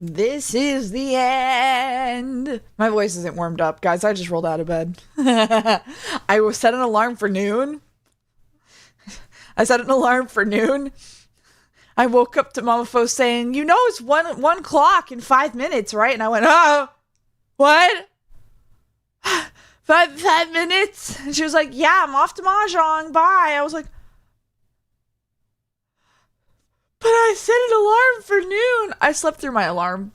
This is the end. My voice isn't warmed up, guys. I just rolled out of bed. I was set an alarm for noon. I set an alarm for noon. I woke up to Mama Fo saying, "You know it's one o'clock in 5 minutes, right?" And I went, "Oh, what? Five minutes?" And she was like, "Yeah, I'm off to Mahjong. Bye." I was like, "But I set an alarm for noon." I slept through my alarm.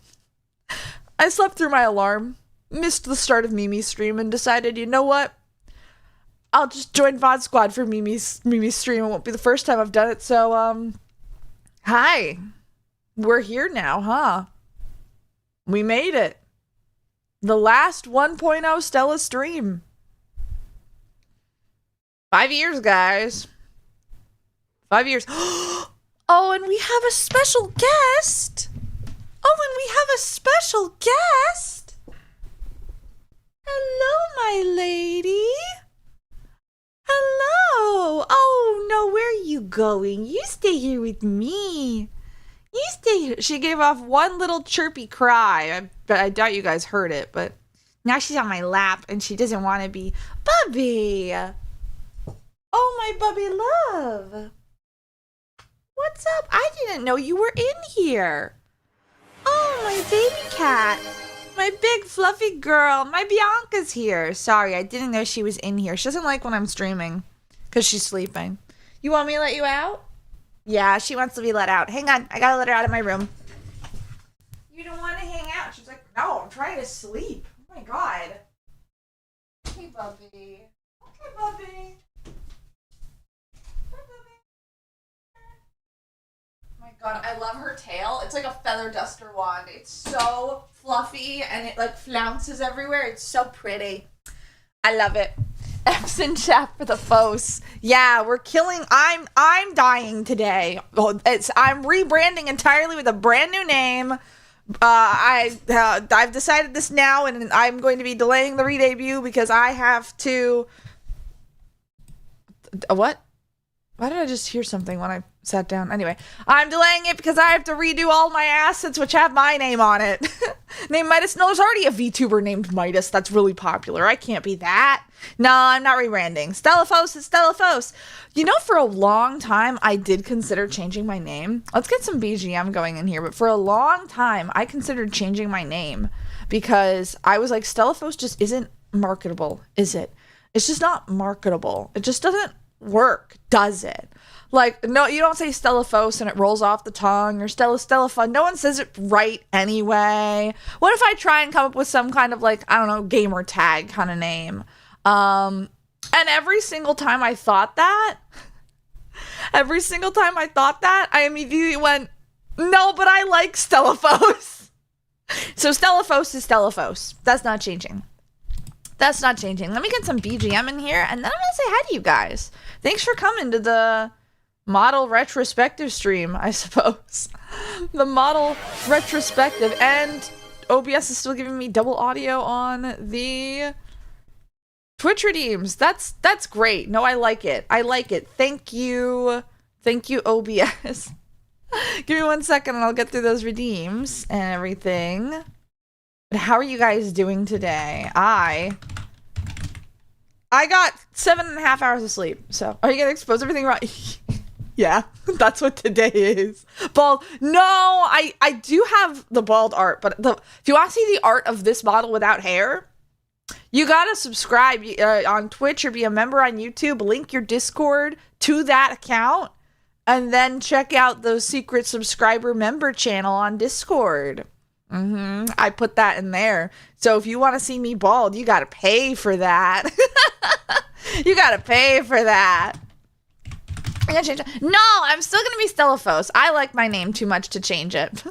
Missed the start of Mimi's stream and decided, you know what? I'll just join VOD Squad for Mimi's stream. It won't be the first time I've done it. So, hi. We're here now, huh? We made it. The last 1.0 Stella stream. 5 years, guys. 5 years. Oh, and we have a special guest. Hello, my lady. Hello. Oh, no, where are you going? You stay here with me. You stay here. She gave off one little chirpy cry. I doubt you guys heard it, but now she's on my lap and she doesn't want to be. Bubby. Oh, my Bubby love. What's up? I didn't know you were in here. Oh, my baby cat. My big fluffy girl. My Bianca's here. Sorry, I didn't know she was in here. She doesn't like when I'm streaming because she's sleeping. You want me to let you out? Yeah, she wants to be let out. Hang on. I gotta let her out of my room. You don't want to hang out. She's like, no, I'm trying to sleep. Oh, my God. Okay, Bubby. Okay, Bubby. My God, I love her tail. It's like a feather duster wand. It's so fluffy and it like flounces everywhere. It's so pretty. I love it. F's in chat for the foes. Yeah, we're killing. I'm dying today. I'm rebranding entirely with a brand new name. I've decided this now, and I'm going to be delaying the re-debut because I have to. What? Why did I just hear something when I sat down? Anyway, I'm delaying it because I have to redo all my assets which have my name on it. Name Midas. No, there's already a VTuber named Midas that's really popular. I can't be that. No, I'm not rebranding. Stellafos is Stellafos. You know, for a long time, I did consider changing my name. Let's get some BGM going in here. But for a long time, I considered changing my name because I was like, Stellafos just isn't marketable, is it? It's just not marketable. It just doesn't work, does it? Like, no, you don't say Stellafos and it rolls off the tongue, or Stellafun. No one says it right anyway. What if I try and come up with some kind of, like, I don't know, gamer tag kind of name? And every single time I thought that, I immediately went, no, but I like Stellafos. So Stellafos is Stellafos. That's not changing. Let me get some BGM in here, and then I'm going to say hi to you guys. Thanks for coming to the model retrospective stream, I suppose. The model retrospective, and OBS is still giving me double audio on the Twitch redeems. That's great. No, I like it. Thank you, OBS. Give me 1 second and I'll get through those redeems and everything. But how are you guys doing today? I got 7.5 hours of sleep. So, are you gonna expose everything right? Yeah, that's what today is. Bald. No, I do have the bald art, but if you want to see the art of this model without hair, you gotta subscribe on Twitch or be a member on YouTube. Link your Discord to that account, and then check out the secret subscriber member channel on Discord. I put that in there. So if you want to see me bald, you gotta pay for that. You gotta pay for that. I'm gonna change it. No, I'm still gonna be Stellafos. I like my name too much to change it.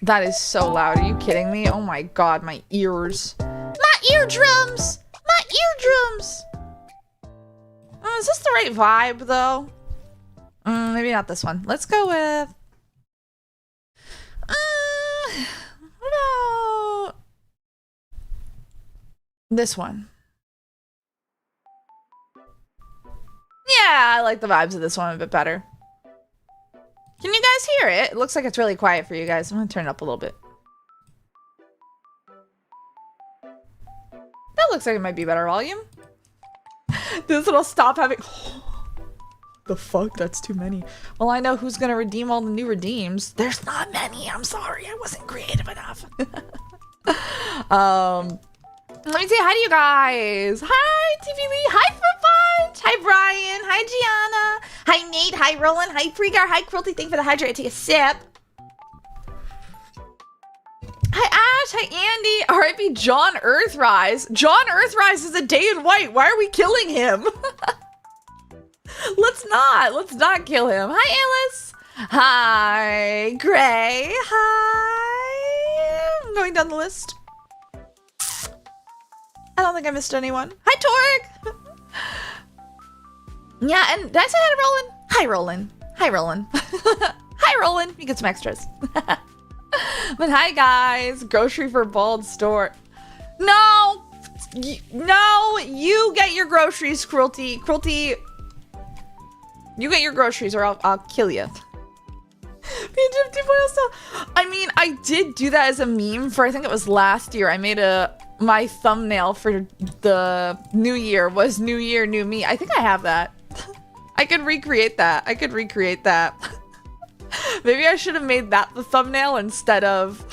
That is so loud. Are you kidding me? Oh my God, my ears. My eardrums! Is this the right vibe though? Maybe not this one. Let's go with... what about this one? Yeah, I like the vibes of this one a bit better. Can you guys hear it? It looks like it's really quiet for you guys. I'm gonna turn it up a little bit. That looks like it might be better volume. This will stop having... The fuck? That's too many. Well, I know who's gonna redeem all the new redeems. There's not many. I'm sorry. I wasn't creative enough. Let me say hi to you guys. Hi, TV Lee. Hi, Fruit Punch. Hi, Brian. Hi, Gianna. Hi, Nate. Hi, Roland. Hi, Freegar. Hi, Cruelty. Thank you for the hydrate. Take a sip. Hi, Ash. Hi, Andy. R.I.P. John Earthrise. John Earthrise is a day in white. Why are we killing him? Let's not kill him. Hi, Alice. Hi, Gray. Hi. I'm going down the list. I don't think I missed anyone. Hi, Torg. Yeah, and did I say hi to Roland? Hi, Roland. Hi, Roland. Hi, Roland. You get some extras. But hi, guys. Grocery for Bald Store. No. No, you get your groceries, Cruelty. Cruelty. You get your groceries or I'll kill you. I mean, I did do that as a meme for, I think it was last year. I made my thumbnail for the new year was New Year, New Me. I think I have that. I could recreate that. Maybe I should have made that the thumbnail instead of,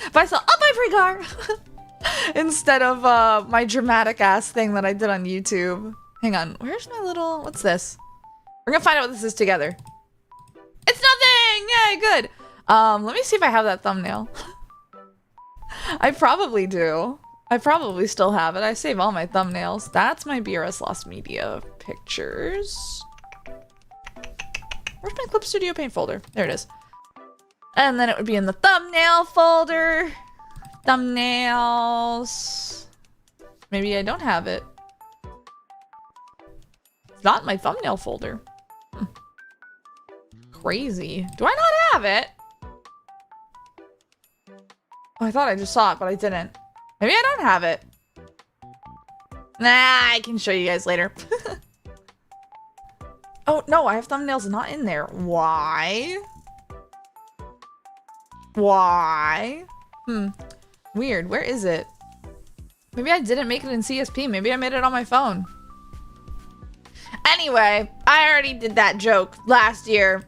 if I saw, oh, my Freegar! Instead of my dramatic ass thing that I did on YouTube. Hang on, where's my little, what's this? We're gonna find out what this is together. It's nothing! Yay, good. Let me see if I have that thumbnail. I probably do. I probably still have it. I save all my thumbnails. That's my BRS Lost Media pictures. Where's my Clip Studio Paint folder? There it is. And then it would be in the thumbnail folder. Thumbnails. Maybe I don't have it. It's not in my thumbnail folder. Crazy. Do I not have it? Oh, I thought I just saw it, but I didn't. Maybe I don't have it. Nah, I can show you guys later. Oh, no, I have thumbnails not in there. Why? Why? Weird. Where is it? Maybe I didn't make it in CSP. Maybe I made it on my phone. Anyway, I already did that joke last year.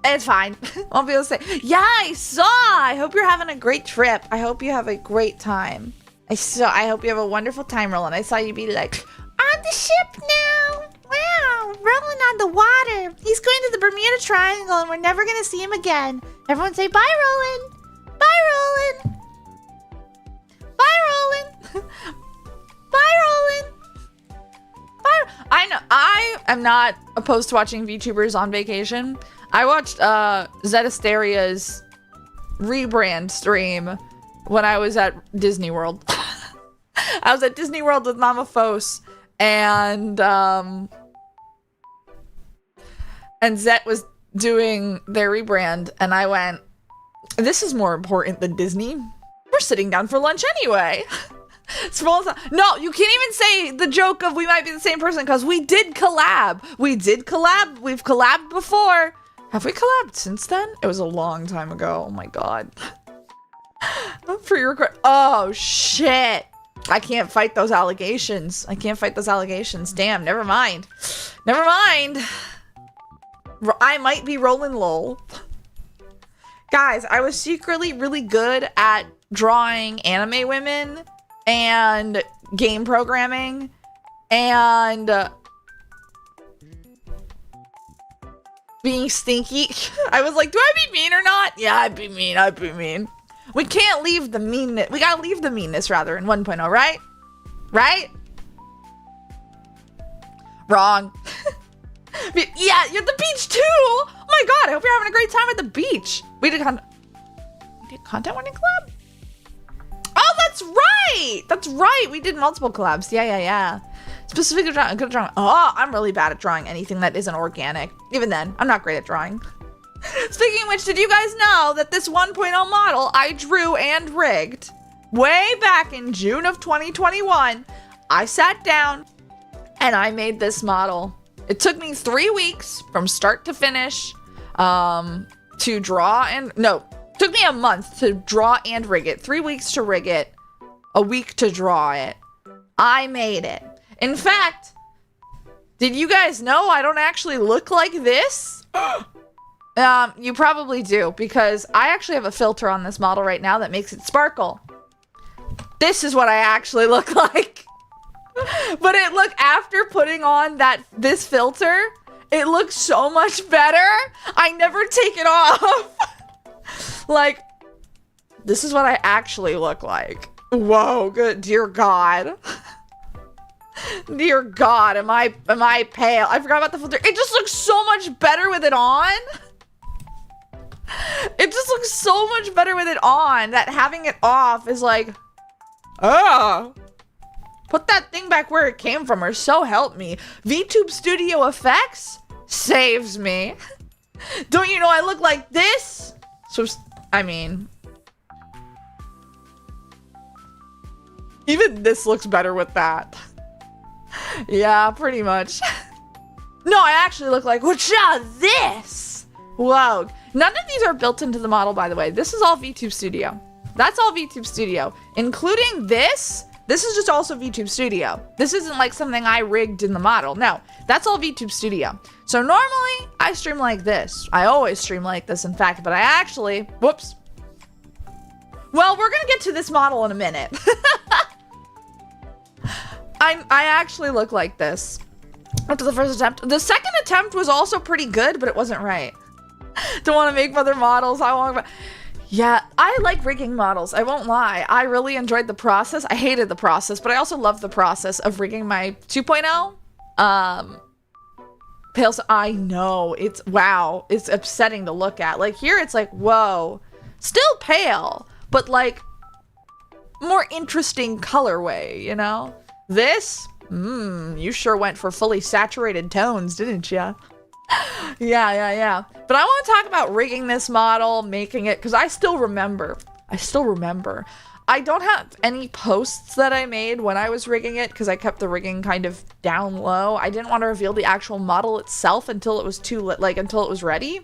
It's fine. I'll be able to say, yeah, I saw. I hope you're having a great trip. I hope you have a great time. I hope you have a wonderful time, Roland. I saw you be like, on the ship now. Wow, Roland on the water. He's going to the Bermuda Triangle and we're never going to see him again. Everyone say, bye, Roland. Bye, Roland. Bye, Roland. Bye, Roland. I know, I am not opposed to watching VTubers on vacation. I watched Zetasteria's rebrand stream when I was at Disney World. I was at Disney World with Mama Fos and Zet was doing their rebrand and I went, this is more important than Disney. We're sitting down for lunch anyway. No, you can't even say the joke of we might be the same person because we did collab. We've collabed before. Have we collabed since then? It was a long time ago. Oh my god. Pre-record. Oh shit. I can't fight those allegations. Damn, never mind. I might be rolling lol. Guys, I was secretly really good at drawing anime women and game programming and being stinky. I was like, do I be mean or not? Yeah, I'd be mean. We can't leave the meanness. We gotta leave the meanness rather in 1.0, right? Right? Wrong. Yeah, you're at the beach too. Oh my god, I hope you're having a great time at the beach. We did content warning collab? Oh, that's right. We did multiple collabs. Yeah. Specifically good at drawing. Oh, I'm really bad at drawing anything that isn't organic. Even then, I'm not great at drawing. Speaking of which, did you guys know that this 1.0 model I drew and rigged way back in June of 2021? I sat down and I made this model. It took me 3 weeks from start to finish. to draw and, no, took me a month to draw and rig it. 3 weeks to rig it, a week to draw it. I made it. In fact, did you guys know I don't actually look like this? You probably do, because I actually have a filter on this model right now that makes it sparkle. This is what I actually look like. But after putting on this filter, it looks so much better. I never take it off. Like, this is what I actually look like. Whoa, good, dear God. Dear God, am I pale? I forgot about the filter. It just looks so much better with it on. It just looks so much better with it on that having it off is like, oh. Put that thing back where it came from, or so help me. VTube Studio Effects saves me. Don't you know I look like this? So, I mean, even this looks better with that. Yeah, pretty much. No, I actually look like, whatcha this? Whoa. None of these are built into the model, by the way. This is all VTube Studio. That's all VTube Studio. Including this. This is just also VTube Studio. This isn't like something I rigged in the model. No, that's all VTube Studio. So normally, I stream like this. I always stream like this, in fact, but I actually, whoops. Well, we're gonna get to this model in a minute. I actually look like this after the first attempt. The second attempt was also pretty good, but it wasn't right. Don't want to make other models. Yeah, I like rigging models. I won't lie. I really enjoyed the process. I hated the process, but I also loved the process of rigging my 2.0. Pale, I know, wow, it's upsetting to look at. Like here, it's like, whoa, still pale, but like more interesting colorway, you know? This, you sure went for fully saturated tones, didn't ya? Yeah. But I want to talk about rigging this model, making it, because I still remember. I don't have any posts that I made when I was rigging it, because I kept the rigging kind of down low. I didn't want to reveal the actual model itself until it was until it was ready.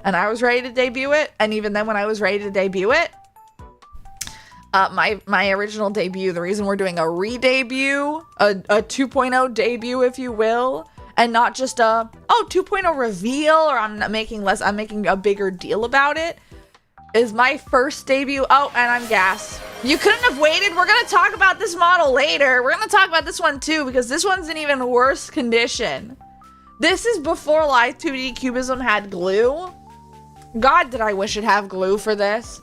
And I was ready to debut it. And even then when I was ready to debut it, my original debut, the reason we're doing a re-debut, a 2.0 debut, if you will, and not just a 2.0 reveal, or I'm making a bigger deal about it, is my first debut. Oh, and I'm gas. You couldn't have waited. We're gonna talk about this model later. We're gonna talk about this one too, because this one's in even worse condition. This is before Live 2D Cubism had glue. God, did I wish it had glue for this.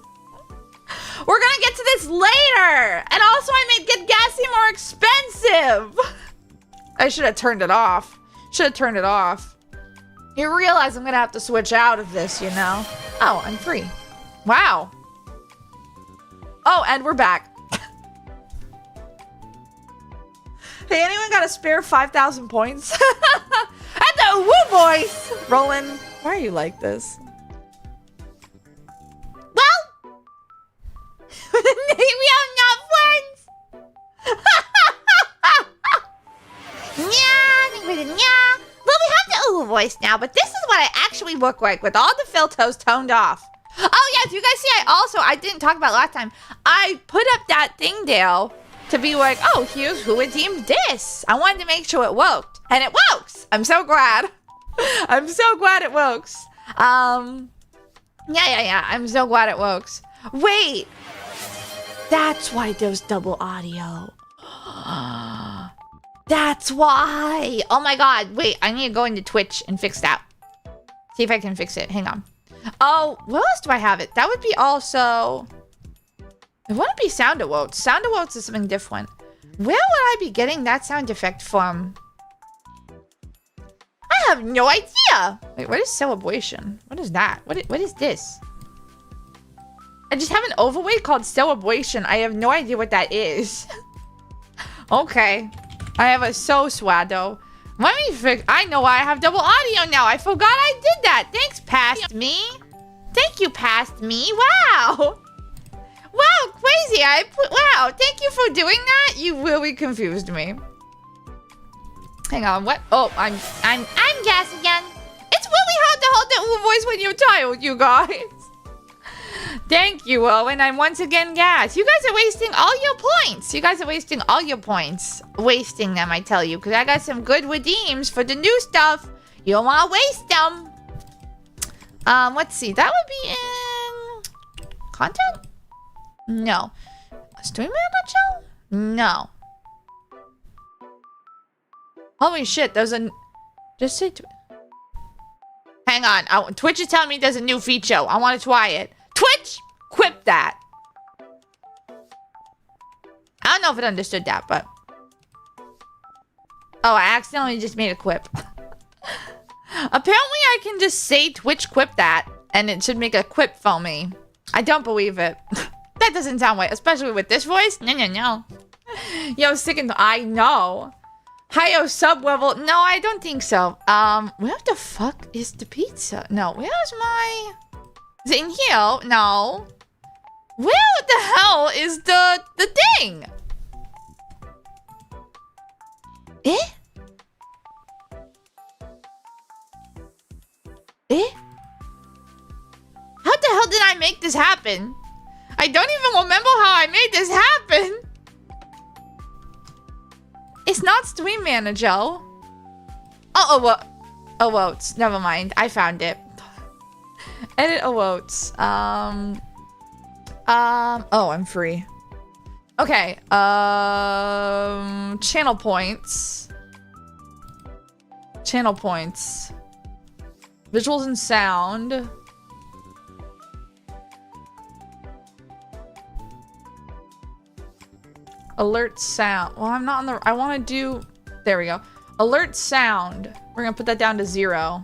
We're gonna get to this later! And also I made Get Gassy more expensive! I should have turned it off. You realize I'm gonna have to switch out of this, you know? Oh, I'm free. Wow. Oh, and we're back. Hey, anyone got a spare 5,000 points? At the woo boys! Roland, why are you like this? We have enough friends. Well, we have the ooh voice now, but this is what I actually look like with all the filters toned off. Oh yes, you guys see, I didn't talk about last time. I put up that thing there to be like, oh, here's who redeemed this. I wanted to make sure it worked, and it works. I'm so glad. I'm so glad it works. Yeah. I'm so glad it works. Wait. That's why there's double audio. That's why. Oh my god. Wait, I need to go into Twitch and fix that. See if I can fix it. Hang on. Oh, where else do I have it? That would be also... It wouldn't be sound awotes. Sound awotes is something different. Where would I be getting that sound effect from? I have no idea. Wait, what is celebration? What is that? What is this? I just have an overlay called Celebration. I have no idea what that is. Okay. I have a swado. Let me fix... I know why I have double audio now. I forgot I did that. Thanks, Past Me. Thank you, Past Me. Wow. Wow, crazy. Wow, thank you for doing that. You really confused me. Hang on, what? Oh, I'm gas again. It's really hard to hold the voice when you're tired, you guys. Thank you, Owen. I'm once again gas. You guys are wasting all your points. You guys are wasting all your points. Wasting them, I tell you. Because I got some good redeems for the new stuff. You don't want to waste them. Let's see. That would be in... content? No. Stream manager? No. Holy shit, there's a... Just say... Hang on. Twitch is telling me there's a new feature. I want to try it. Twitch! Quip that. I don't know if it understood that, but... Oh, I accidentally just made a quip. Apparently I can just say Twitch quip that, and it should make a quip for me. I don't believe it. That doesn't sound right, especially with this voice. No. Yo, sick and... I know. Hiyo sub level. No, I don't think so. Where the fuck is the pizza? No, where's my... Is it in here? No. Where the hell is the thing? Eh? Eh? How the hell did I make this happen? I don't even remember how I made this happen. It's not Stream Manager. Oh, awotes. Never mind. I found it. Edit awotes. Oh, I'm free. Okay. Channel points. Channel points. Visuals and sound. Alert sound. Well, I'm not on the... I want to do... There we go. Alert sound. We're going to put that down to 0.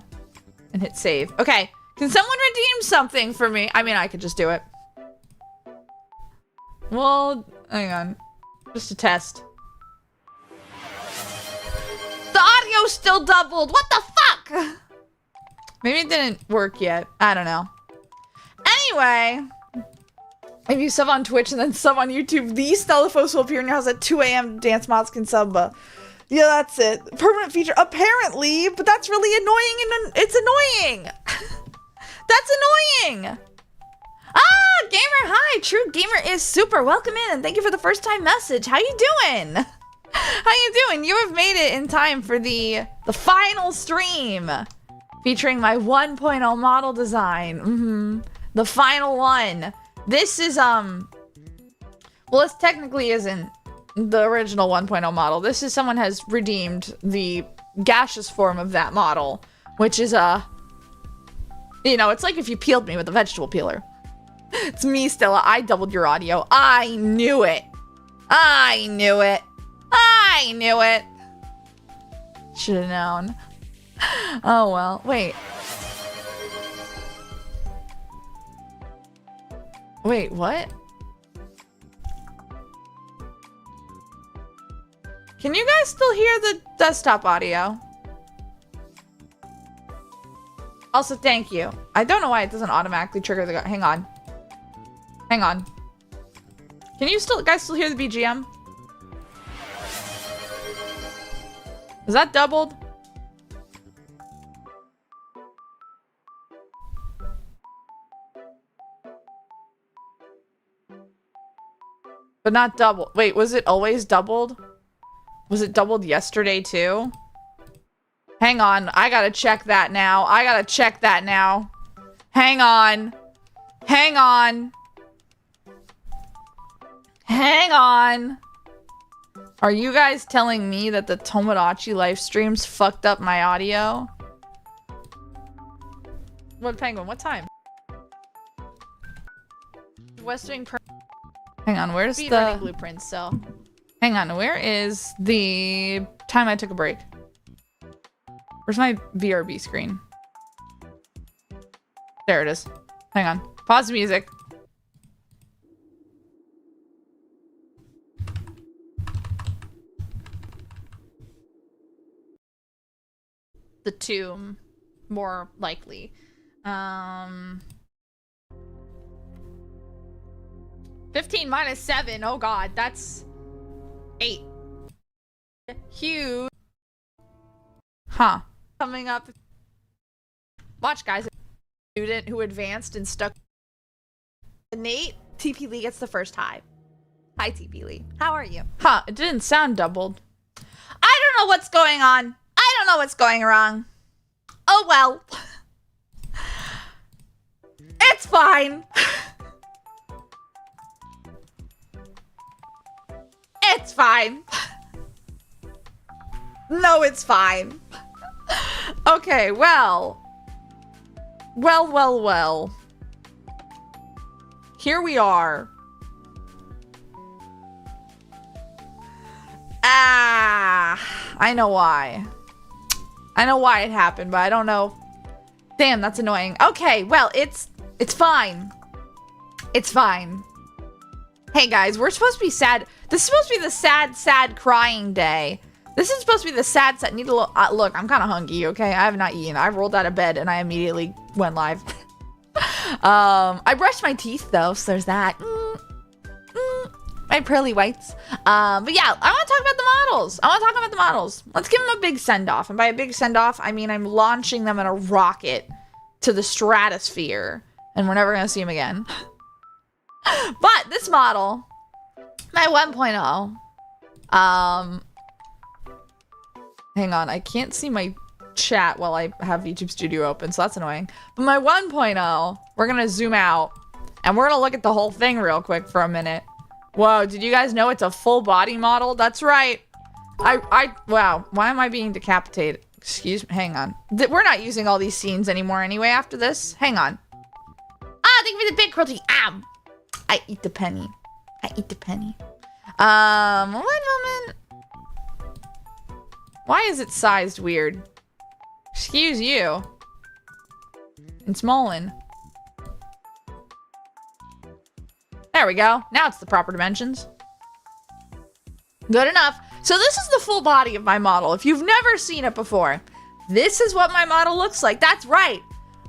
And hit save. Okay. Can someone redeem something for me? I mean, I could just do it. Well, hang on. Just a test. The audio still doubled. What the fuck? Maybe it didn't work yet. I don't know. Anyway... If you sub on Twitch and then sub on YouTube, these Stellafos will appear in your house at 2 a.m. Dance mods can sub. Yeah, that's it. Permanent feature, apparently, but that's really annoying and it's annoying. That's annoying. Ah, Gamer, hi. True Gamer is super. Welcome in and thank you for the first time message. How you doing? How you doing? You have made it in time for the final stream featuring my 1.0 model design. The final one. This is, well, this technically isn't the original 1.0 model. This is someone has redeemed the gaseous form of that model, which is, you know, it's like if you peeled me with a vegetable peeler. It's me, Stella. I doubled your audio. I knew it. I knew it. I knew it. Should have known. Oh, well. Wait. Wait, what? Can you guys still hear the desktop audio? Also, thank you. I don't know why it doesn't automatically trigger the... Hang on. Hang on. Can you guys still hear the BGM? Is that doubled? But not double. Wait, was it always doubled? Was it doubled yesterday too? Hang on. I gotta check that now. I gotta check that now. Hang on. Hang on. Hang on. Are you guys telling me that the Tomodachi live streams fucked up my audio? What Penguin? What time? Westwing per... Hang on, where's the blueprint? So, hang on, where is the time I took a break? Where's my VRB screen? There it is. Hang on. Pause the music. The tomb, more likely. 15 minus 7. Oh god, that's 8. Huge. Huh. Coming up. Watch, guys. Student who advanced and stuck. Nate, TP Lee gets the first hi. Hi, TP Lee. How are you? Huh, it didn't sound doubled. I don't know what's going on. I don't know what's going wrong. Oh, well. It's fine. It's fine. No, it's fine. Okay, well. Well. Here we are. I know why. I know why it happened, but I don't know. Damn, that's annoying. Okay, well, it's fine. It's fine. Hey guys, we're supposed to be sad. This is supposed to be the sad crying day. This is supposed to be the sad. Need to look. I'm kind of hungry. Okay, I have not eaten. I rolled out of bed and I immediately went live. I brushed my teeth though, so there's that. My pearly whites. But yeah, I want to talk about the models. Let's give them a big send off, and by a big send off, I mean I'm launching them in a rocket to the stratosphere, and we're never gonna see them again. But this model, my 1.0. Hang on, I can't see my chat while I have YouTube Studio open, so that's annoying. But my 1.0, we're gonna zoom out, and we're gonna look at the whole thing real quick for a minute. Whoa, did you guys know it's a full body model? That's right. Wow, why am I being decapitated? Excuse me, hang on. We're not using all these scenes anymore anyway after this. Hang on. Thank you for the big cruelty. I eat the penny. One moment. Why is it sized weird? Excuse you. And Smolin. There we go. Now it's the proper dimensions. Good enough. So this is the full body of my model. If you've never seen it before, this is what my model looks like. That's right.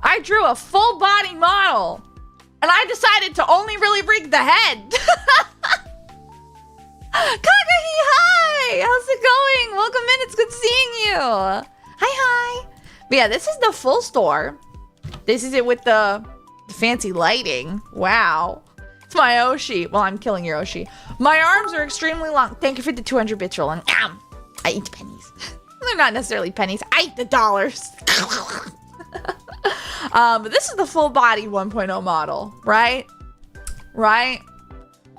I drew a full body model. And I decided to only really rig the head. Kakahi, hi! How's it going? Welcome in. It's good seeing you. Hi. But yeah, this is the full store. This is it with the fancy lighting. Wow. It's my Oshi. Well, I'm killing your Oshi. My arms are extremely long. Thank you for the 200 bits rolling. I eat pennies. They're not necessarily pennies. I eat the dollars. But this is the full body 1.0 model, right?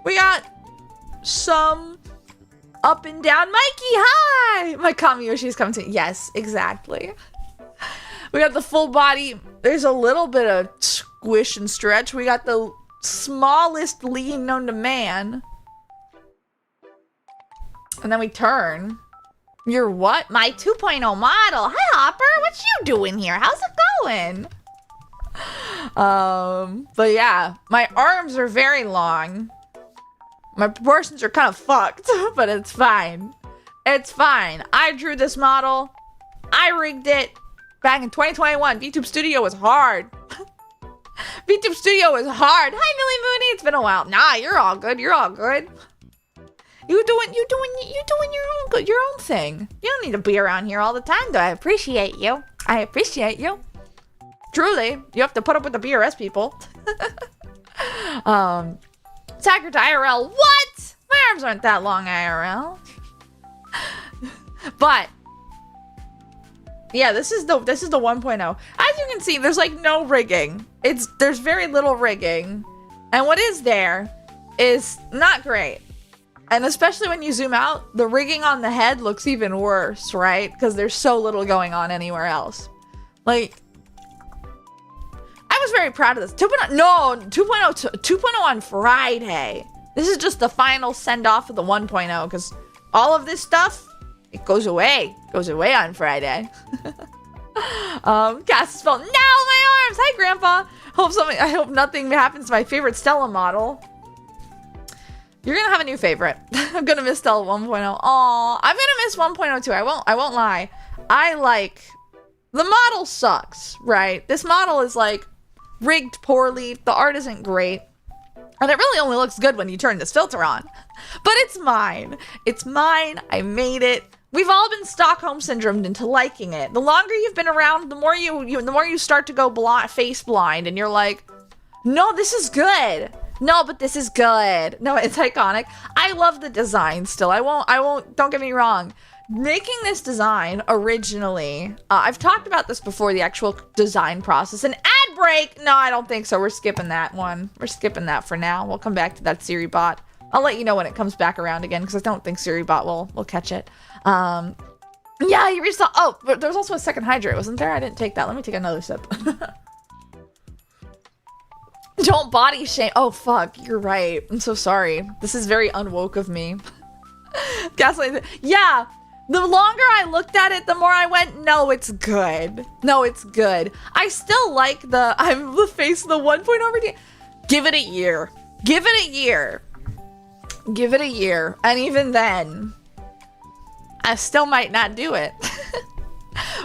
We got some up and down. Mikey, hi! My Kami Yoshi's coming to. Yes, exactly. We got the full body. There's a little bit of squish and stretch. We got the smallest lean known to man. And then we turn. You're what? My 2.0 model. Hi, Hopper. What you doing here? How's it going? But yeah, my arms are very long. My proportions are kind of fucked, but it's fine. It's fine. I drew this model. I rigged it back in 2021. VTube Studio was hard. VTube Studio is hard. Hi, Millie Mooney. It's been a while. Nah, you're all good. You're all good. You doing your own thing. You don't need to be around here all the time, though. I appreciate you. Truly, you have to put up with the BRS people. Sacker to IRL. What? My arms aren't that long, IRL. But yeah, this is the 1.0. As you can see, there's like no rigging. There's very little rigging. And what is there is not great. And especially when you zoom out, the rigging on the head looks even worse, right? Because there's so little going on anywhere else. Like, I was very proud of this. 2.0 on Friday. This is just the final send-off of the 1.0, because all of this stuff, it goes away. It goes away on Friday. Cass's fault. Now my arms! Hi, Grandpa! I hope nothing happens to my favorite Stella model. You're gonna have a new favorite. I'm gonna miss Stella 1.0. Aw, I'm gonna miss 1.0 too. I won't lie. The model sucks, right? This model is like rigged poorly. The art isn't great. And it really only looks good when you turn this filter on. But it's mine. It's mine. I made it. We've all been Stockholm syndromed into liking it. The longer you've been around, the more you start to go face blind, and you're like, no, this is good. No, but this is good. No, it's iconic. I love the design still. I won't, don't get me wrong. Making this design originally, I've talked about this before, the actual design process. An ad break? No, I don't think so. We're skipping that one. We're skipping that for now. We'll come back to that SiriBot. I'll let you know when it comes back around again, because I don't think SiriBot will catch it. Yeah, you reached the, oh, but there's also a second hydrate, wasn't there? I didn't take that. Let me take another sip. Don't body shame. Oh, fuck. You're right. I'm so sorry. This is very unwoke of me. Gaslight. Yeah. The longer I looked at it, the more I went, no, it's good. No, it's good. I still like I'm the face of the 1.0 routine. Give it a year. Give it a year. Give it a year. And even then, I still might not do it.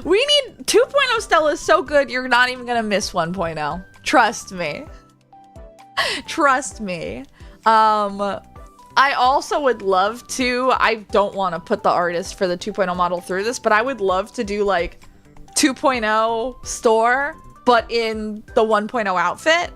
We need 2.0 Stella is so good, you're not even going to miss 1.0. Trust me. Trust me. I also would love to, I don't want to put the artist for the 2.0 model through this, but I would love to do like 2.0 store, but in the 1.0 outfit.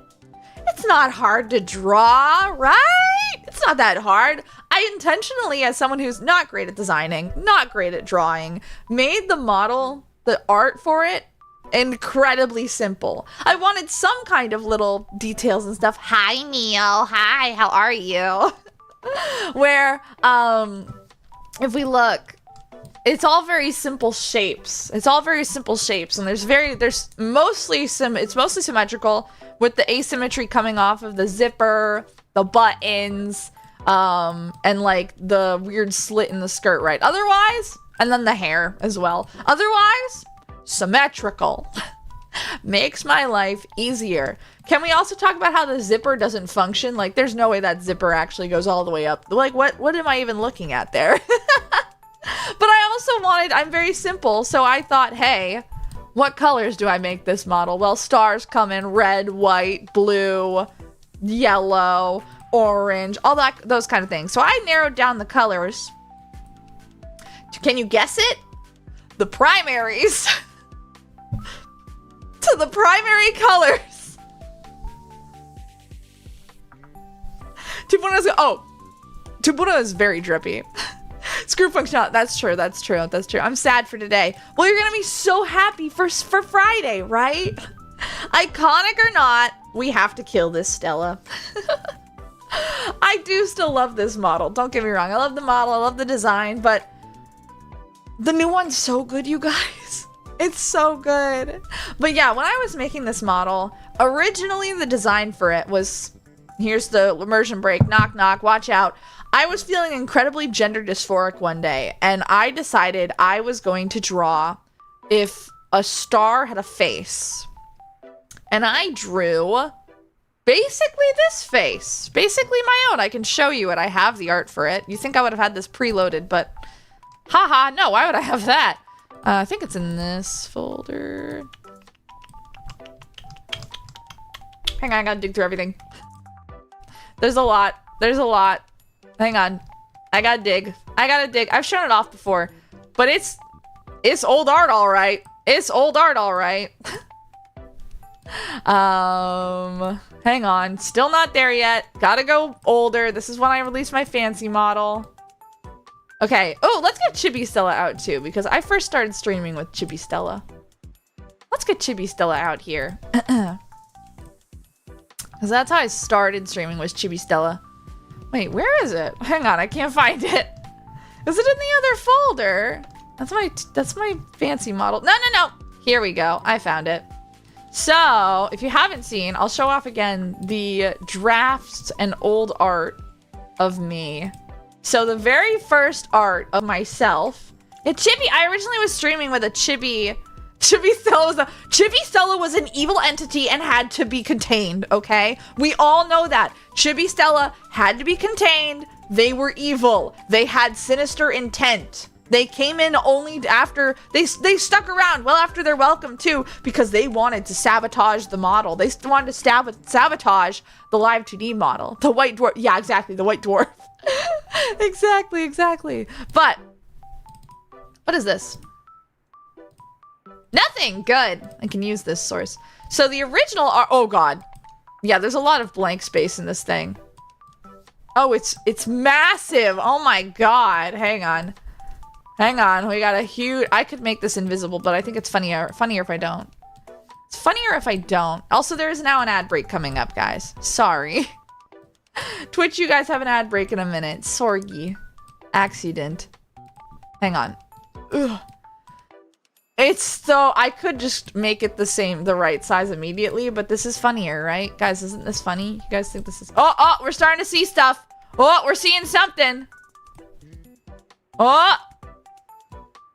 It's not hard to draw, right? It's not that hard. I intentionally, as someone who's not great at designing, not great at drawing, made the model, the art for it, incredibly simple. I wanted some kind of little details and stuff. Hi, Neil. Hi, how are you? Where, if we look, it's all very simple shapes. It's all very simple shapes, and it's mostly symmetrical, with the asymmetry coming off of the zipper, the buttons, and like the weird slit in the skirt, right? Otherwise, and then the hair as well. Otherwise, symmetrical. Makes my life easier. Can we also talk about how the zipper doesn't function? Like, there's no way that zipper actually goes all the way up. Like, what am I even looking at there? But I'm very simple, so I thought, hey, what colors do I make this model? Well, stars come in red, white, blue, yellow, orange, all those kind of things. So I narrowed down the colors. Can you guess it? The primaries. To the primary colors. 2.0 is very drippy. Screw functionality. That's true. That's true. That's true. I'm sad for today. Well, you're gonna be so happy for Friday, right? Iconic or not, we have to kill this Stella. I do still love this model. Don't get me wrong. I love the model. I love the design, but the new one's so good, you guys. It's so good. But yeah, when I was making this model, originally the design for it was, here's the immersion break, knock, knock, watch out. I was feeling incredibly gender dysphoric one day, and I decided I was going to draw if a star had a face. And I drew basically this face. Basically my own. I can show you it. I have the art for it. You think I would have had this preloaded, but haha, no, why would I have that? I think it's in this folder. Hang on, I gotta dig through everything. There's a lot. There's a lot. Hang on. I gotta dig. I gotta dig. I've shown it off before, but it's old art, all right. It's old art, all right. Hang on. Still not there yet. Gotta go older. This is when I released my fancy model. Okay. Oh, let's get Chibi Stella out too, because I first started streaming with Chibi Stella. Let's get Chibi Stella out here. Because that's how I started streaming, was Chibi Stella. Wait, where is it? Hang on, I can't find it. Is it in the other folder? That's my fancy model. No, no, no. Here we go. I found it. So, if you haven't seen, I'll show off again the drafts and old art of me. So the very first art of myself, I originally was streaming with a Chibi Stella was an evil entity and had to be contained, okay? We all know that. Chibi Stella had to be contained. They were evil. They had sinister intent. They came in only after, they stuck around well after their welcome too, because they wanted to sabotage the model. They wanted to sabotage the live 2D model. The white dwarf, yeah, exactly, the white dwarf. Exactly. But What is this? Nothing. Good. I can use this source. So the original art, oh god. Yeah, there's a lot of blank space in this thing. Oh, it's massive. Oh my god. Hang on. Hang on. We got a huge, I could make this invisible, but I think it's funnier if I don't. It's funnier if I don't. Also, there is now an ad break coming up, guys. Sorry. Twitch, you guys have an ad break in a minute. Sorry. Accident. Hang on. Ugh. It's so, I could just make it the right size immediately, but this is funnier, right? Guys, isn't this funny? You guys think this is, oh, we're starting to see stuff. Oh, we're seeing something. Oh,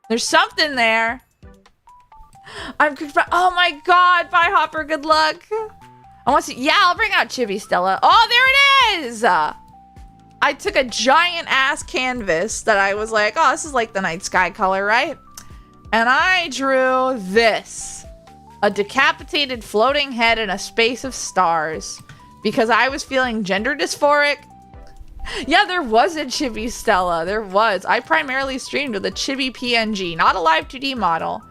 there's something there. Oh my god, bye Hopper, good luck. I want to see, yeah, I'll bring out Chibi Stella. Oh, there it is. I took a giant ass canvas that I was like, oh, this is like the night sky color, right? And I drew this. A decapitated floating head in a space of stars. Because I was feeling gender dysphoric. Yeah, there was a Chibi Stella. There was. I primarily streamed with a Chibi PNG, not a live 2D model.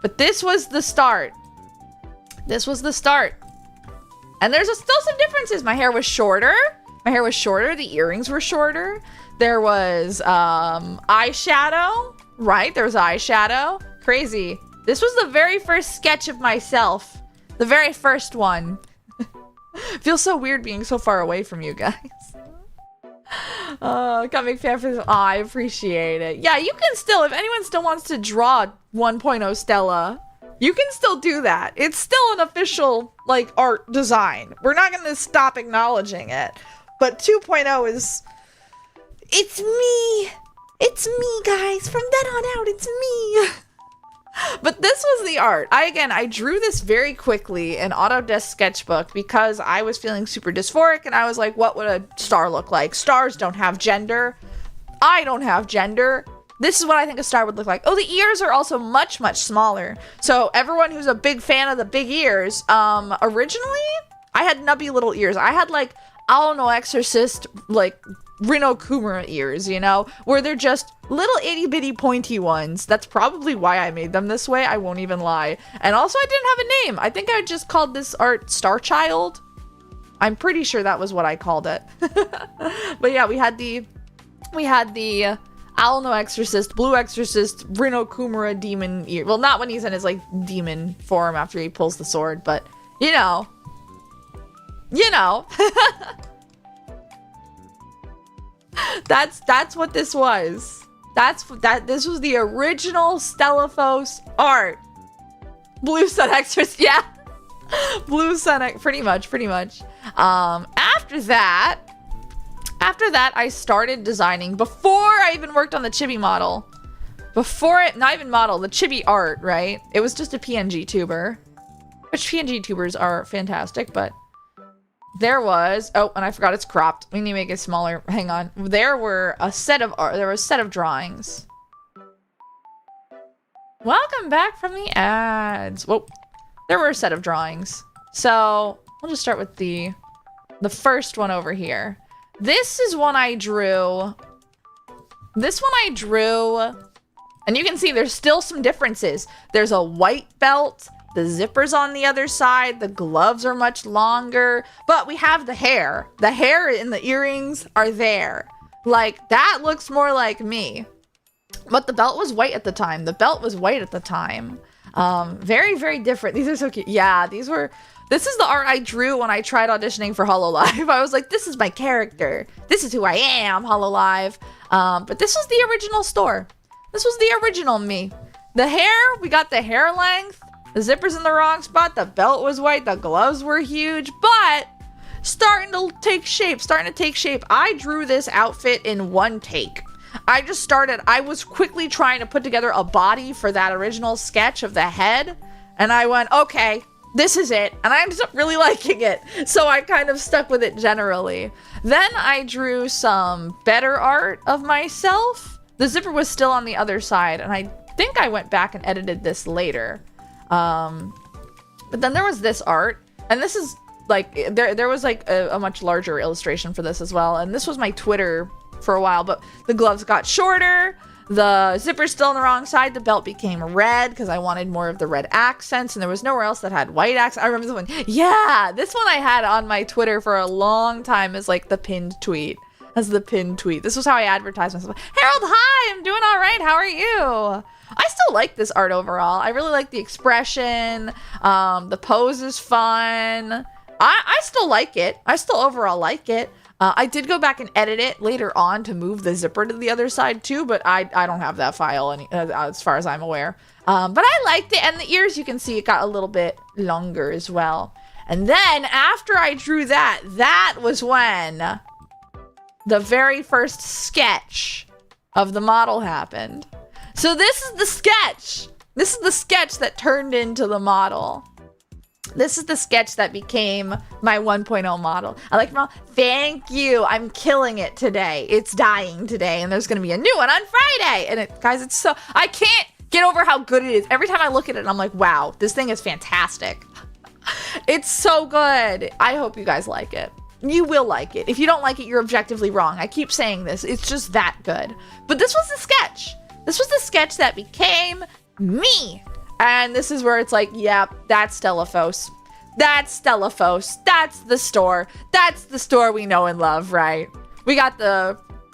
But this was the start. This was the start. And there's still some differences. My hair was shorter. My hair was shorter. The earrings were shorter. There was eyeshadow. Right, there was eyeshadow. Crazy. This was the very first sketch of myself. The very first one. Feels so weird being so far away from you guys. Comic fan for this. Oh, I appreciate it. Yeah, you can still, if anyone still wants to draw 1.0 Stella, you can still do that. It's still an official, like, art design. We're not going to stop acknowledging it. But 2.0 is... It's me! It's me, guys! From then on out, it's me! But this was the art. I drew this very quickly in Autodesk Sketchbook because I was feeling super dysphoric and I was like, what would a star look like? Stars don't have gender. I don't have gender. This is what I think a star would look like. Oh, the ears are also much, much smaller. So everyone who's a big fan of the big ears, originally, I had nubby little ears. I had like, I don't know, Exorcist, like, Rino Kumura ears, you know, where they're just little itty bitty pointy ones. That's probably why I made them this way. I won't even lie. And also I didn't have a name. I think I just called this art Star Child. I'm pretty sure that was what I called it. But yeah, we had the Alno Exorcist, Blue Exorcist, Rino Kumura demon ear. Well, not when he's in his like demon form after he pulls the sword, but you know. That's what this was. This was the original Stellafos art. Blue Sun Exorcist, yeah. Blue Sun, pretty much. After that, I started designing before I even worked on the chibi model. Not even model, the chibi art, right? It was just a PNG tuber. Which PNG tubers are fantastic, but there was, oh, and I forgot it's cropped. We need to make it smaller. Hang on. There was a set of drawings. Welcome back from the ads. Whoa. There were a set of drawings. So we'll just start with the first one over here. This is one I drew. And you can see there's still some differences. There's a white belt. The zipper's on the other side. The gloves are much longer. But we have the hair. The hair and the earrings are there. Like, that looks more like me. But the belt was white at the time. Very, very different. These are so cute. Yeah, this is the art I drew when I tried auditioning for HoloLive. I was like, this is my character. This is who I am, HoloLive. But this was the original store. This was the original me. The hair, we got the hair length. The zipper's in the wrong spot. The belt was white. The gloves were huge, but starting to take shape. I drew this outfit in one take. I was quickly trying to put together a body for that original sketch of the head. And I went, okay, this is it. And I ended up really liking it. So I kind of stuck with it generally. Then I drew some better art of myself. The zipper was still on the other side. And I think I went back and edited this later. But then there was this art, and this is like, there was like a much larger illustration for this as well. And this was my Twitter for a while, but the gloves got shorter. The zipper's still on the wrong side. The belt became red because I wanted more of the red accents, and there was nowhere else that had white accents. I remember this one. Yeah, this one I had on my Twitter for a long time as like the pinned tweet. As the pinned tweet. This was how I advertised myself. Harold, hi, I'm doing all right. How are you? I still like this art overall. I really like the expression. The pose is fun. I still like it. I still overall like it. I did go back and edit it later on to move the zipper to the other side too, but I don't have that file as far as I'm aware. But I liked it, and the ears, you can see it got a little bit longer as well. And then after I drew that, that was when the very first sketch of the model happened. So this is the sketch. This is the sketch that turned into the model. This is the sketch that became my 1.0 model. I like my model. Thank you. I'm killing it today. It's dying today, and there's going to be a new one on Friday. And guys, it's so, I can't get over how good it is. Every time I look at it, I'm like, wow, this thing is fantastic. It's so good. I hope you guys like it. You will like it. If you don't like it, you're objectively wrong. I keep saying this. It's just that good. But this was the sketch. This was the sketch that became me. And this is where it's like, yeah, that's Stellafos. That's Stellafos. That's the store. That's the store we know and love, right? We got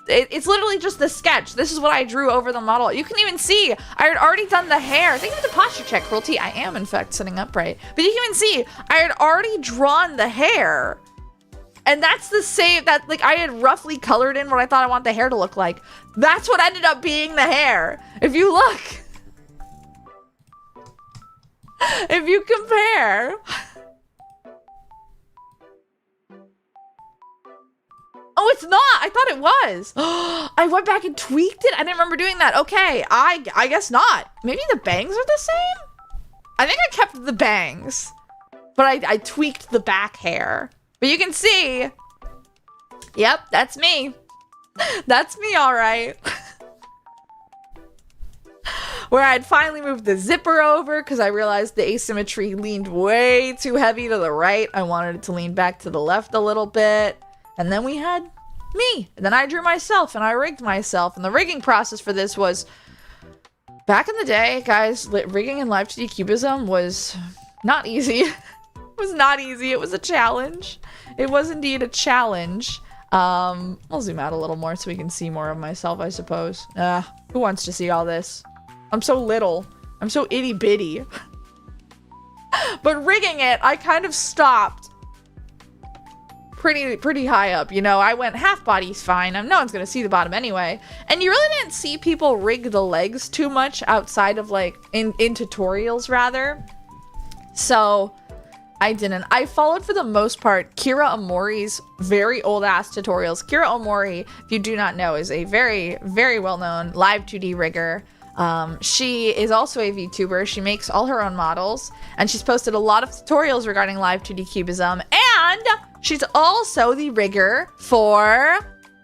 it's literally just the sketch. This is what I drew over the model. You can even see, I had already done the hair. Thank you for the posture check, Cruelty. I am, in fact, sitting upright. But you can even see, I had already drawn the hair. And that's the same, that like I had roughly colored in what I thought I want the hair to look like. That's what ended up being the hair. If you look. If you compare. Oh, it's not. I thought it was. I went back and tweaked it. I didn't remember doing that. Okay, I guess not. Maybe the bangs are the same? I think I kept the bangs. But I tweaked the back hair. But you can see. Yep, that's me. That's me, all right. Where I'd finally moved the zipper over because I realized the asymmetry leaned way too heavy to the right. I wanted it to lean back to the left a little bit. And then we had me. And then I drew myself and I rigged myself. And the rigging process for this was, back in the day, guys, rigging in Live 2D Cubism was not easy. It was not easy. It was a challenge. It was indeed a challenge. I'll zoom out a little more so we can see more of myself, I suppose. Who wants to see all this? I'm so little. I'm so itty bitty. But rigging it, I kind of stopped pretty high up. You know, I went half body's fine. No one's gonna see the bottom anyway. And you really didn't see people rig the legs too much outside of like in tutorials rather. So I didn't. I followed for the most part Kira Omori's very old ass tutorials. Kira Omori, if you do not know, is a very, very well-known live 2D rigger. She is also a VTuber. She makes all her own models, and she's posted a lot of tutorials regarding live 2D Cubism, and she's also the rigger for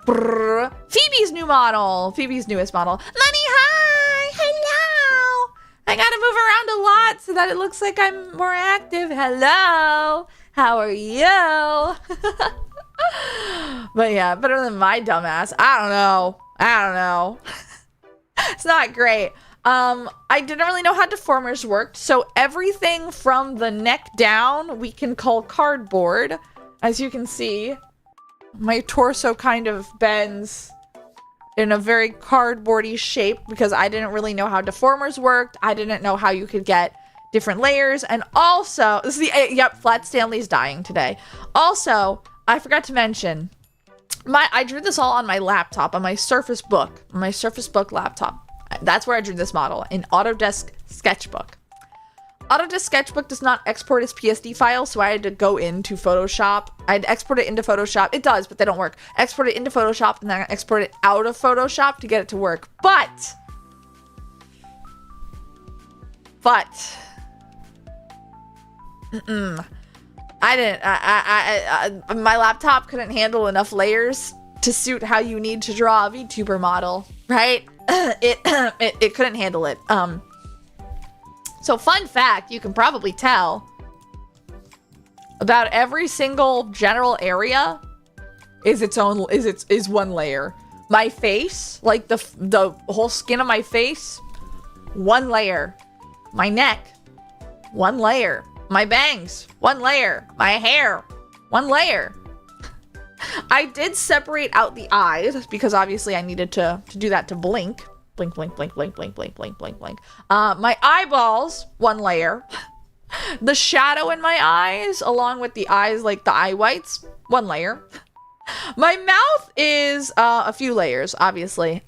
Phoebe's new model, Phoebe's newest model. Money, hi! Hello! I gotta move around a lot so that it looks like I'm more active. Hello! How are you? But yeah, better than my dumbass. I don't know. It's not great. I didn't really know how deformers worked, so everything from the neck down we can call cardboard. As you can see, my torso kind of bends in a very cardboardy shape because I didn't really know how deformers worked. I didn't know how you could get different layers, and also, this is the, Flat Stanley's dying today. Also, I forgot to mention, I drew this all on my laptop, on my Surface Book, laptop. That's where I drew this model, in Autodesk Sketchbook. Autodesk Sketchbook does not export as PSD files, so I had to go into Photoshop. I'd export it into Photoshop. It does, but they don't work. Export it into Photoshop, and then export it out of Photoshop to get it to work. But my laptop couldn't handle enough layers to suit how you need to draw a VTuber model, right? It couldn't handle it. So fun fact, you can probably tell, about every single general area is one layer. My face, like the whole skin of my face, 1 layer. My neck, 1 layer. My bangs, 1 layer. My hair, 1 layer. I did separate out the eyes because obviously I needed to do that to blink. Blink, blink, blink, blink, blink, blink, blink, blink, blink. My eyeballs, 1 layer. The shadow in my eyes, along with the eyes, like the eye whites, 1 layer. My mouth is a few layers, obviously.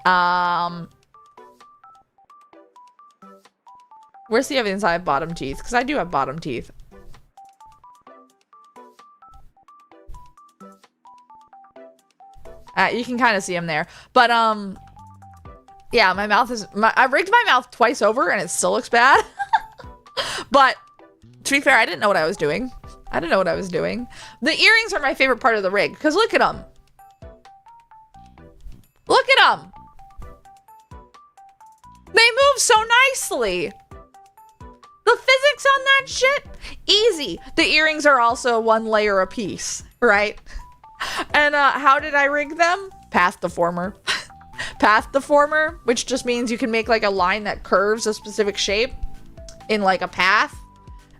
Where's the evidence I have bottom teeth? Because I do have bottom teeth. You can kind of see them there. But, yeah, my mouth is... I rigged my mouth twice over and it still looks bad. But, to be fair, I didn't know what I was doing. I didn't know what I was doing. The earrings are my favorite part of the rig, because look at them. Look at them. They move so nicely. The physics on that shit, easy. The earrings are also 1 layer a piece, right? And how did I rig them? Path deformer. Path deformer, which just means you can make like a line that curves a specific shape in like a path.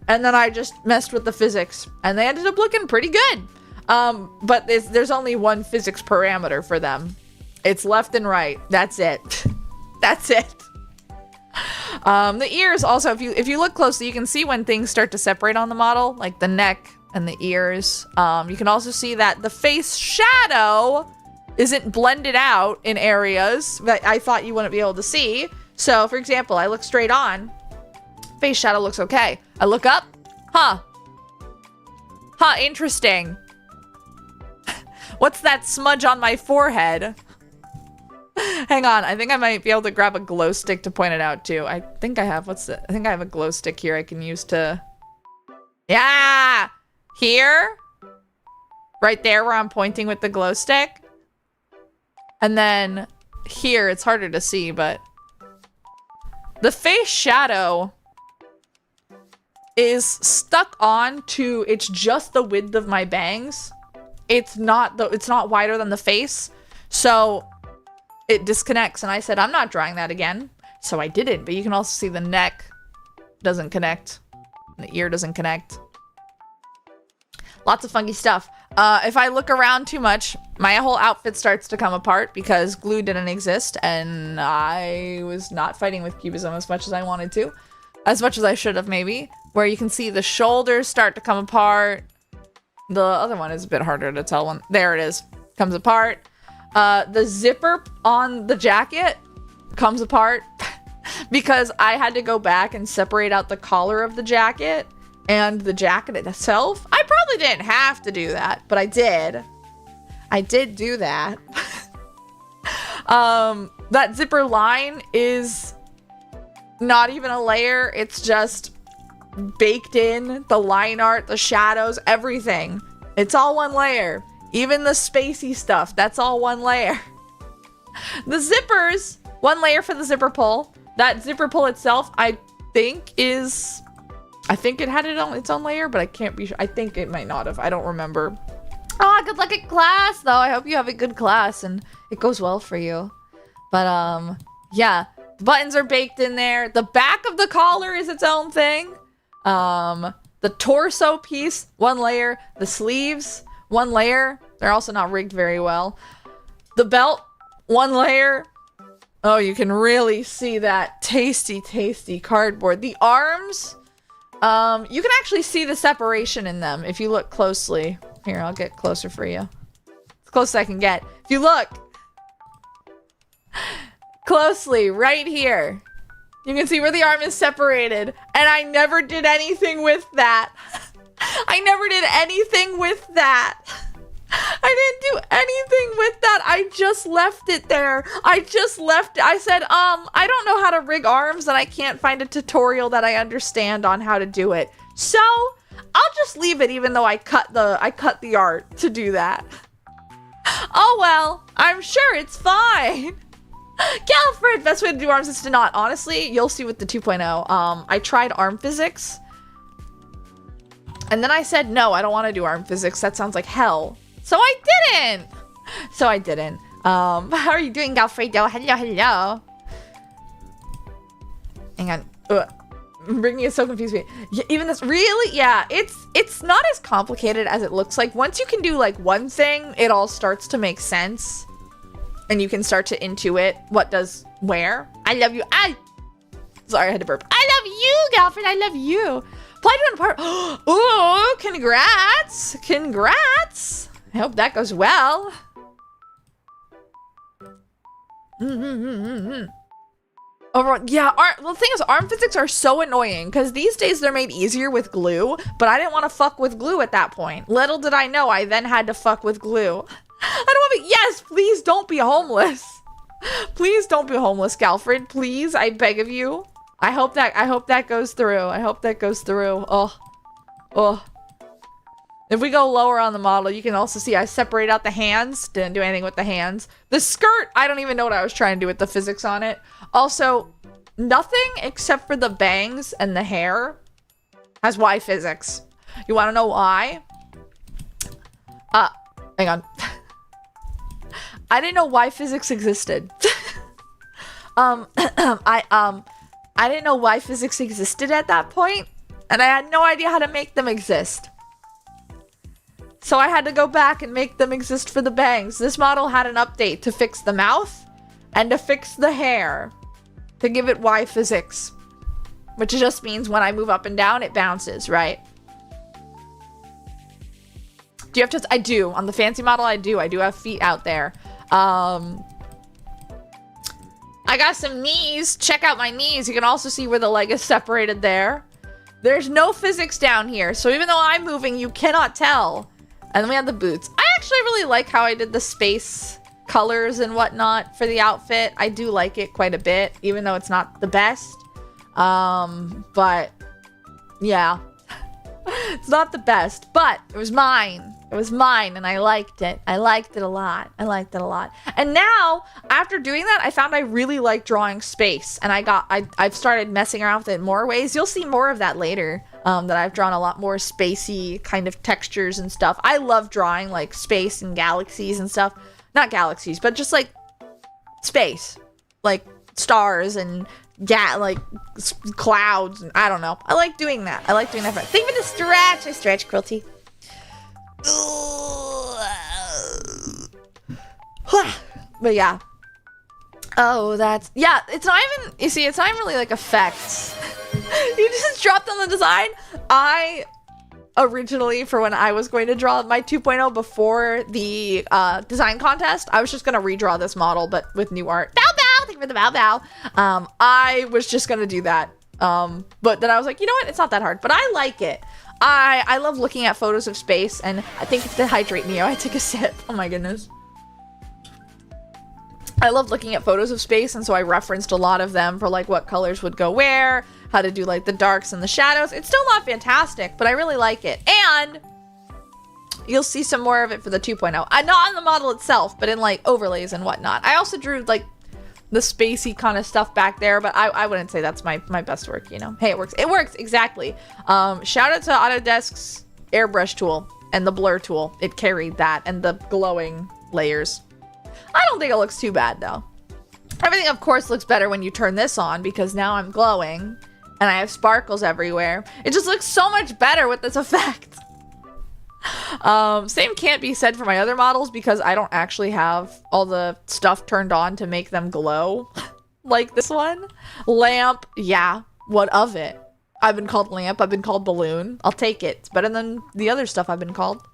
And then I just messed with the physics and they ended up looking pretty good. But there's only 1 physics parameter for them. It's left and right. That's it. That's it. The ears also, if you look closely, you can see when things start to separate on the model, like the neck and the ears. You can also see that the face shadow isn't blended out in areas that I thought you wouldn't be able to see. So, for example, I look straight on, face shadow looks okay. I look up, huh, interesting. What's that smudge on my forehead? Hang on, I think I might be able to grab a glow stick to point it out too. I think I have, I think I have a glow stick here I can use to, yeah, here, right there where I'm pointing with the glow stick. And then here, it's harder to see, but the face shadow is stuck on to, it's just the width of my bangs. It's not wider than the face. So it disconnects. And I said, I'm not drawing that again. So I didn't, but you can also see the neck doesn't connect. The ear doesn't connect. Lots of funky stuff. If I look around too much, my whole outfit starts to come apart because glue didn't exist and I was not fighting with cubism as much as I wanted to. As much as I should have, maybe. Where you can see the shoulders start to come apart. The other one is a bit harder to tell when. There it is. Comes apart. The zipper on the jacket comes apart because I had to go back and separate out the collar of the jacket and the jacket itself. I probably didn't have to do that, but I did. I did do that. That zipper line is not even a layer. It's just baked in. The line art, the shadows, everything. It's all 1 layer. Even the spacey stuff, that's all 1 layer. The zippers, 1 layer for the zipper pull. That zipper pull itself, I think it had its own layer, but I can't be sure. I think it might not have. I don't remember. Oh, good luck at class, though. I hope you have a good class and it goes well for you. But, yeah. The buttons are baked in there. The back of the collar is its own thing. The torso piece, 1 layer. The sleeves, 1 layer. They're also not rigged very well. The belt, 1 layer. Oh, you can really see that tasty, tasty cardboard. The arms, you can actually see the separation in them if you look closely. Here, I'll get closer for you. As close as I can get. If you look closely, right here, you can see where the arm is separated. And I never did anything with that. I never did anything with that. I didn't do anything with that. I just left it there. I just left it. I said, I don't know how to rig arms and I can't find a tutorial that I understand on how to do it. So I'll just leave it even though I cut the art to do that. Oh well, I'm sure it's fine. Galfred, best way to do arms is to not. Honestly, you'll see with the 2.0. I tried arm physics. And then I said, no, I don't want to do arm physics. That sounds like hell. So I didn't. How are you doing, Galfredo? Hello, hello. Hang on. Bringing it so confused me. Yeah, even this, really? Yeah, it's not as complicated as it looks like. Once you can do like one thing, it all starts to make sense. And you can start to intuit what does where. I love you. Sorry, I had to burp. I love you, Galfred. I love you. Apply to an apartment. Oh, congrats. Congrats. I hope that goes well. Overall, yeah, the thing is, arm physics are so annoying because these days they're made easier with glue, but I didn't want to fuck with glue at that point. Little did I know I then had to fuck with glue. I don't want to be, yes, please don't be homeless. Please don't be homeless, Galfred. Please, I beg of you. I hope that goes through. I hope that goes through. Oh. If we go lower on the model, you can also see I separate out the hands. Didn't do anything with the hands. The skirt, I don't even know what I was trying to do with the physics on it. Also, nothing except for the bangs and the hair has Y physics. You want to know why? Hang on. I didn't know why physics existed. I didn't know why physics existed at that point, and I had no idea how to make them exist. So I had to go back and make them exist for the bangs. This model had an update to fix the mouth and to fix the hair to give it Y physics, which just means when I move up and down, it bounces, right? Do you have to? I do. On the fancy model, I do. I do have feet out there. I got some knees. Check out my knees. You can also see where the leg is separated there. There's no physics down here, so even though I'm moving, you cannot tell. And then we have the boots. I actually really like how I did the space colors and whatnot for the outfit. I do like it quite a bit, even though it's not the best. But yeah, it's not the best, but it was mine. It was mine, and I liked it. I liked it a lot. I liked it a lot. And now, after doing that, I found I really like drawing space, and I've started messing around with it in more ways. You'll see more of that later. That I've drawn a lot more spacey kind of textures and stuff. I love drawing like space and galaxies and stuff. Not galaxies, but just like space, like stars and like clouds. And I don't know. I like doing that. I like doing that. Thank you for the stretch. I stretch, Quilty. But yeah. Oh, that's, yeah, it's not even, you see, it's not even really like effects. You just dropped on the design. I originally, for when I was going to draw my 2.0 before the design contest, I was just going to redraw this model, but with new art. Bow bow! Thank you for the bow bow. I was just going to do that. But then I was like, you know what? It's not that hard, but I like it. I love looking at photos of space, and I think it's to hydrate Neo. I took a sip. Oh my goodness. I love looking at photos of space, and so I referenced a lot of them for like what colors would go where, how to do like the darks and the shadows. It's still not fantastic, but I really like it. And you'll see some more of it for the 2.0. Not on the model itself, but in like overlays and whatnot. I also drew like the spacey kind of stuff back there, but I wouldn't say that's my best work, you know. Hey, it works. It works, exactly. Shout out to Autodesk's airbrush tool and the blur tool. It carried that, and the glowing layers. I don't think it looks too bad though. Everything of course looks better when you turn this on, because now I'm glowing and I have sparkles everywhere. It just looks so much better with this effect. Same can't be said for my other models, because I don't actually have all the stuff turned on to make them glow like this one. Lamp, yeah, what of it? I've been called lamp, I've been called balloon. I'll take it. It's better than the other stuff I've been called.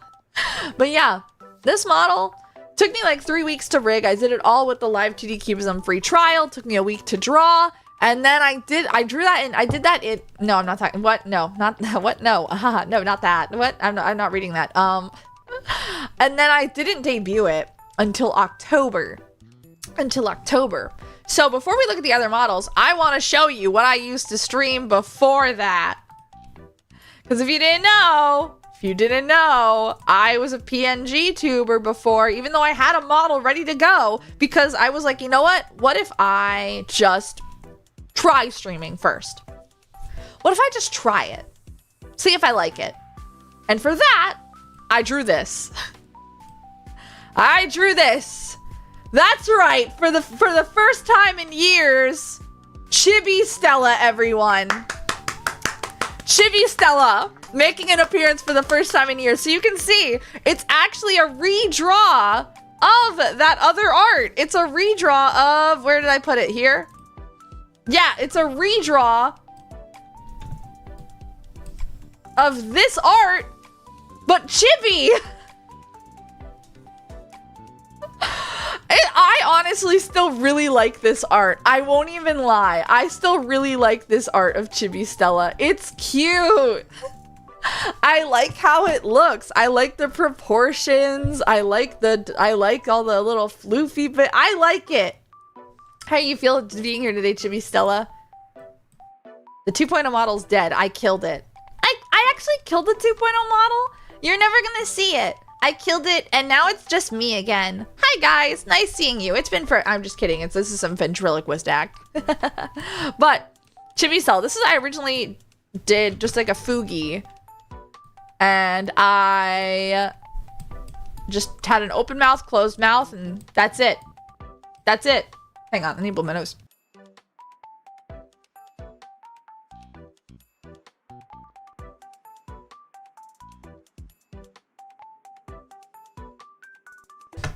But yeah, this model took me like 3 weeks to rig. I did it all with the Live 2D Cubism free trial. Took me a week to draw. And then I drew that in, I did that in, no, I'm not talking, what? No, not, what? No, no, not that. What? I'm not reading that. And then I didn't debut it until October. So before we look at the other models, I want to show you what I used to stream before that. Because if you didn't know, I was a PNG tuber before, even though I had a model ready to go, because I was like, you know what? What if I just try streaming first? What if I just try it? See if I like it. And for that, I drew this. That's right. For the first time in years, Chibi Stella, everyone. Chibi Stella making an appearance for the first time in years. So you can see it's actually a redraw of that other art. It's a redraw of, where did I put it? Here? Yeah, it's a redraw of this art, but Chibi. I honestly still really like this art. I won't even lie. I still really like this art of Chibi Stella. It's cute. I like how it looks. I like the proportions. I like all the little floofy bit. I like it. How you feel being here today, Chibi Stella? The 2.0 model's dead. I killed it. I actually killed the 2.0 model. You're never gonna see it. I killed it, and now it's just me again. Hi guys, nice seeing you. It's been I'm just kidding. This is some ventriloquist act. But Chibi Stella, this is I originally did just like a Fugi, and I just had an open mouth, closed mouth, and that's it. That's it. Hang on, I need to blow my nose.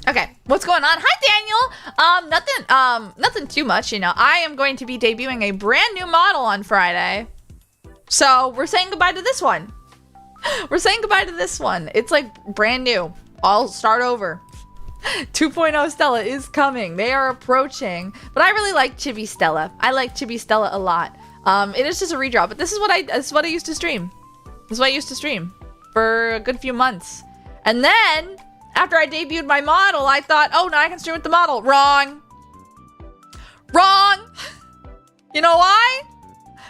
Okay, what's going on? Hi, Daniel. Nothing too much, you know. I am going to be debuting a brand new model on Friday. So we're saying goodbye to this one. We're saying goodbye to this one. It's like brand new. I'll start over. 2.0 Stella is coming. They are approaching. But I really like Chibi Stella. I like Chibi Stella a lot. It is just a redraw, but this is what I used to stream. This is what I used to stream for a good few months. And then after I debuted my model, I thought, oh, now I can stream with the model. Wrong. Wrong. You know why?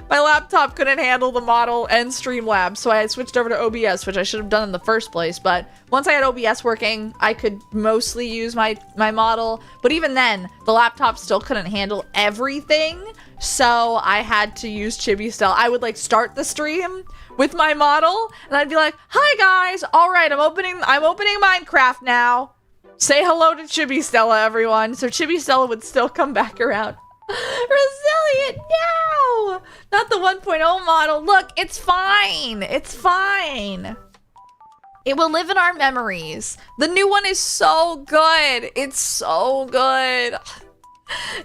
My laptop couldn't handle the model and Streamlabs, so I switched over to OBS, which I should have done in the first place. But once I had OBS working, I could mostly use my model. But even then, the laptop still couldn't handle everything, so I had to use Chibi Stella. I would like start the stream with my model, and I'd be like, "Hi guys, all right, I'm opening Minecraft now. Say hello to Chibi Stella, everyone." So Chibi Stella would still come back around. Resilient, no! Not the 1.0 model. Look, it's fine. It's fine. It will live in our memories. The new one is so good. It's so good.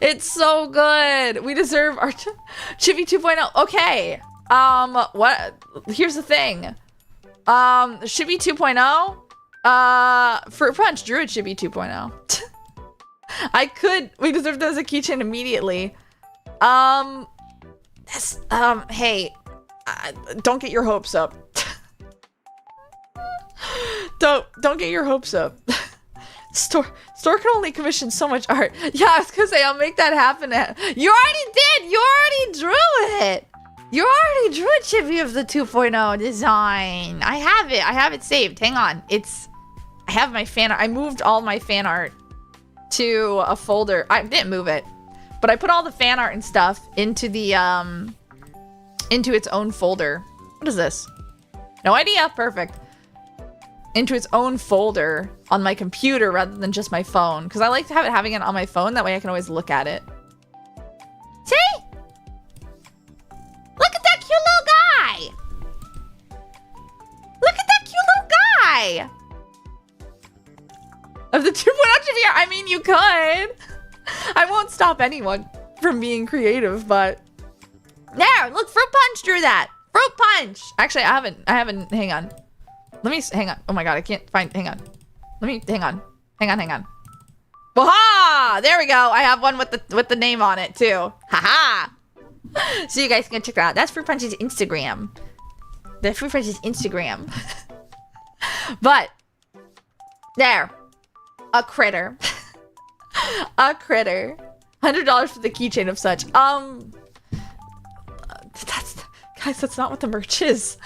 It's so good. We deserve our Chibi 2.0. Okay. What? Here's the thing. Chibi 2.0. Fruit Punch drew a Chibi 2.0. We deserve that as a keychain immediately. Hey, don't get your hopes up. Don't get your hopes up. Store can only commission so much art. Yeah, I was gonna say, I'll make that happen. You already did! You already drew it! You already drew a Chibi of the 2.0 design. I have it saved. Hang on. I have my fan art. I moved all my fan art to a folder. I didn't move it, but I put all the fan art and stuff into the into its own folder. What is this? No idea. Perfect. Into its own folder on my computer rather than just my phone, because I like to have having it on my phone. That way I can always look at it. See? Look at that cute little guy. Look at that cute little guy. Of the 2.0 Chibi, I mean, you could. I won't stop anyone from being creative, but there, look, Fruit Punch drew that. Fruit Punch. Actually, I haven't. Hang on. Let me hang on. Oh my god, I can't find. Hang on. Hang on. Waha! There we go. I have one with the name on it too. Haha. So you guys can check that out. That's Fruit Punch's Instagram. The Fruit Punch's Instagram. But there. A critter. A critter. $100 for the keychain of such. That's not what the merch is.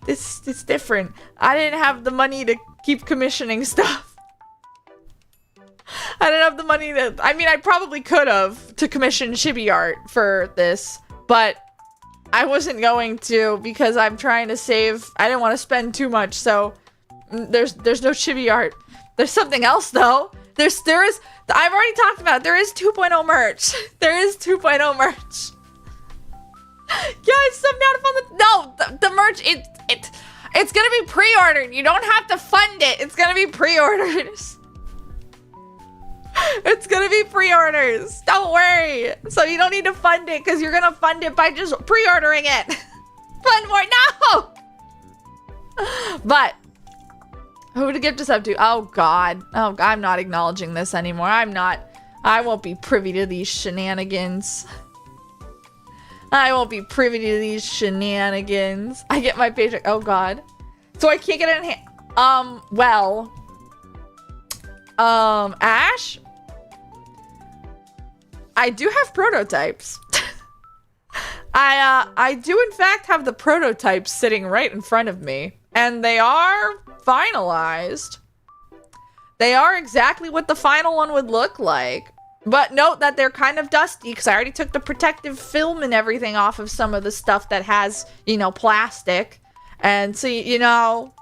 It's different. I didn't have the money to keep commissioning stuff. I didn't have the money to, I mean, I probably could have to commission chibi art for this, but I wasn't going to because I'm trying to save. I didn't want to spend too much, so there's no chibi art. There's something else though. I've already talked about it. There is 2.0 merch. There is 2.0 merch. Guys, I'm down to fund the merch. It's gonna be pre-ordered. You don't have to fund it. It's gonna be pre-orders. It's gonna be pre-orders. Don't worry. So you don't need to fund it because you're gonna fund it by just pre-ordering it. Fund more. No. But who to give this up to? Oh God. Oh, I'm not acknowledging this anymore. I won't be privy to these shenanigans. I won't be privy to these shenanigans. I get my paycheck. Oh God. So I can't get it in hand. Ash? I do have prototypes. I do in fact have the prototypes sitting right in front of me. And they are finalized. They are exactly what the final one would look like. But note that they're kind of dusty because I already took the protective film and everything off of some of the stuff that has, you know, plastic. And so, you know,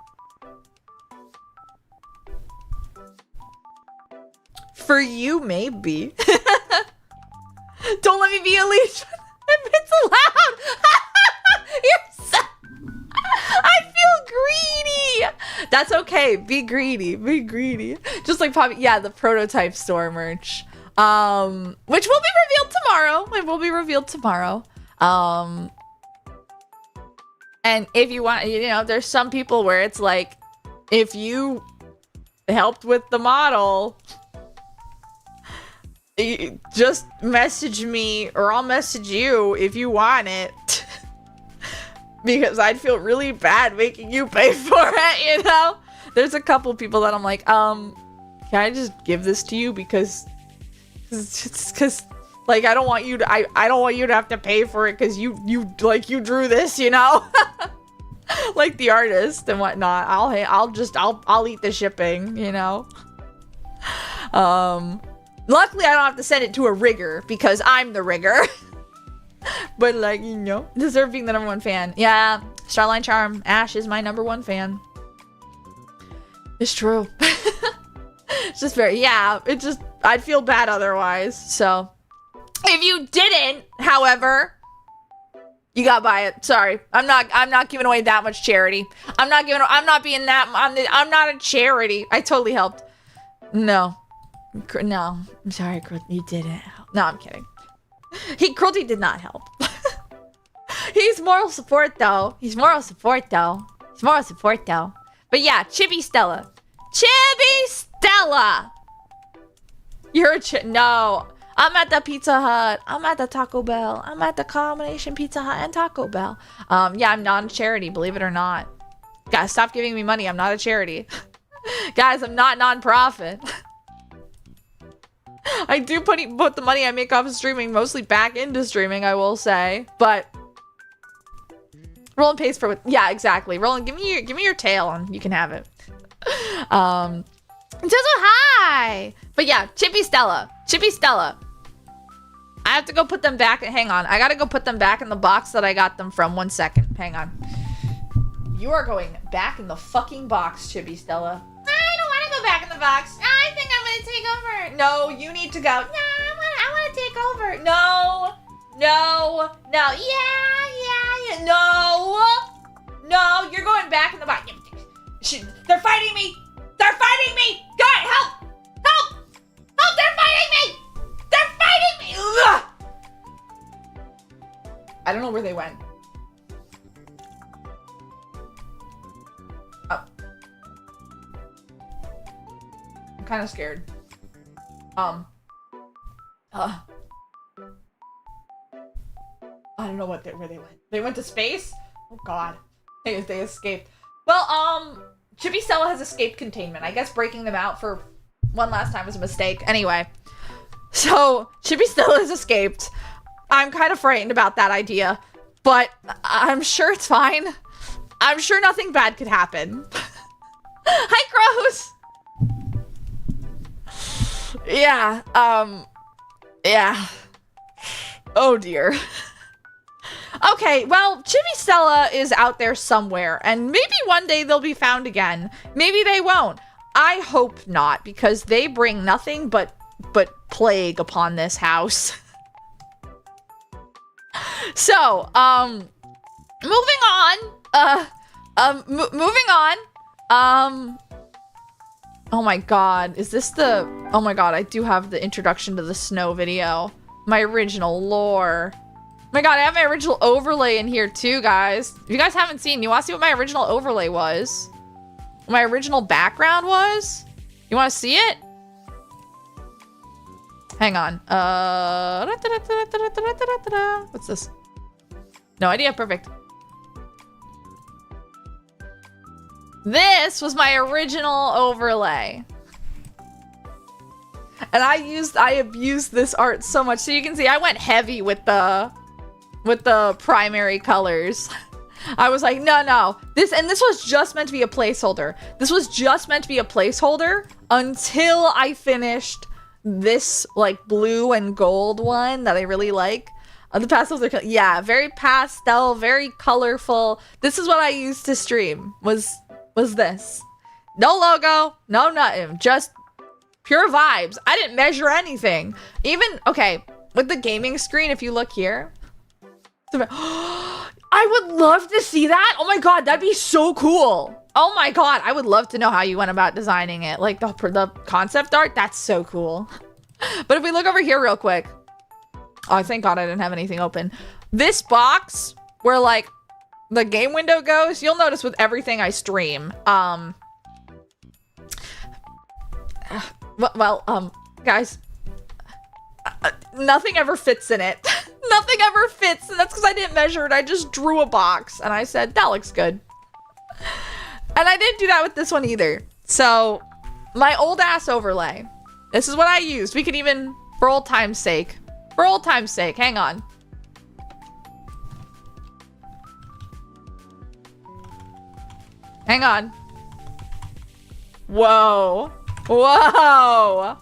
for you, maybe. Don't let me be a leech. If it's allowed. You're so... I feel greedy. That's okay. Be greedy. Be greedy. Just like Poppy. Yeah, the prototype store merch. Which will be revealed tomorrow. It will be revealed tomorrow. And if you want, you know, there's some people where it's like, if you helped with the model, just message me or I'll message you if you want it. Because I'd feel really bad making you pay for it, you know? There's a couple people that I'm like, can I just give this to you because like I don't want you to I don't want you to have to pay for it because you drew this, you know? Like the artist and whatnot. I'll eat the shipping, you know? Luckily I don't have to send it to a rigger because I'm the rigger. But like, you know, deserve being the #1 fan. Yeah, Starline Charm, Ash is my #1 fan. It's true. It's just very, yeah, it just, I'd feel bad otherwise. So if you didn't, however, you gotta buy it. Sorry. I'm not giving away that much charity. I'm not a charity. I totally helped. No, I'm sorry, you didn't help. No, I'm kidding. Cruelty did not help. He's moral support though. But yeah, Chibi Stella. You're no. I'm at the Pizza Hut. I'm at the Taco Bell. I'm at the combination Pizza Hut and Taco Bell. Yeah, I'm not a charity, believe it or not. Guys, stop giving me money. I'm not a charity. Guys, I'm not non-profit. I do put the money I make off of streaming mostly back into streaming, I will say. But Roland pays for it. Yeah, exactly. Roland, give me your tail and you can have it. Just hi. But yeah, Chippy Stella. I have to go put them back. Hang on. I gotta go put them back in the box that I got them from. 1 second. Hang on. You are going back in the fucking box, Chippy Stella. I don't want to go back in the box. I think I'm gonna take over. No, you need to go. No, I want to take over. No. Yeah. No, you're going back in the box. They're fighting me. God, help. They're fighting me. Ugh. I don't know where they went. Oh. I'm kind of scared. I don't know where they went. They went to space? Oh God. They escaped. Well, Chippy Stella has escaped containment. I guess breaking them out for one last time was a mistake. Anyway. So, Chippy Stella has escaped. I'm kind of frightened about that idea. But I'm sure it's fine. I'm sure nothing bad could happen. Hi, Crows! Yeah, yeah. Oh dear. Okay, well, Chibi Stella is out there somewhere, and maybe one day they'll be found again. Maybe they won't. I hope not, because they bring nothing but plague upon this house. So, moving on. Oh my god, is this the... Oh my god, I do have the introduction to the snow video. My original lore. Oh my god, I have my original overlay in here too, guys. If you guys haven't seen, you want to see what my original overlay was? What my original background was? You want to see it? Hang on. What's this? No idea. Perfect. This was my original overlay. And I abused this art so much. So you can see I went heavy with the primary colors. I was like, no. This was just meant to be a placeholder. This was just meant to be a placeholder until I finished this like blue and gold one that I really like. The pastels are, yeah, very pastel, very colorful. This is what I used to stream, was this. No logo, no nothing, just pure vibes. I didn't measure anything. Even, okay, with the gaming screen, if you look here. I would love to see that. Oh my god, that'd be so cool. Oh my god, I would love to know how you went about designing it. Like the concept art, that's so cool. But if we look over here real quick. Oh, thank god I didn't have anything open. This box, where like the game window goes, you'll notice with everything I stream. Guys, nothing ever fits in it. Nothing ever fits, and that's because I didn't measure it. I just drew a box, and I said, that looks good. And I didn't do that with this one either. So, my old ass overlay. This is what I used. We could even, for old time's sake. For old time's sake, hang on. Hang on. Whoa. Whoa.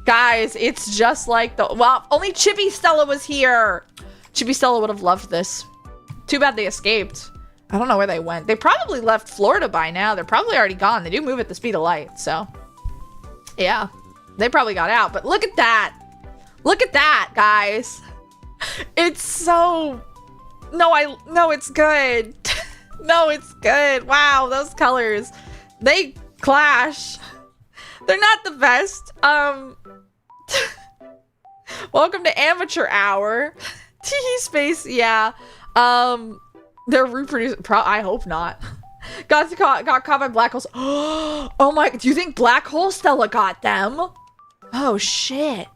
Guys, it's just like the... Well, only Chibi Stella was here. Chibi Stella would have loved this. Too bad they escaped. I don't know where they went. They probably left Florida by now. They're probably already gone. They do move at the speed of light, so... Yeah. They probably got out, but look at that. Look at that, guys. It's so... No, it's good. No, it's good. Wow, those colors. They clash. They're not the best. Welcome to Amateur Hour. Tee Space, yeah. They're reproducing. I hope not. Got caught by black holes. Oh my! Do you think Black Hole Stella got them? Oh shit!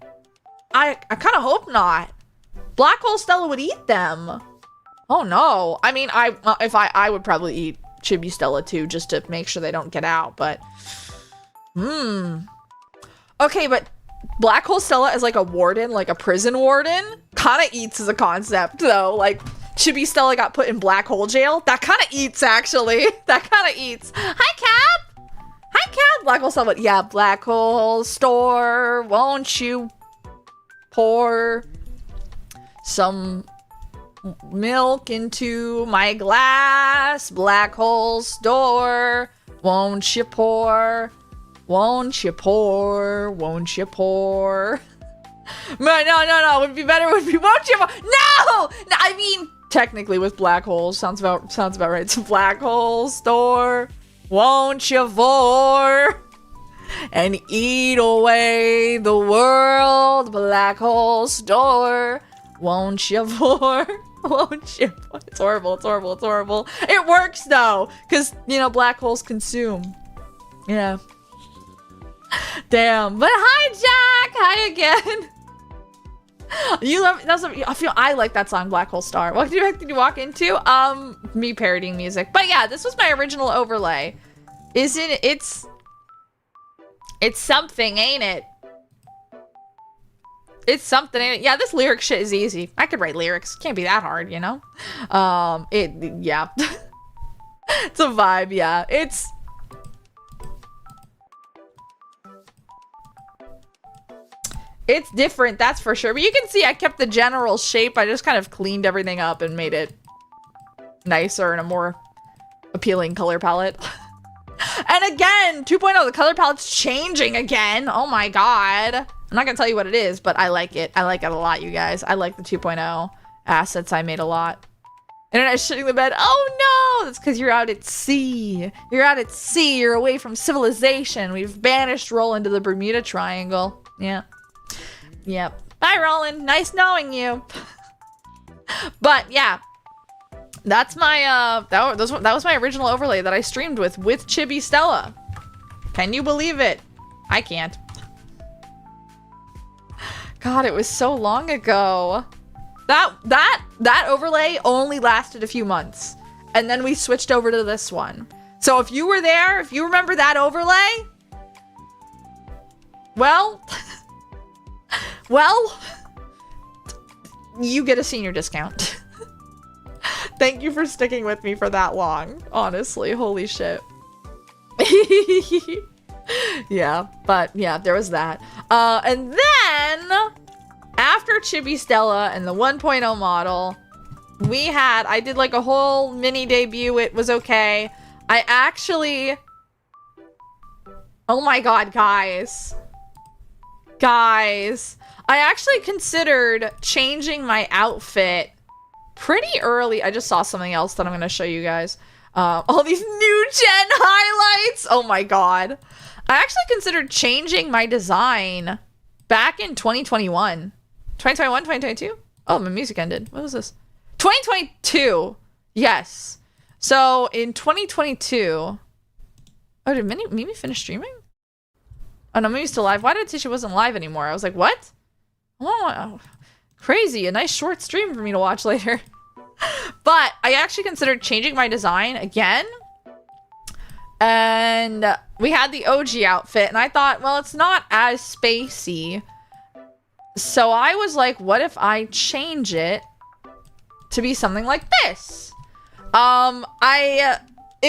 I kind of hope not. Black Hole Stella would eat them. Oh no! I mean, I would probably eat Chibi Stella too, just to make sure they don't get out. But okay, but Black Hole Stella is like a warden, like a prison warden. Kind of eats as a concept though. Like Chibi Stella got put in black hole jail. That kind of eats actually. That kind of eats. Hi Cap. Hi Cap. Black Hole Stella. Yeah, Black Hole Store. Won't you pour some milk into my glass? Black Hole Store. Won't you pour? Won't you pour? Won't you pour? No. Would be better. Would be won't you pour? No. I mean, technically with black holes sounds about right. It's a Black Hole Store. Won't you pour and eat away the world? Black Hole Store. Won't you pour? Won't you pour? It's horrible. It's horrible. It's horrible. It works though, because black holes consume. Yeah. Damn. But hi Jack. Hi again. You love that's what I like that song Black Hole Star. What did you walk into? Me parodying music. But yeah, this was my original overlay. Isn't it? It's something, ain't it? It's something, ain't it? Yeah, this lyric shit is easy. I could write lyrics. Can't be that hard, you know? Yeah. It's a vibe, yeah. It's different, that's for sure. But you can see I kept the general shape. I just kind of cleaned everything up and made it nicer and a more appealing color palette. And again, 2.0, the color palette's changing again. Oh my god. I'm not gonna tell you what it is, but I like it. I like it a lot, you guys. I like the 2.0 assets I made a lot. Internet's shitting the bed. Oh no! That's because you're out at sea. You're out at sea. You're away from civilization. We've banished Roland to the Bermuda Triangle. Yeah. Yep. Bye, Roland. Nice knowing you. But yeah. That's my, that was my original overlay that I streamed with Chibi Stella. Can you believe it? I can't. God, it was so long ago. That overlay only lasted a few months. And then we switched over to this one. So if you were there, if you remember that overlay, well, well, you get a senior discount. Thank you for sticking with me for that long. Honestly, holy shit. Yeah, but yeah, there was that. And then after Chibi Stella and the 1.0 model, I did like a whole mini debut. It was okay. I actually, oh my god, guys, I actually considered changing my outfit pretty early. I just saw something else that I'm going to show you guys. All these new gen highlights. Oh my god. I actually considered changing my design back in 2021. 2021, 2022? Oh, my music ended. What was this? 2022. Yes. So in 2022. Oh, did Mimi finish streaming? Oh no, Mimi's still live. Why did it say she wasn't live anymore? I was like, what? Oh, crazy. A nice short stream for me to watch later. But I actually considered changing my design again. And we had the OG outfit. And I thought, well, it's not as spacey. So I was like, what if I change it to be something like this? I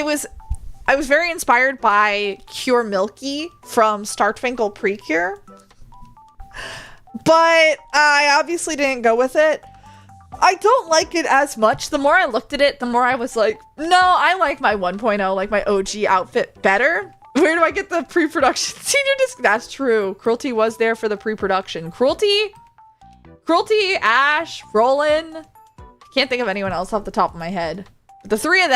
was very inspired by Cure Milky from Star Twinkle Precure. But I obviously didn't go with it. I don't like it as much. The more I looked at it, the more I was like, no, I like my 1.0, like my OG outfit better. Where do I get the pre-production senior disc? That's true. Cruelty was there for the pre-production. Cruelty, Ash, Roland. Can't think of anyone else off the top of my head. But the three of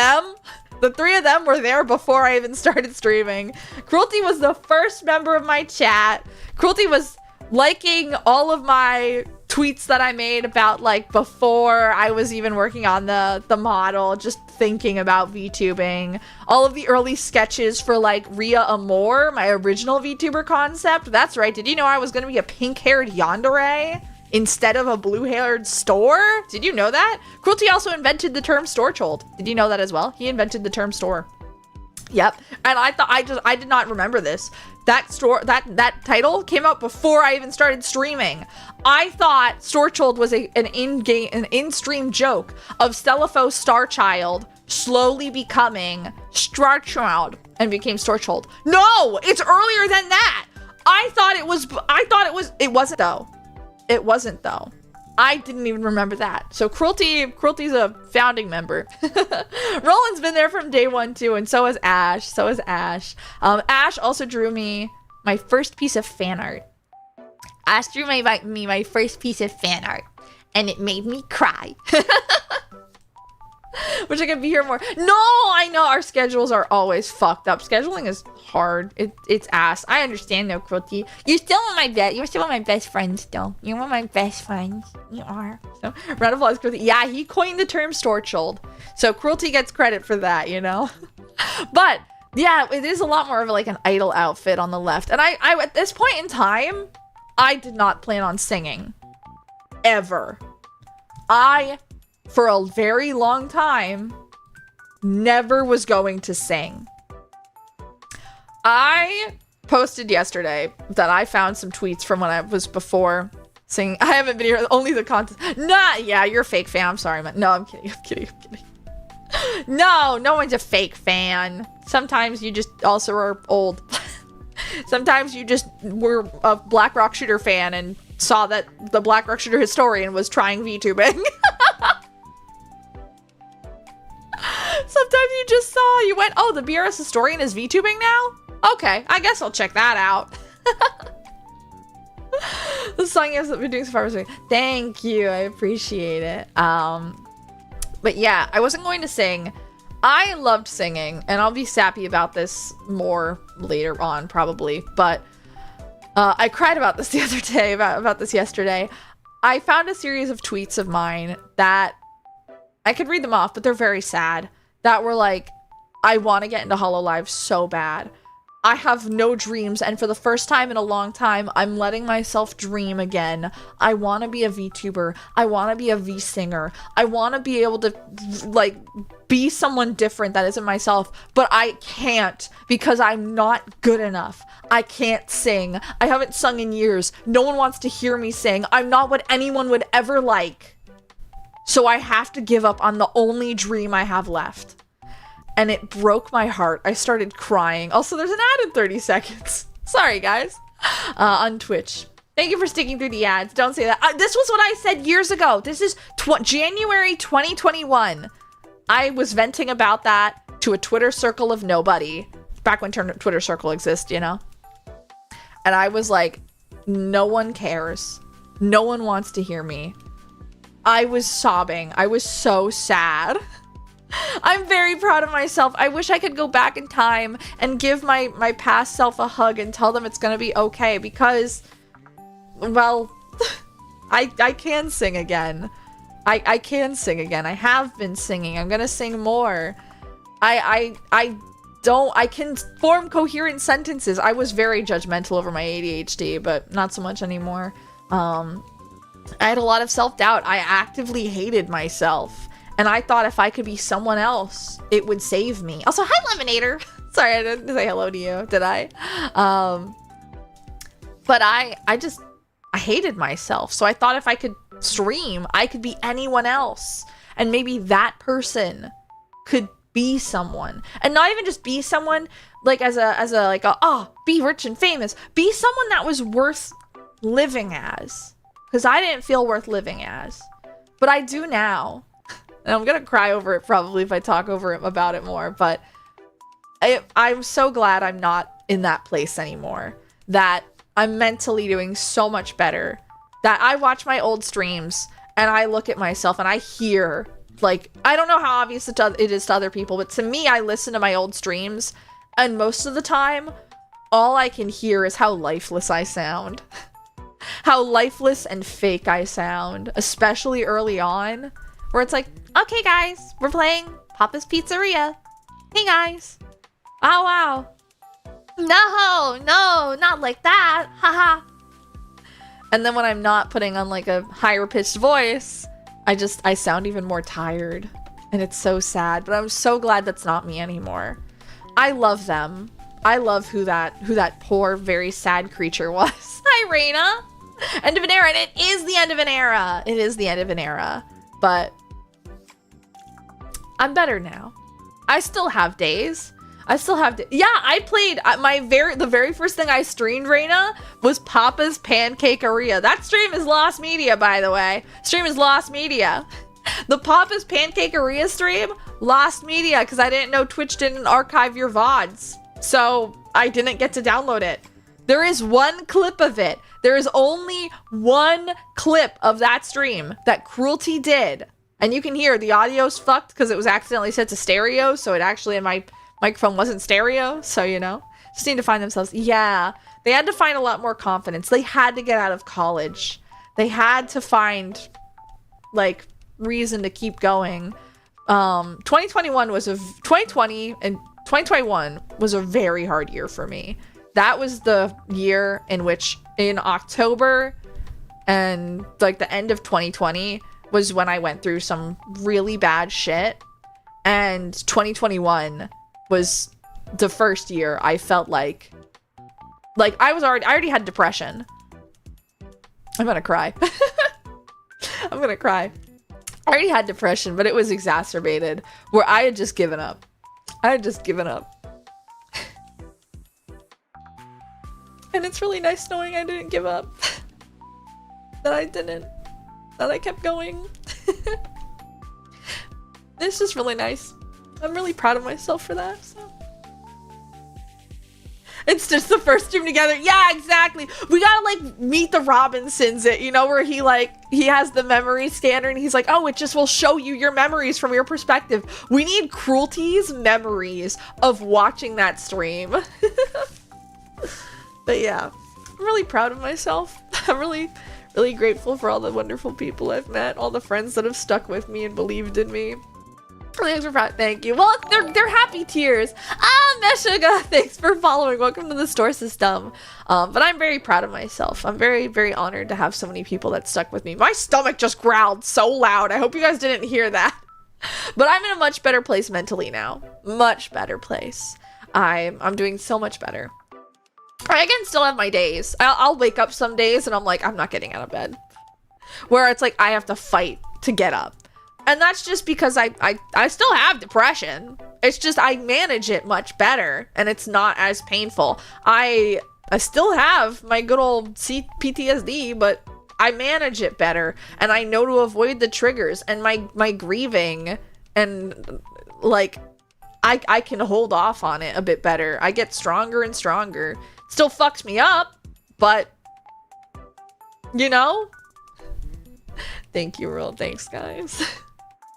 them were there before I even started streaming. Cruelty was the first member of my chat. Cruelty was liking all of my tweets that I made about like before I was even working on the model, just thinking about VTubing. All of the early sketches for like Rhea Amore, my original VTuber concept. That's right. Did you know I was going to be a pink-haired yandere instead of a blue-haired store? Did you know that? Cruelty also invented the term storchold. Did you know that as well? He invented the term store. Yep. And I did not remember this. That title came out before I even started streaming. I thought Storchold was an in-stream joke of Stellafo Starchild slowly becoming Starchild and became Storchold. No, it's earlier than that. It wasn't though. I didn't even remember that. So Cruelty's a founding member. Roland's been there from day one too, and so has Ash. Ash also drew me my first piece of fan art. Ash drew my first piece of fan art, and it made me cry. Wish I could be here more. No, I know our schedules are always fucked up. Scheduling is hard. It's ass. I understand though, Cruelty. You're still one of my best friends though. You're one of my best friends. You are. So round of applause, Cruelty. Yeah, he coined the term storchold. So Cruelty gets credit for that, you know? But yeah, it is a lot more of like an idol outfit on the left. And I at this point in time, I did not plan on singing. Ever. For a very long time, never was going to sing. I posted yesterday that I found some tweets from when I was before singing. I haven't been here, only the contest. Nah, yeah, you're a fake fan. I'm sorry, man. No, I'm kidding. No one's a fake fan. Sometimes you just also are old. Sometimes you just were a Black Rock Shooter fan and saw that the Black Rock Shooter historian was trying VTubing. Sometimes you just saw, you went, oh, the BRS historian is VTubing now? Okay, I guess I'll check that out. The song you have been doing so far was great. Thank you, I appreciate it. But yeah, I wasn't going to sing. I loved singing, and I'll be sappy about this more later on, probably. But I cried about this the other day, about this yesterday. I found a series of tweets of mine that I could read them off, but they're very sad. That were like, I want to get into Hololive so bad. I have no dreams, and for the first time in a long time, I'm letting myself dream again. I want to be a VTuber. I want to be a V-singer. I want to be able to, like, be someone different that isn't myself, but I can't because I'm not good enough. I can't sing. I haven't sung in years. No one wants to hear me sing. I'm not what anyone would ever like. So I have to give up on the only dream I have left. And it broke my heart. I started crying. Also, there's an ad in 30 seconds. Sorry, guys. On Twitch. Thank you for sticking through the ads. Don't say that. This was what I said years ago. This is January 2021. I was venting about that to a Twitter circle of nobody. Back when Twitter circle exists, you know? And I was like, no one cares. No one wants to hear me. I was sobbing. I was so sad. I'm very proud of myself. I wish I could go back in time and give my past self a hug and tell them it's gonna be okay because, well, I can sing again. I can sing again. I have been singing. I'm gonna sing more. I can form coherent sentences. I was very judgmental over my ADHD, but not so much anymore. I had a lot of self-doubt. I actively hated myself. And I thought if I could be someone else, it would save me. Also, hi, Lemonator. Sorry, I didn't say hello to you, did I? But I hated myself. So I thought if I could stream, I could be anyone else. And maybe that person could be someone. And not even just be someone, like, be rich and famous. Be someone that was worth living as. Because I didn't feel worth living as. But I do now. And I'm gonna cry over it probably if I talk about it more, but I'm so glad I'm not in that place anymore. That I'm mentally doing so much better. That I watch my old streams and I look at myself and I hear, like, I don't know how obvious it is to other people, but to me, I listen to my old streams and most of the time, all I can hear is how lifeless I sound. How lifeless and fake I sound, especially early on. Where it's like, okay guys, we're playing Papa's Pizzeria. Hey guys. Oh wow. No, not like that. Haha. And then when I'm not putting on like a higher pitched voice, I sound even more tired. And it's so sad, but I'm so glad that's not me anymore. I love them. I love who that poor, very sad creature was. Hi, Raina. End of an era, and it is the end of an era. It is the end of an era. But I'm better now. I still have days. Yeah, I played the very first thing I streamed, Raina, was Papa's Pancakeria. That stream is lost media, by the way. Stream is lost media. The Papa's Pancakeria stream, lost media, because I didn't know Twitch didn't archive your VODs. So I didn't get to download it. There is one clip of it. There is only one clip of that stream that Cruelty did. And you can hear the audio's fucked because it was accidentally set to stereo. So it actually, in my microphone wasn't stereo. So, you know, just need to find themselves. Yeah, they had to find a lot more confidence. They had to get out of college. They had to find, like, reason to keep going. 2020 and 2021 was a very hard year for me. That was the year in which in October and like the end of 2020 was when I went through some really bad shit. And 2021 was the first year I felt like I already had depression. I'm gonna cry. I'm gonna cry. I already had depression, but it was exacerbated where I had just given up. And it's really nice knowing I didn't give up. That I kept going. It's just really nice. I'm really proud of myself for that. So. It's just the first stream together. Yeah, exactly. We gotta like meet the Robinsons, you know, where he has the memory scanner and he's like, oh, it just will show you your memories from your perspective. We need Cruelty's memories of watching that stream. But yeah, I'm really proud of myself. I'm really grateful for all the wonderful people I've met, all the friends that have stuck with me and believed in me. Thanks for proud. Thank you. Well, they're happy tears. Meshuga, thanks for following. Welcome to the store system. But I'm very proud of myself. I'm very honored to have so many people that stuck with me. My stomach just growled so loud. I hope you guys didn't hear that. But I'm in a much better place mentally now. Much better place. I'm doing so much better. I can still have my days. I'll wake up some days and I'm like, I'm not getting out of bed. Where it's like I have to fight to get up. And that's just because I still have depression. It's just I manage it much better and it's not as painful. I still have my good old PTSD, but I manage it better and I know to avoid the triggers and my grieving and like I can hold off on it a bit better. I get stronger and stronger. Still fucks me up, but you know? Thank you, real. Thanks, guys.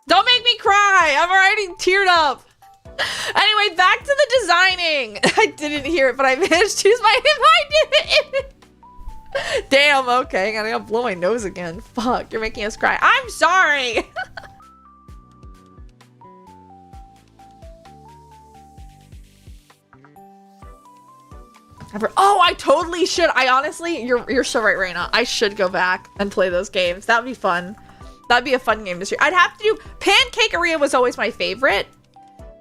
Don't make me cry! I'm already teared up! Anyway, back to the designing! I didn't hear it, but I managed to use my I did. Damn, okay. I gotta blow my nose again. Fuck, you're making us cry. I'm sorry! Oh, I totally should. I honestly, you're so right now. I should go back and play those games. That would be fun. That'd be a fun game this year. I'd have to do Pancakeria was always my favorite.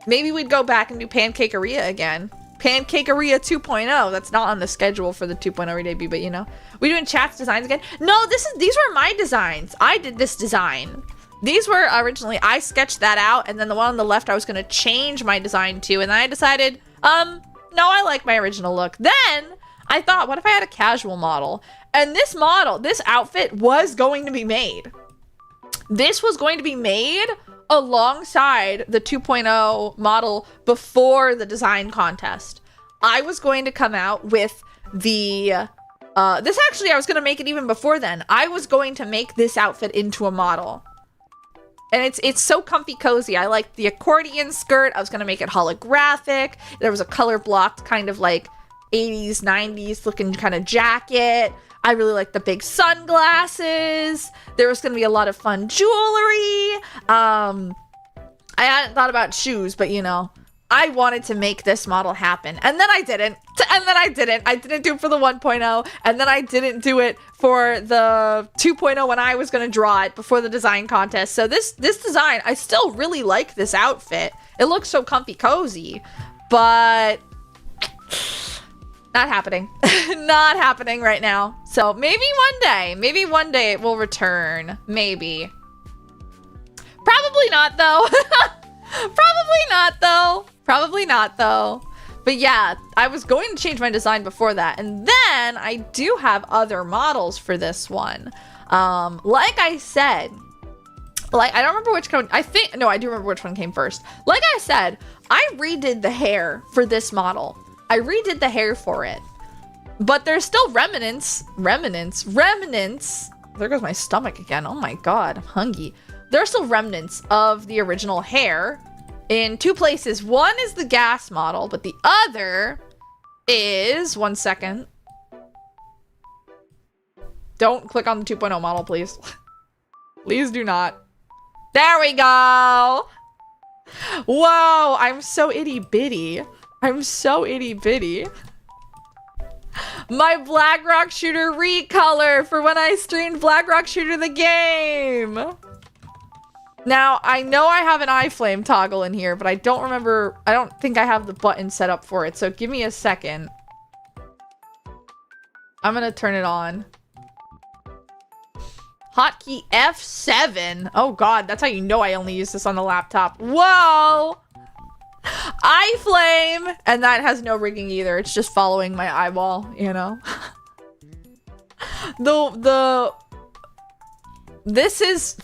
Maybe we'd go back and do Pancakeria again. Pancakeria 2.0. That's not on the schedule for the 2.0 re-debut, but you know. We doing chat's designs again? No, these were my designs. I did this design. These were originally, I sketched that out, and then the one on the left I was gonna change my design to, and then I decided, no, I like my original look. Then I thought, what if I had a casual model? And this outfit was going to be made. This was going to be made alongside the 2.0 model before the design contest. I was going to come out with the, this actually, I was going to make it even before then. I was going to make this outfit into a model. And it's so comfy cozy. I like the accordion skirt. I was going to make it holographic. There was a color blocked kind of like 80s, 90s looking kind of jacket. I really like the big sunglasses. There was going to be a lot of fun jewelry. I hadn't thought about shoes, but you know, I wanted to make this model happen. And then I didn't. And then I didn't. I didn't do it for the 1.0. And then I didn't do it for the 2.0 when I was going to draw it before the design contest. So this design, I still really like this outfit. It looks so comfy cozy, but not happening. Not happening right now. So maybe one day it will return. Maybe. Probably not though. Probably not though. But yeah, I was going to change my design before that. And then I do have other models for this one. Like I said, I don't remember which one, I do remember which one came first. Like I said, I redid the hair for this model. I redid the hair for it. But there's still remnants. There goes my stomach again. Oh my God, I'm hungry. There are still remnants of the original hair in two places. One is the gas model, but the other is, one second. Don't click on the 2.0 model, please. Please do not. There we go. Whoa, I'm so itty bitty. My Black Rock Shooter recolor for when I streamed Black Rock Shooter the game. Now, I know I have an iFlame toggle in here, but I don't think I have the button set up for it, so give me a second. I'm gonna turn it on. Hotkey F7. Oh God, that's how you know I only use this on the laptop. Whoa! iFlame! And that has no rigging either, it's just following my eyeball, you know? This is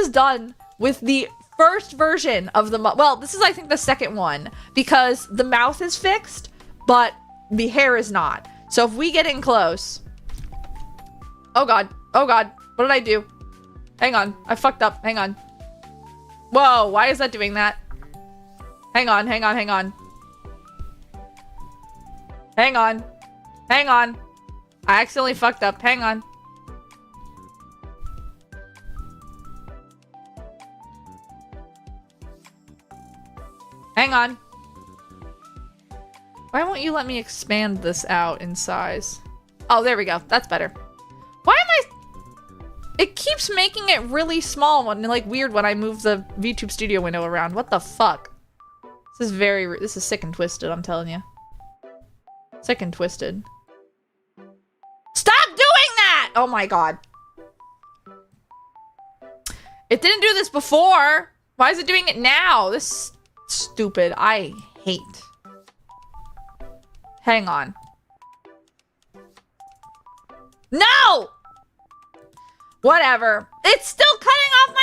done with the first version of the well, this is I think the second one because the mouth is fixed, but the hair is not. So if we get in close, oh god, what did I do? Hang on, I fucked up. Hang on. Whoa, why is that doing that? Hang on. Hang on. I accidentally fucked up. Hang on. Hang on. Why won't you let me expand this out in size? Oh, there we go. That's better. Why am I... It keeps making it really small and like weird when I move the VTube Studio window around. What the fuck? This is sick and twisted, I'm telling you. Sick and twisted. Stop doing that! Oh my god. It didn't do this before. Why is it doing it now? This is stupid. I hate. Hang on. No! Whatever. It's still cutting off my...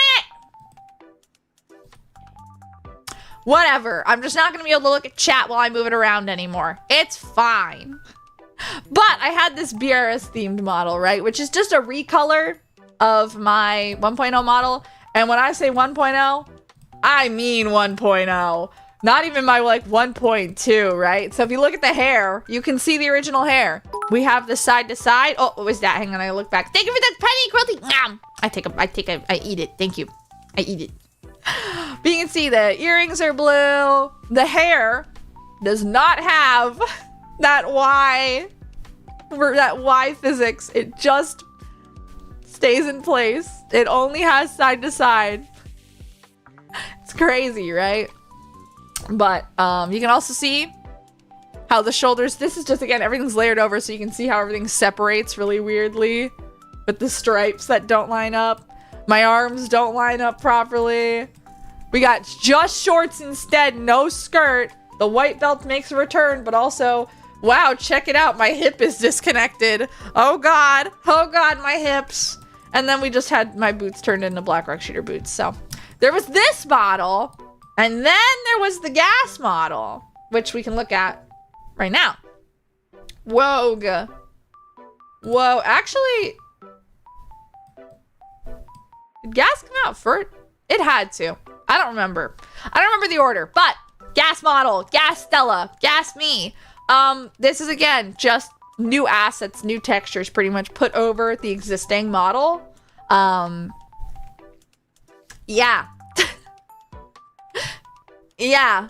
Whatever. I'm just not going to be able to look at chat while I move it around anymore. It's fine. But I had this BRS themed model, right? Which is just a recolor of my 1.0 model. And when I say 1.0, I mean 1.0. Not even my like 1.2, right? So if you look at the hair, you can see the original hair. We have the side to side. Oh, what was that? Hang on, I look back. Thank you for the penny cruelty. I eat it. Thank you. I eat it. But you can see the earrings are blue. The hair does not have that Y physics. It just stays in place. It only has side to side. It's crazy, right? But you can also see how the shoulders, this is just, again, everything's layered over so you can see how everything separates really weirdly with the stripes that don't line up. My arms don't line up properly. We got just shorts instead, no skirt. The white belt makes a return, but also, wow, check it out. My hip is disconnected. Oh god, my hips. And then we just had my boots turned into Black Rock Shooter boots. So there was this model. And then there was the gas model, which we can look at right now. Whoa. Whoa, actually, did gas come out first? It had to. I don't remember. I don't remember the order, but gas model, gas Stella, gas me. This is, again, just new assets, new textures pretty much put over the existing model. Yeah. Yeah.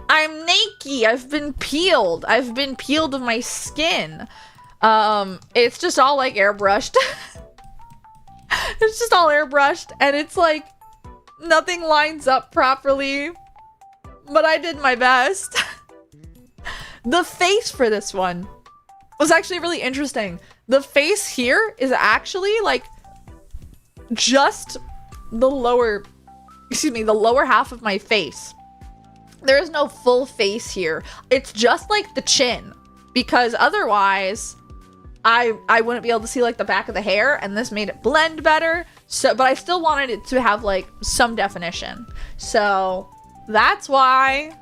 I'm naked. I've been peeled. I've been peeled of my skin. It's just all like airbrushed. It's just all airbrushed and it's like nothing lines up properly. But I did my best. The face for this one was actually really interesting. The face here is actually like just the lower half of my face. There is no full face here. It's just like the chin, because otherwise I wouldn't be able to see like the back of the hair, and this made it blend better. So, but I still wanted it to have like some definition. So that's why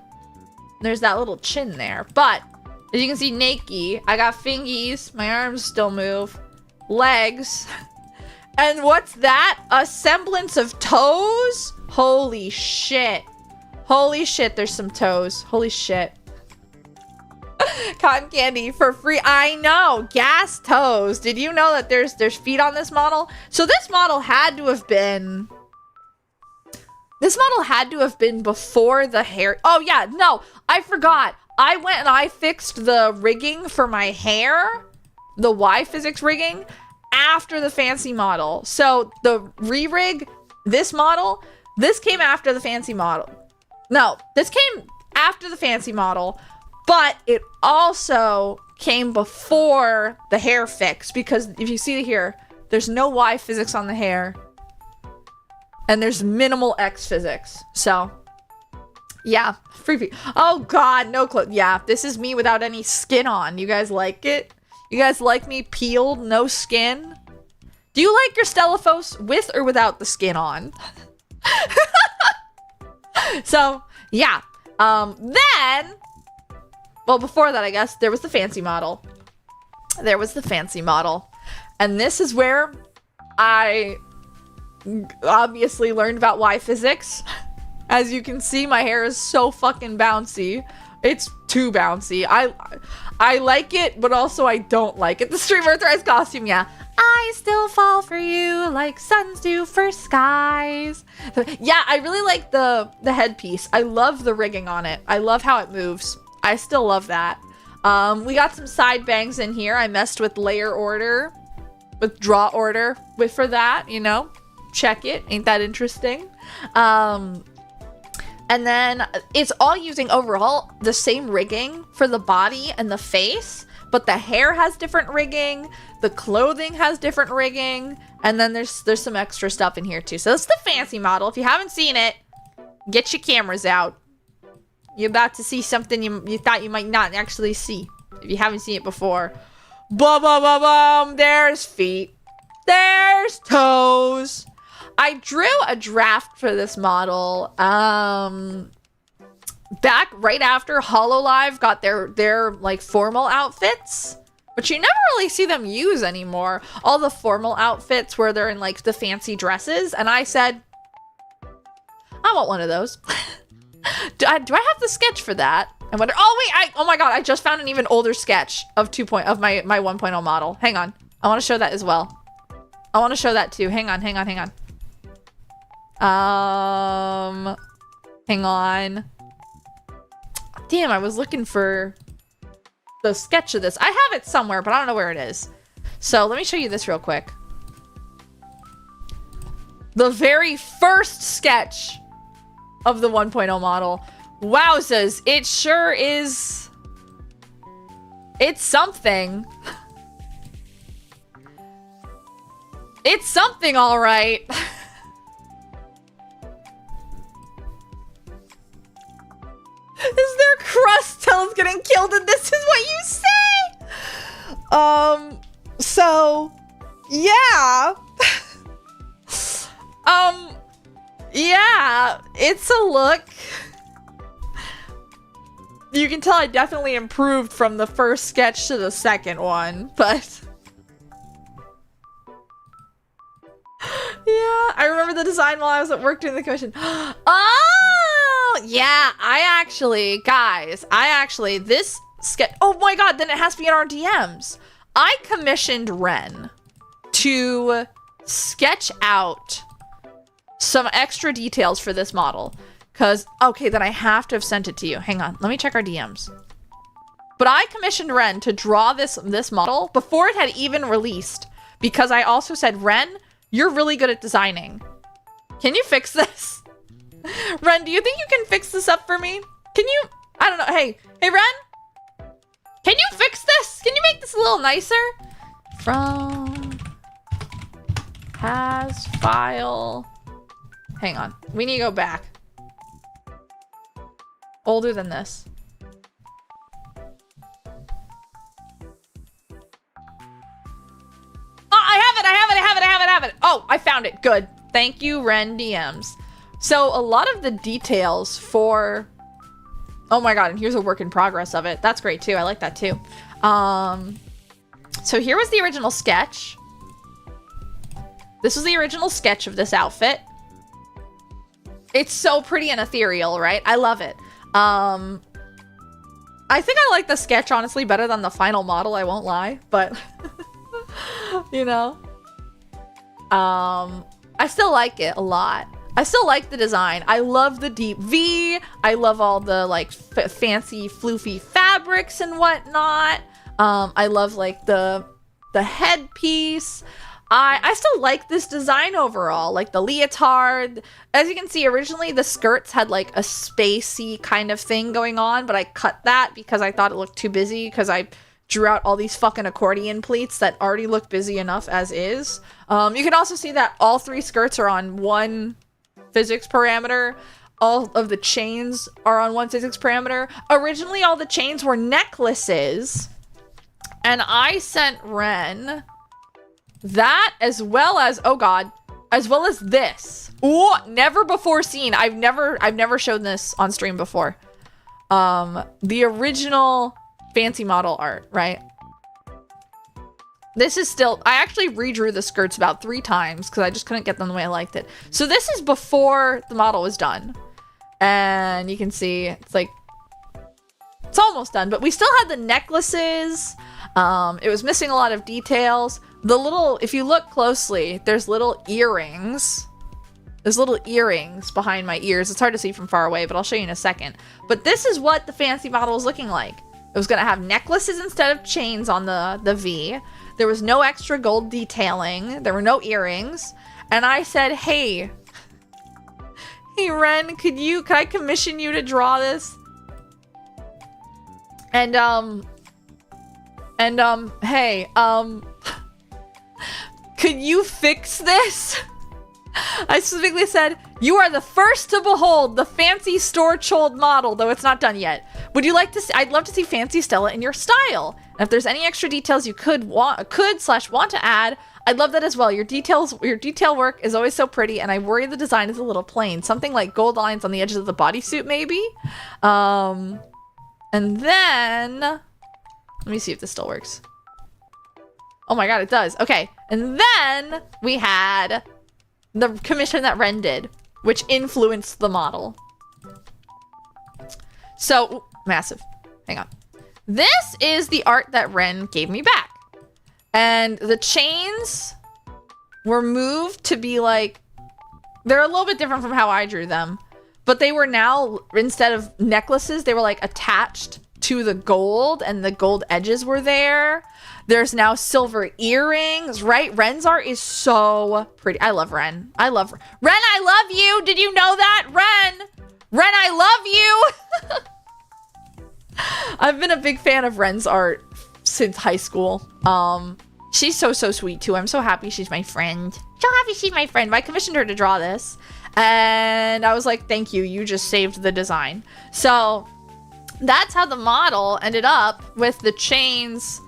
there's that little chin there. But as you can see, naked, I got fingies, my arms still move, legs. And what's that? A semblance of toes? Holy shit. Holy shit, there's some toes. Holy shit. Cotton candy for free. I know. Gas toes. Did you know that there's feet on this model? So this model had to have been... This model had to have been before the hair... Oh yeah, no. I forgot. I went and I fixed the rigging for my hair. The Y physics rigging. After the fancy model. So the re-rig, this model, this came after the fancy model. No, this came after the fancy model, but it also came before the hair fix, because if you see here, there's no Y physics on the hair and there's minimal X physics. So yeah, free. Oh god, no clothes. Yeah, this is me without any skin on. You guys like it? You guys like me peeled, no skin? Do you like your Stellaphos with or without the skin on? So, yeah. Then, well, before that, I guess, there was the fancy model. There was the fancy model. And this is where I obviously learned about Y physics. As you can see, my hair is so fucking bouncy. It's too bouncy. I like it, but also I don't like it. The Stream Earthrise costume, yeah. I still fall for you like suns do for skies. Yeah, I really like the headpiece. I love the rigging on it. I love how it moves. I still love that. We got some side bangs in here. I messed with layer order, with draw order for that, you know. Check it. Ain't that interesting? And then it's all using overall the same rigging for the body and the face, but the hair has different rigging, the clothing has different rigging, and then there's some extra stuff in here too. So that's the fancy model. If you haven't seen it, get your cameras out. You're about to see something you thought you might not actually see if you haven't seen it before. Bum, bum, bum, bum. There's feet. There's toes. I drew a draft for this model back right after HoloLive got their like formal outfits, but you never really see them use anymore. All the formal outfits where they're in like the fancy dresses, and I said, I want one of those. do I have the sketch for that? I wonder. Oh wait, oh my god, I just found an even older sketch of my 1.0 model. Hang on, I want to show that as well. I want to show that too. Hang on. Hang on. Damn, I was looking for the sketch of this. I have it somewhere, but I don't know where it is. So let me show you this real quick. The very first sketch of the 1.0 model. Wowzers, it sure is. It's something. It's something, all right. Is there crust till it's getting killed and this is what you say? So yeah. Yeah, it's a look. You can tell I definitely improved from the first sketch to the second one, but yeah, I remember the design while I was at work doing the commission. Oh, yeah, this sketch, oh my god, then it has to be in our DMs. I commissioned Ren to sketch out some extra details for this model. Because, okay, then I have to have sent it to you. Hang on, let me check our DMs. But I commissioned Ren to draw this model before it had even released. Because I also said, Ren, you're really good at designing. Can you fix this? Ren, do you think you can fix this up for me? Can you, I don't know, hey Ren? Can you fix this? Can you make this a little nicer? From has file. Hang on, we need to go back. Older than this. Oh, I have it. Oh, I found it. Good. Thank you, Ren DMs. So a lot of the details for, oh my god, and here's a work in progress of it. That's great too. I like that too. So here was the original sketch. This was the original sketch of this outfit. It's so pretty and ethereal, right? I love it. I think I like the sketch honestly better than the final model, I won't lie, but you know, I still like it a lot. I still like the design. I love the deep V. I love all the like fancy floofy fabrics and whatnot. I love like the headpiece. I still like this design overall, like the leotard. As you can see, originally the skirts had like a spacey kind of thing going on, but I cut that because I thought it looked too busy because I drew out all these fucking accordion pleats that already look busy enough as is. You can also see that all three skirts are on one physics parameter. All of the chains are on one physics parameter. Originally, all the chains were necklaces, and I sent Ren that as well as, oh god, as well as this. Ooh, never before seen. I've never shown this on stream before. The original fancy model art, right? This is still, I actually redrew the skirts about 3 times because I just couldn't get them the way I liked it. So this is before the model was done. And you can see it's like, it's almost done, but we still had the necklaces. It was missing a lot of details. The little, if you look closely, there's little earrings. There's little earrings behind my ears. It's hard to see from far away, but I'll show you in a second. But this is what the fancy model was looking like. It was gonna have necklaces instead of chains on the V. There was no extra gold detailing. There were no earrings. And I said, hey, Ren, could I commission you to draw this? And, hey, could you fix this? I specifically said, you are the first to behold the fancy store-chold model, though it's not done yet. Would you like to see, I'd love to see Fancy Stella in your style. And if there's any extra details you want to add, I'd love that as well. Your detail work is always so pretty, and I worry the design is a little plain. Something like gold lines on the edges of the bodysuit, maybe? And then, let me see if this still works. Oh my god, it does. Okay, and then we had the commission that Ren did, which influenced the model. So, ooh, massive. Hang on. This is the art that Ren gave me back. And the chains were moved to be like, they're a little bit different from how I drew them. But they were now, instead of necklaces, they were like attached to the gold, and the gold edges were there. There's now silver earrings, right? Ren's art is so pretty. I love Ren. I love Ren. I love you. Did you know that? Ren, I love you. I've been a big fan of Ren's art since high school. She's so sweet too. I'm so happy she's my friend. So happy she's my friend. I commissioned her to draw this, and I was like, thank you. You just saved the design. So that's how the model ended up with the chains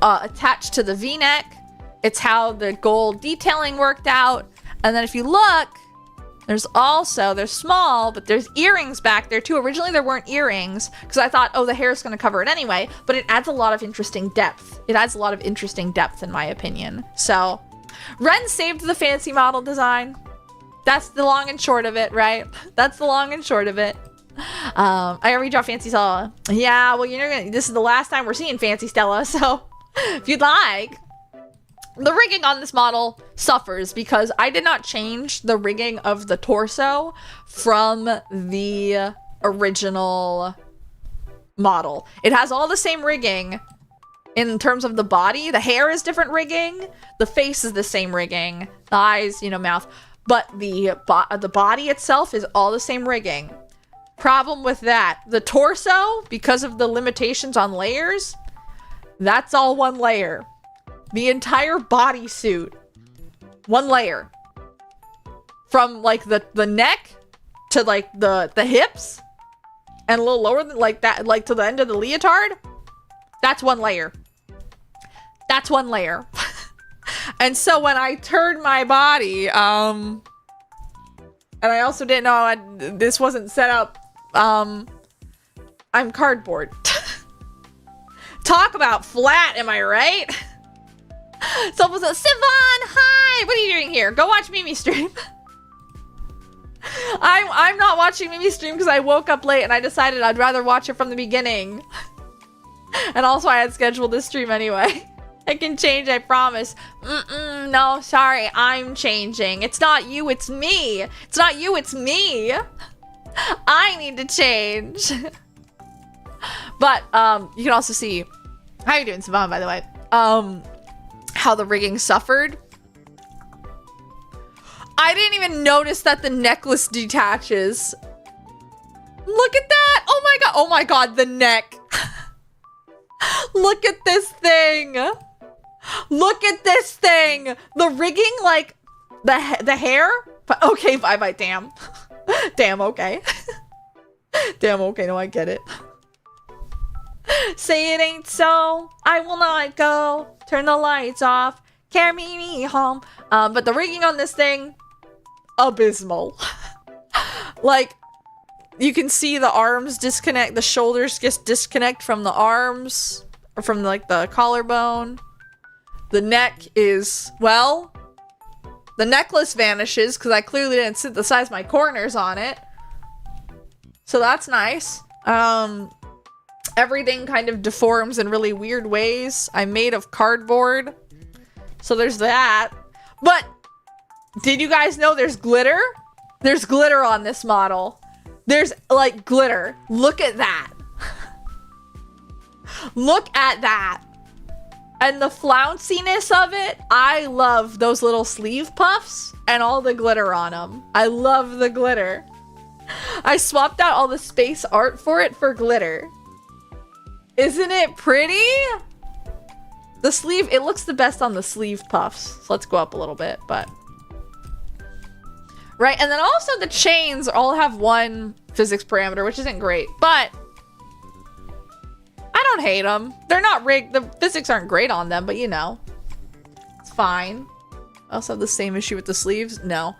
attached to the V-neck. It's how the gold detailing worked out. And then if you look, there's small, but there's earrings back there too. Originally there weren't earrings because I thought, oh, the hair is going to cover it anyway, but it adds a lot of interesting depth. It adds a lot of interesting depth in my opinion. So Ren saved the fancy model design. That's the long and short of it, right? That's the long and short of it. I gotta redraw Fancy Stella. Yeah, well, this is the last time we're seeing Fancy Stella, so if you'd like. The rigging on this model suffers because I did not change the rigging of the torso from the original model. It has all the same rigging in terms of the body. The hair is different rigging. The face is the same rigging. The eyes, mouth. But the body itself is all the same rigging. Problem with that, the torso, because of the limitations on layers, that's all one layer. The entire bodysuit, one layer. From like the neck to like the hips and a little lower than like that, like to the end of the leotard. That's one layer. That's one layer. And so when I turned my body, and I also didn't know this wasn't set up. I'm cardboard. Talk about flat, am I right? Someone said, Sivan, hi! What are you doing here? Go watch Mimi stream. I'm not watching Mimi stream because I woke up late and I decided I'd rather watch it from the beginning. And also I had scheduled this stream anyway. I can change, I promise. No, sorry, I'm changing. It's not you, it's me. It's not you, it's me. I need to change. But you can also see, how are you doing, Savannah, by the way? How the rigging suffered. I didn't even notice that the necklace detaches. Look at that. Oh my god, the neck. Look at this thing. Look at this thing. The rigging, like the hair. But okay, bye, damn. Damn, okay. Damn, okay, no, I get it. Say it ain't so, I will not go. Turn the lights off, carry me home. But the rigging on this thing, abysmal. Like, you can see the arms disconnect, the shoulders just disconnect from the arms, or from like the collarbone. The neck is, well, the necklace vanishes because I clearly didn't synthesize my corners on it. So that's nice. Everything kind of deforms in really weird ways. I'm made of cardboard. So there's that. But did you guys know there's glitter? There's glitter on this model. There's like glitter. Look at that. Look at that. And the flounciness of it. I love those little sleeve puffs and all the glitter on them. I love the glitter. I swapped out all the space art for it for glitter. Isn't it pretty? The sleeve, it looks the best on the sleeve puffs. So let's go up a little bit, but. Right, and then also the chains all have one physics parameter, which isn't great, but I don't hate them. They're not rigged. The physics aren't great on them, but you know, it's fine. I also have the same issue with the sleeves. No.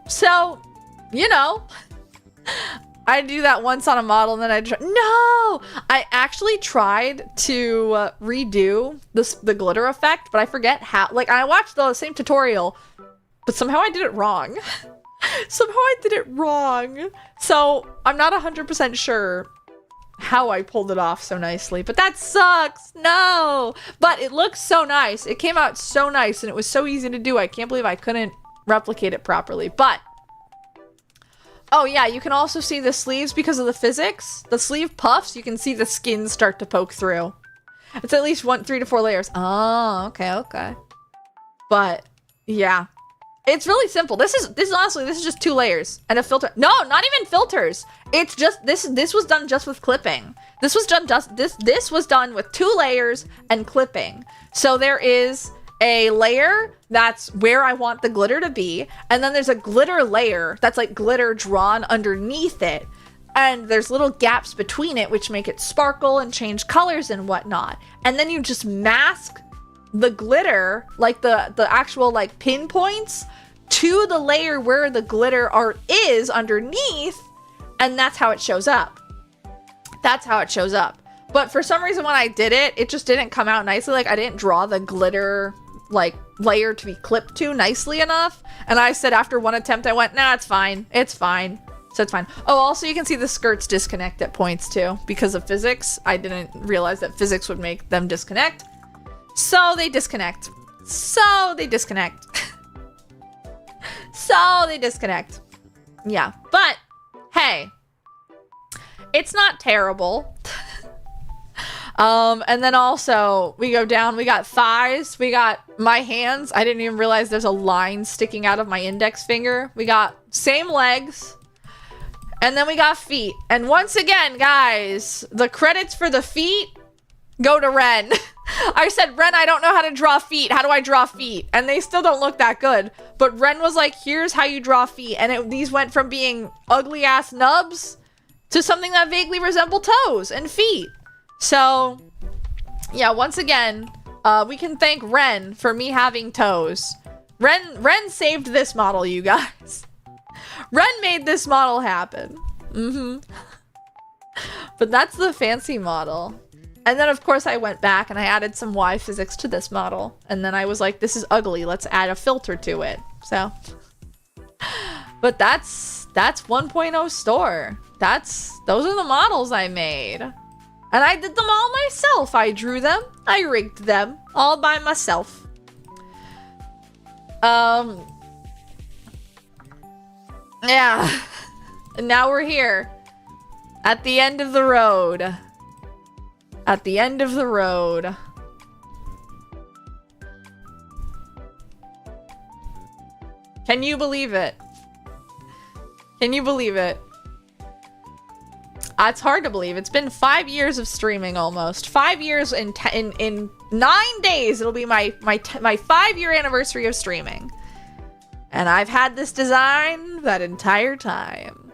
So, you know, I do that once on a model and then I actually tried to redo the glitter effect, but I forget how. Like, I watched the same tutorial, but somehow I did it wrong. Somehow I did it wrong. So I'm not 100% sure how I pulled it off so nicely, but that sucks. No, but it looks so nice. It came out so nice and it was so easy to do. I can't believe I couldn't replicate it properly, but oh yeah, you can also see the sleeves because of the physics. The sleeve puffs, you can see the skin start to poke through. It's at least 3 to 4 layers. Oh, okay. But yeah, it's really simple. This is honestly, this is just 2 layers and a filter. No, not even filters. It's just this was done just with clipping. This was done with 2 layers and clipping. So there is a layer that's where I want the glitter to be, and then there's a glitter layer that's like glitter drawn underneath it, and there's little gaps between it which make it sparkle and change colors and whatnot. And then you just mask the glitter, like the actual like pinpoints, to the layer where the glitter art is underneath, and that's how it shows up. That's how it shows up. But for some reason when I did it, it just didn't come out nicely. Like, I didn't draw the glitter like layer to be clipped to nicely enough, and I said after one attempt I went, nah, it's fine. So it's fine. Oh, also you can see the skirts disconnect at points too because of physics. I didn't realize that physics would make them disconnect. So they disconnect. Yeah, but hey, it's not terrible. And then also we go down, we got thighs, we got my hands. I didn't even realize there's a line sticking out of my index finger. We got same legs, and then we got feet. And once again, guys, the credits for the feet go to Ren. I said, Ren, I don't know how to draw feet. How do I draw feet? And they still don't look that good. But Ren was like, here's how you draw feet. And these went from being ugly ass nubs to something that vaguely resembled toes and feet. So yeah, once again, we can thank Ren for me having toes. Ren saved this model, you guys. Ren made this model happen. But that's the fancy model. And then of course I went back and I added some Y physics to this model. And then I was like, this is ugly. Let's add a filter to it. So, but that's 1.0 store. Those are the models I made. And I did them all myself. I drew them. I rigged them all by myself. Yeah. And now we're here. At the end of the road. At the end of the road. Can you believe it? Can you believe it? It's hard to believe. It's been 5 years of streaming almost. 5 years in 9 days. It'll be my 5-year anniversary of streaming. And I've had this design that entire time.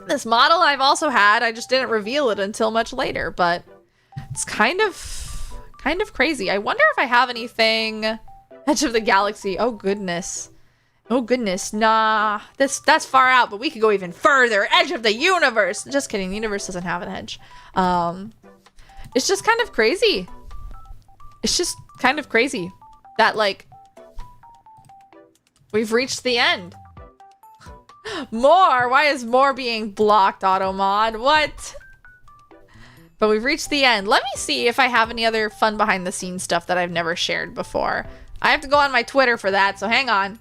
This model I've also had. I just didn't reveal it until much later, but it's kind of crazy. I wonder if I have anything Edge of the Galaxy. Oh goodness. Oh goodness, nah. That's far out, but we could go even further. Edge of the universe. Just kidding. The universe doesn't have an edge. It's just kind of crazy. It's just kind of crazy that like we've reached the end. More. Why is more being blocked, Automod? What? But we've reached the end. Let me see if I have any other fun behind the scenes stuff that I've never shared before. I have to go on my Twitter for that, so hang on.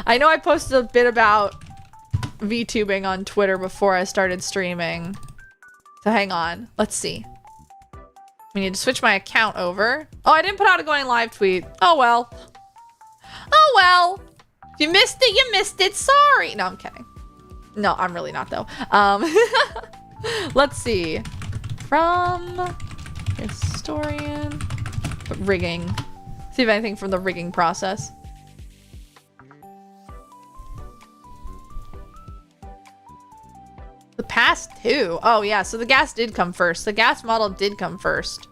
I know I posted a bit about VTubing on Twitter before I started streaming. So hang on. Let's see. We need to switch my account over. Oh, I didn't put out a going live tweet. Oh well. Oh well. If you missed it, you missed it. Sorry. No, I'm kidding. No, I'm really not though. Let's see. From historian. Rigging. See if anything from the rigging process. The past two. Oh yeah, so the gas did come first. The gas model did come first.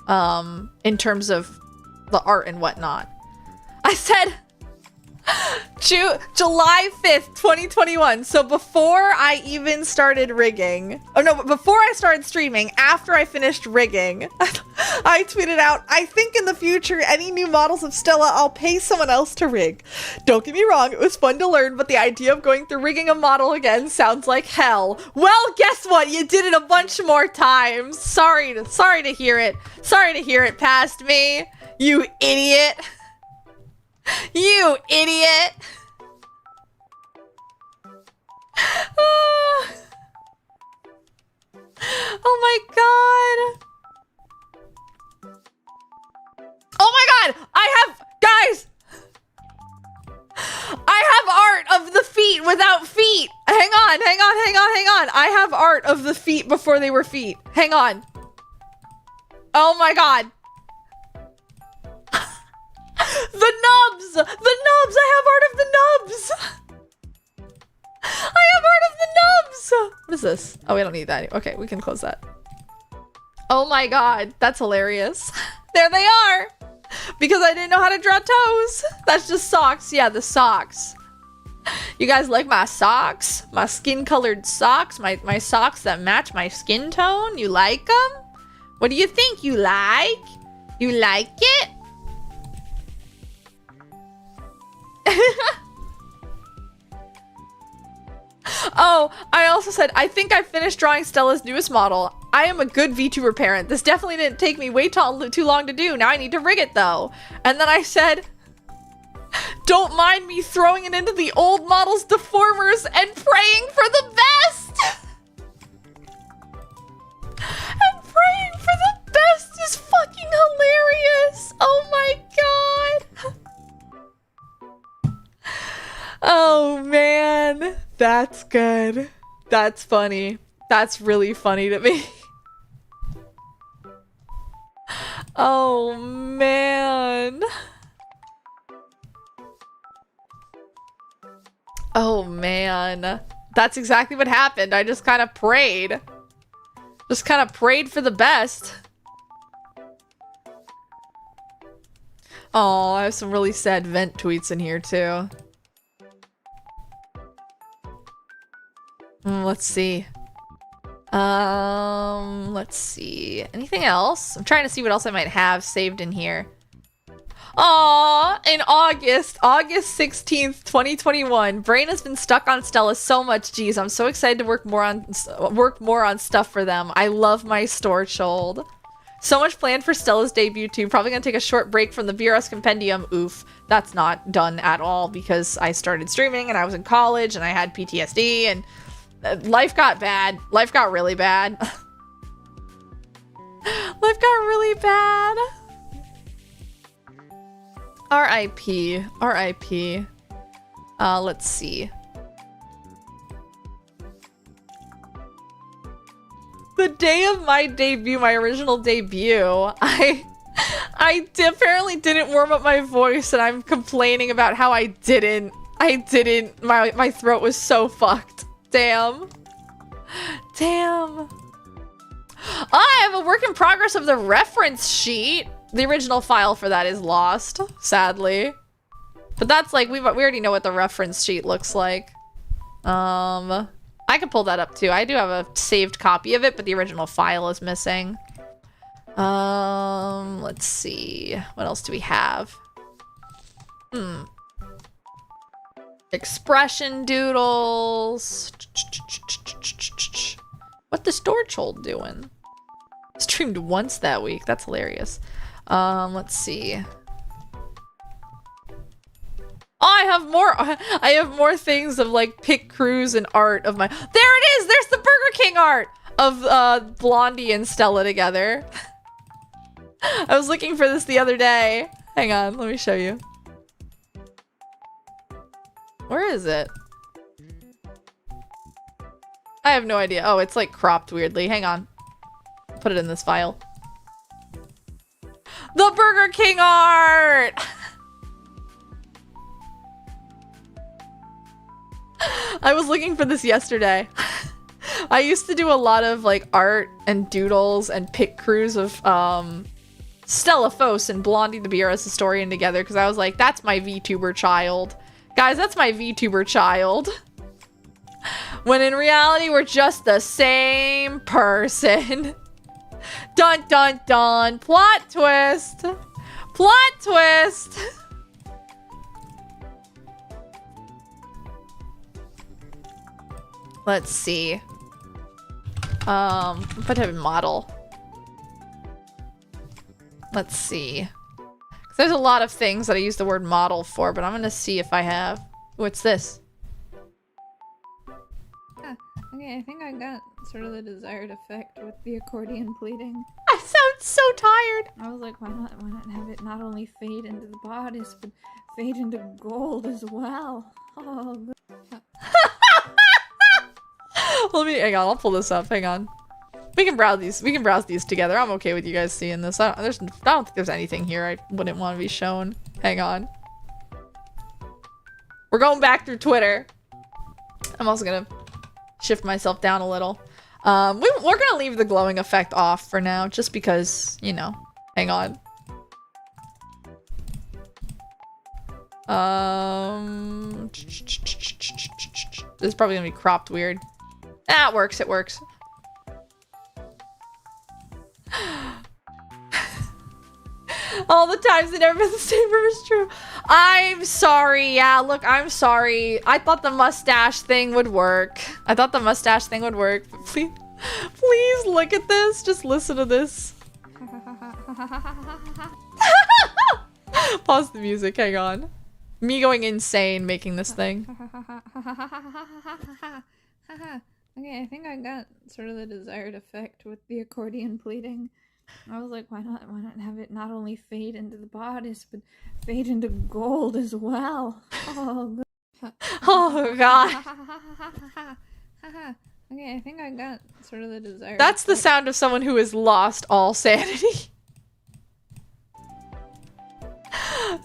In terms of the art and whatnot. I said July 5th, 2021. So before I even started rigging. Oh no, but before I started streaming, after I finished rigging, I tweeted out, I think in the future, any new models of Stella, I'll pay someone else to rig. Don't get me wrong, it was fun to learn, but the idea of going through rigging a model again sounds like hell. Well, guess what? You did it a bunch more times. Sorry to hear it. Sorry to hear it past me, you idiot. You idiot. Oh my god. Oh my god! Guys! I have art of the feet without feet! Hang on. I have art of the feet before they were feet. Hang on. Oh my god. The nubs! I have art of the nubs! I have art of the nubs! What is this? Oh, we don't need that. Okay, we can close that. Oh my god, that's hilarious. There they are! Because I didn't know how to draw toes. That's just socks. Yeah, the socks. You guys like my socks? My skin-colored socks? My socks that match my skin tone? You like them? What do you think? You like? You like it? Oh, I also said, I think I finished drawing Stella's newest model. I am a good VTuber parent. This definitely didn't take me way too long to do. Now I need to rig it though. And then I said, don't mind me throwing it into the old model's deformers and praying for the best. And praying for the best is fucking hilarious. Oh my god. Oh man, that's good. That's funny. That's really funny to me. Oh man. Oh man. That's exactly what happened. I just kind of prayed. Just kind of prayed for the best. Oh, I have some really sad vent tweets in here too. Let's see. Let's see. Anything else? I'm trying to see what else I might have saved in here. Aww, in August 16th, 2021, Brain has been stuck on Stella so much. Geez, I'm so excited to work more on stuff for them. I love my store child. So much planned for Stella's debut too. Probably gonna take a short break from the BRS compendium. Oof, that's not done at all because I started streaming and I was in college and I had PTSD and life got bad. Life got really bad. Life got really bad. R.I.P. R.I.P. Let's see. The day of my debut, my original debut, I apparently didn't warm up my voice and I'm complaining about how I didn't. My throat was so fucked. Damn. Damn. I have a work in progress of the reference sheet. The original file for that is lost, sadly. But But that's like, we already know what the reference sheet looks like. I can pull that up too. I do have a saved copy of it, but the original file is missing. Let's see. What else do we have? Expression doodles. What the storage hold doing? Streamed once that week. That's hilarious. Let's see. Oh, I have more things of like pick crews and art of my. There it is. There's the Burger King art of Blondie and Stella together. I was looking for this the other day. Hang on, let me show you. Where is it? I have no idea. Oh, it's like cropped weirdly. Hang on. Put it in this file. The Burger King art! I was looking for this yesterday. I used to do a lot of like art and doodles and pick crews of Stella Fos and Blondie the BRS historian together because I was like, that's my VTuber child. Guys, that's my VTuber child. When in reality, we're just the same person. Dun dun dun. Plot twist. Plot twist. Let's see. What type of model? Let's see. There's a lot of things that I use the word model for, but I'm gonna see if I have. What's this? Okay, I think I got sort of the desired effect with the accordion pleating. I sound so tired. I was like, why not have it not only fade into the bodice, but fade into gold as well? Oh, good. Let me, hang on, I'll pull this up, hang on. We can browse these together. I'm okay with you guys seeing this. I don't think there's anything here I wouldn't want to be shown. Hang on. We're going back through Twitter. I'm also gonna shift myself down a little. We're gonna leave the glowing effect off for now, just because, you know. Hang on. This is probably gonna be cropped weird. Ah, it works, it works. All the times it never been the same room is true. I'm sorry. Yeah, look, I'm sorry. I thought the mustache thing would work. I thought the mustache thing would work. But please look at this. Just listen to this. Pause the music. Hang on. Me going insane making this thing. Okay, I think I got sort of the desired effect with the accordion pleating. I was like, why not have it not only fade into the bodice, but fade into gold as well? Oh, good. Oh, God. Okay, I think I got sort of the desired That's the effect. sound of someone who has lost all sanity.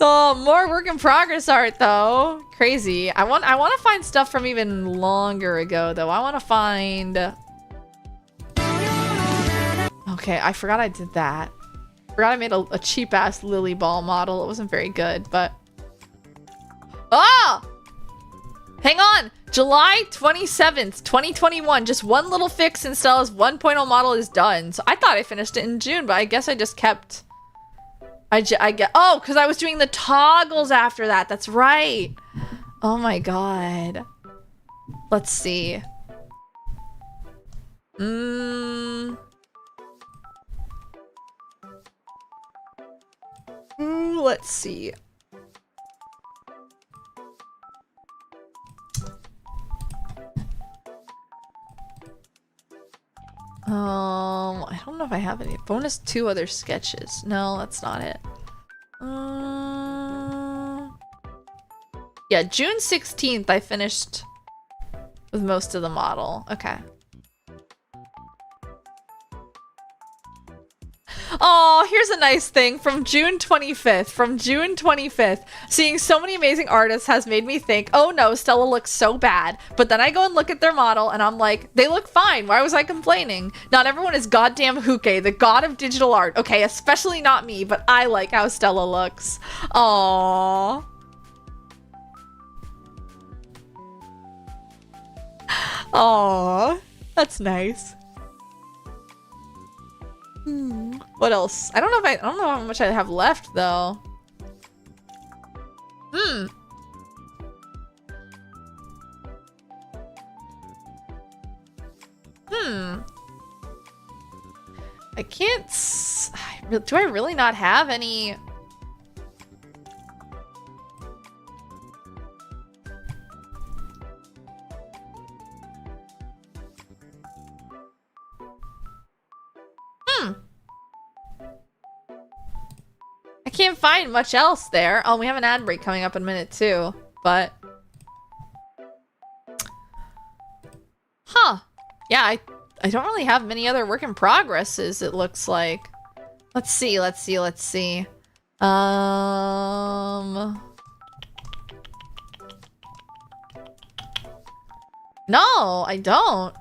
Oh, more work in progress art though. Crazy. I want to find stuff from even longer ago though. I want to find. Okay, I forgot I did that. Forgot I made a cheap ass lily ball model. It wasn't very good, but. Ah! Hang on! July 27th, 2021. Just one little fix in Stella's 1.0 model is done. So I thought I finished it in June, but I guess I just kept. I get. Oh, because I was doing the toggles after that. That's right. Oh my god. Let's see. Ooh, let's see. I don't know if I have any. Bonus 2 other sketches. No, that's not it. Yeah, June 16th I finished with most of the model. Okay. Oh, here's a nice thing from June 25th. From June 25th. Seeing so many amazing artists has made me think, oh no, Stella looks so bad. But then I go and look at their model and I'm like, they look fine. Why was I complaining? Not everyone is goddamn Huke, the god of digital art. Okay, especially not me, but I like how Stella looks. Aww. Aw, that's nice. What else? I don't know how much I have left though. I can't. Do I really not have any? I can't find much else there. Oh, we have an ad break coming up in a minute too, but. Huh. Yeah, I don't really have many other work in progresses, it looks like. Let's see. No, I don't.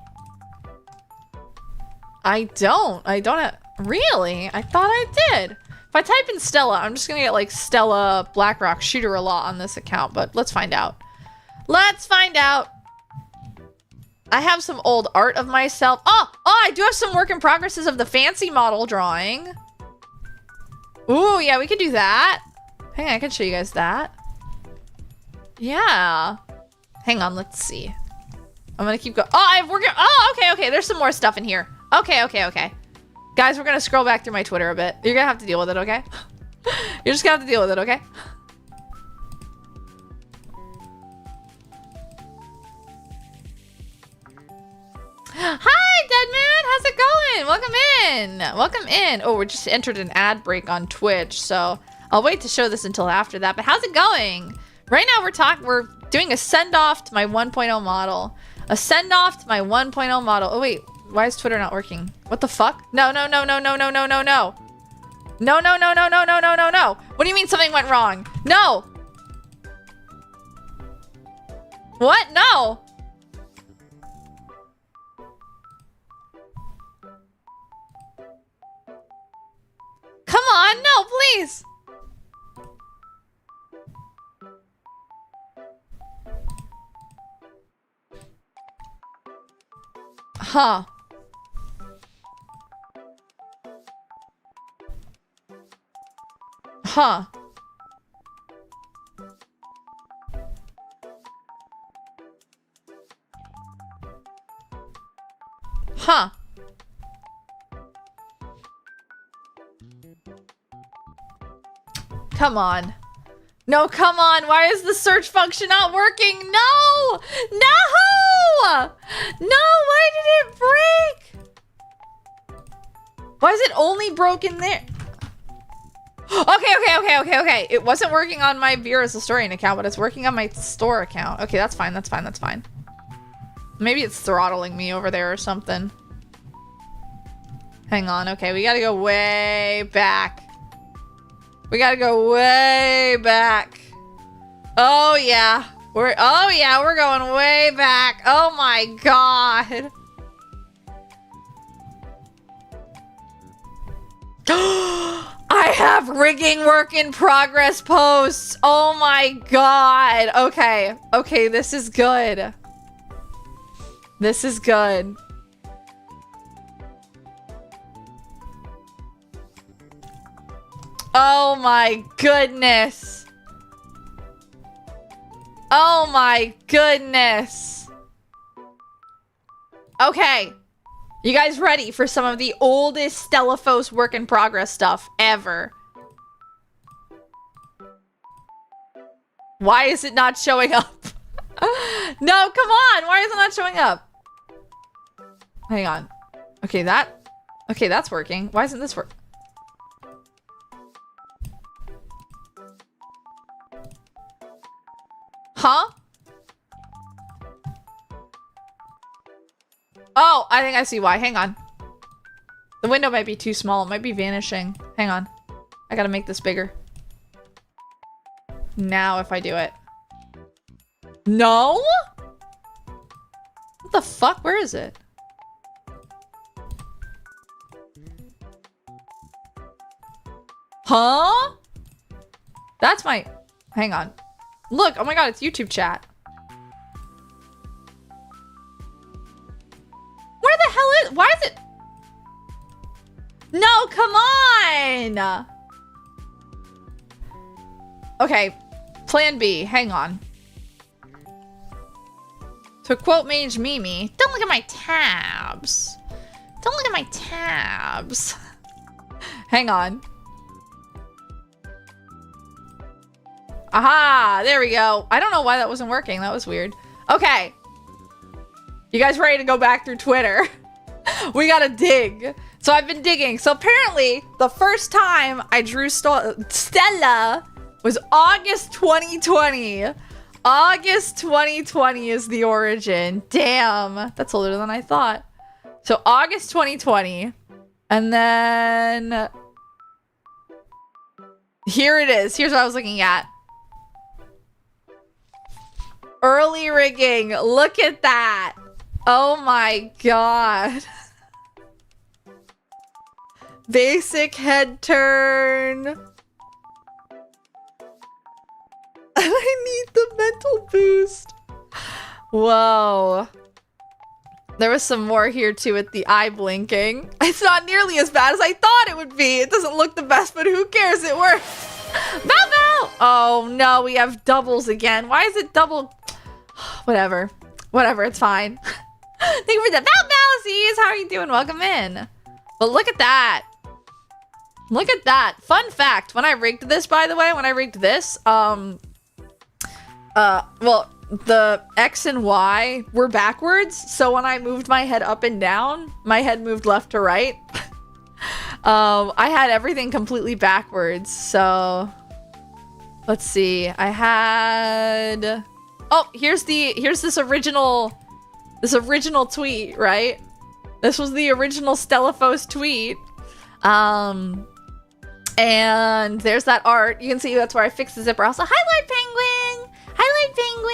Really? I thought I did. If I type in Stella, I'm just gonna get like Stella Blackrock Shooter a lot on this account, but let's find out. Let's find out. I have some old art of myself. Oh, I do have some work in progresses of the fancy model drawing. Ooh, yeah, we could do that. Hang on, I can show you guys that. Yeah. Hang on, let's see. I'm gonna keep going. Oh, I have working. Oh, okay. There's some more stuff in here. Okay. Guys, we're gonna scroll back through my Twitter a bit. You're gonna have to deal with it, okay? You're just gonna have to deal with it, okay? Hi, Deadman! How's it going? Welcome in. Oh, we just entered an ad break on Twitch, so I'll wait to show this until after that. But how's it going? Right now we're doing a send-off to my 1.0 model. A send-off to my 1.0 model. Oh, wait. Why is Twitter not working? What the fuck? No. No. What do you mean something went wrong? No. What? No. Come on, no, please. Huh. Huh. Huh. Come on. No, come on. Why is the search function not working? No! No! No, why did it break? Why is it only broken there? Okay. It wasn't working on my Vera as Historian account, but it's working on my store account. Okay, that's fine. Maybe it's throttling me over there or something. Hang on. Okay, we gotta go way back. We're Oh yeah. We're going way back. Oh my god. I have rigging work in progress posts. Oh my god. Okay, this is good. Oh my goodness. Okay. You guys ready for some of the oldest Stellafos work in progress stuff ever? Why is it not showing up? No, come on. Why is it not showing up? Hang on. Okay, that's working. Why isn't this work? Huh? Oh, I think I see why. Hang on. The window might be too small. It might be vanishing. Hang on. I gotta make this bigger. Now if I do it. No? What the fuck? Where is it? Huh? That's my... Hang on. Look, oh my god, it's YouTube chat. No, come on! Okay, plan B. Hang on. To quote Mage Mimi, don't look at my tabs. Don't look at my tabs. Hang on. Aha! There we go. I don't know why that wasn't working. That was weird. Okay. You guys ready to go back through Twitter? We gotta dig. So I've been digging. So apparently, the first time I drew Stella was August 2020. August 2020 is the origin. Damn. That's older than I thought. So August 2020. And then... here it is. Here's what I was looking at. Early rigging. Look at that. Oh my god. Basic head turn. I need the mental boost. Whoa. There was some more here too with the eye blinking. It's not nearly as bad as I thought it would be. It doesn't look the best, but who cares? It works. Bow bow! Oh no, we have doubles again. Why is it double? Whatever. Whatever, it's fine. Thank you for the bow bowsies. How are you doing? Welcome in. But look at that. Look at that. Fun fact. When I rigged this, by the way, when I rigged this, well, the X and Y were backwards. So when I moved my head up and down, my head moved left to right. I had everything completely backwards. So let's see. I had, oh, here's this original tweet, right? This was the original Stellaphos tweet. And there's that art. You can see that's where I fixed the zipper. Also, hi, Lord Penguin. Hi, Lord Penguin.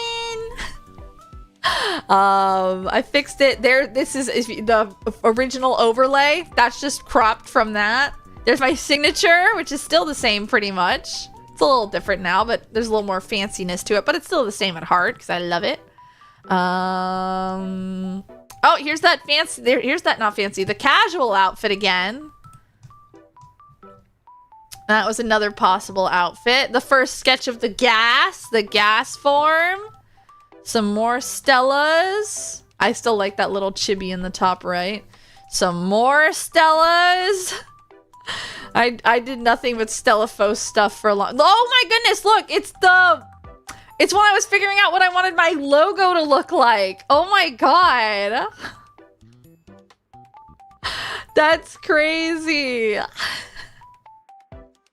I fixed it there. This is the original overlay. That's just cropped from that. There's my signature, which is still the same pretty much. It's a little different now, but there's a little more fanciness to it, but it's still the same at heart because I love it. Oh, here's that fancy. Here's that not fancy. The casual outfit again. That was another possible outfit. The first sketch of the gas form. Some more Stellas. I still like that little chibi in the top right. Some more Stellas. I did nothing but Stellaphos stuff for a long... oh my goodness, look, it's when I was figuring out what I wanted my logo to look like. Oh my god. That's crazy.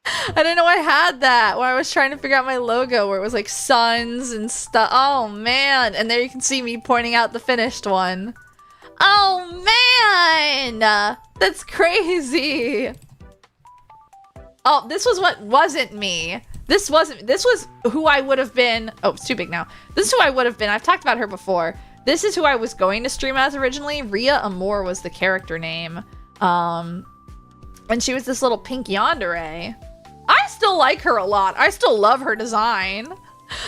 I didn't know I had that when I was trying to figure out my logo where it was like suns and stuff. Oh man. And there you can see me pointing out the finished one. Oh man. That's crazy. Oh, this was what wasn't me. This was who I would have been. Oh, it's too big now. This is who I would have been. I've talked about her before. This is who I was going to stream as originally. Rhea Amore was the character name. And she was this little pink yandere. I still like her a lot. I still love her design.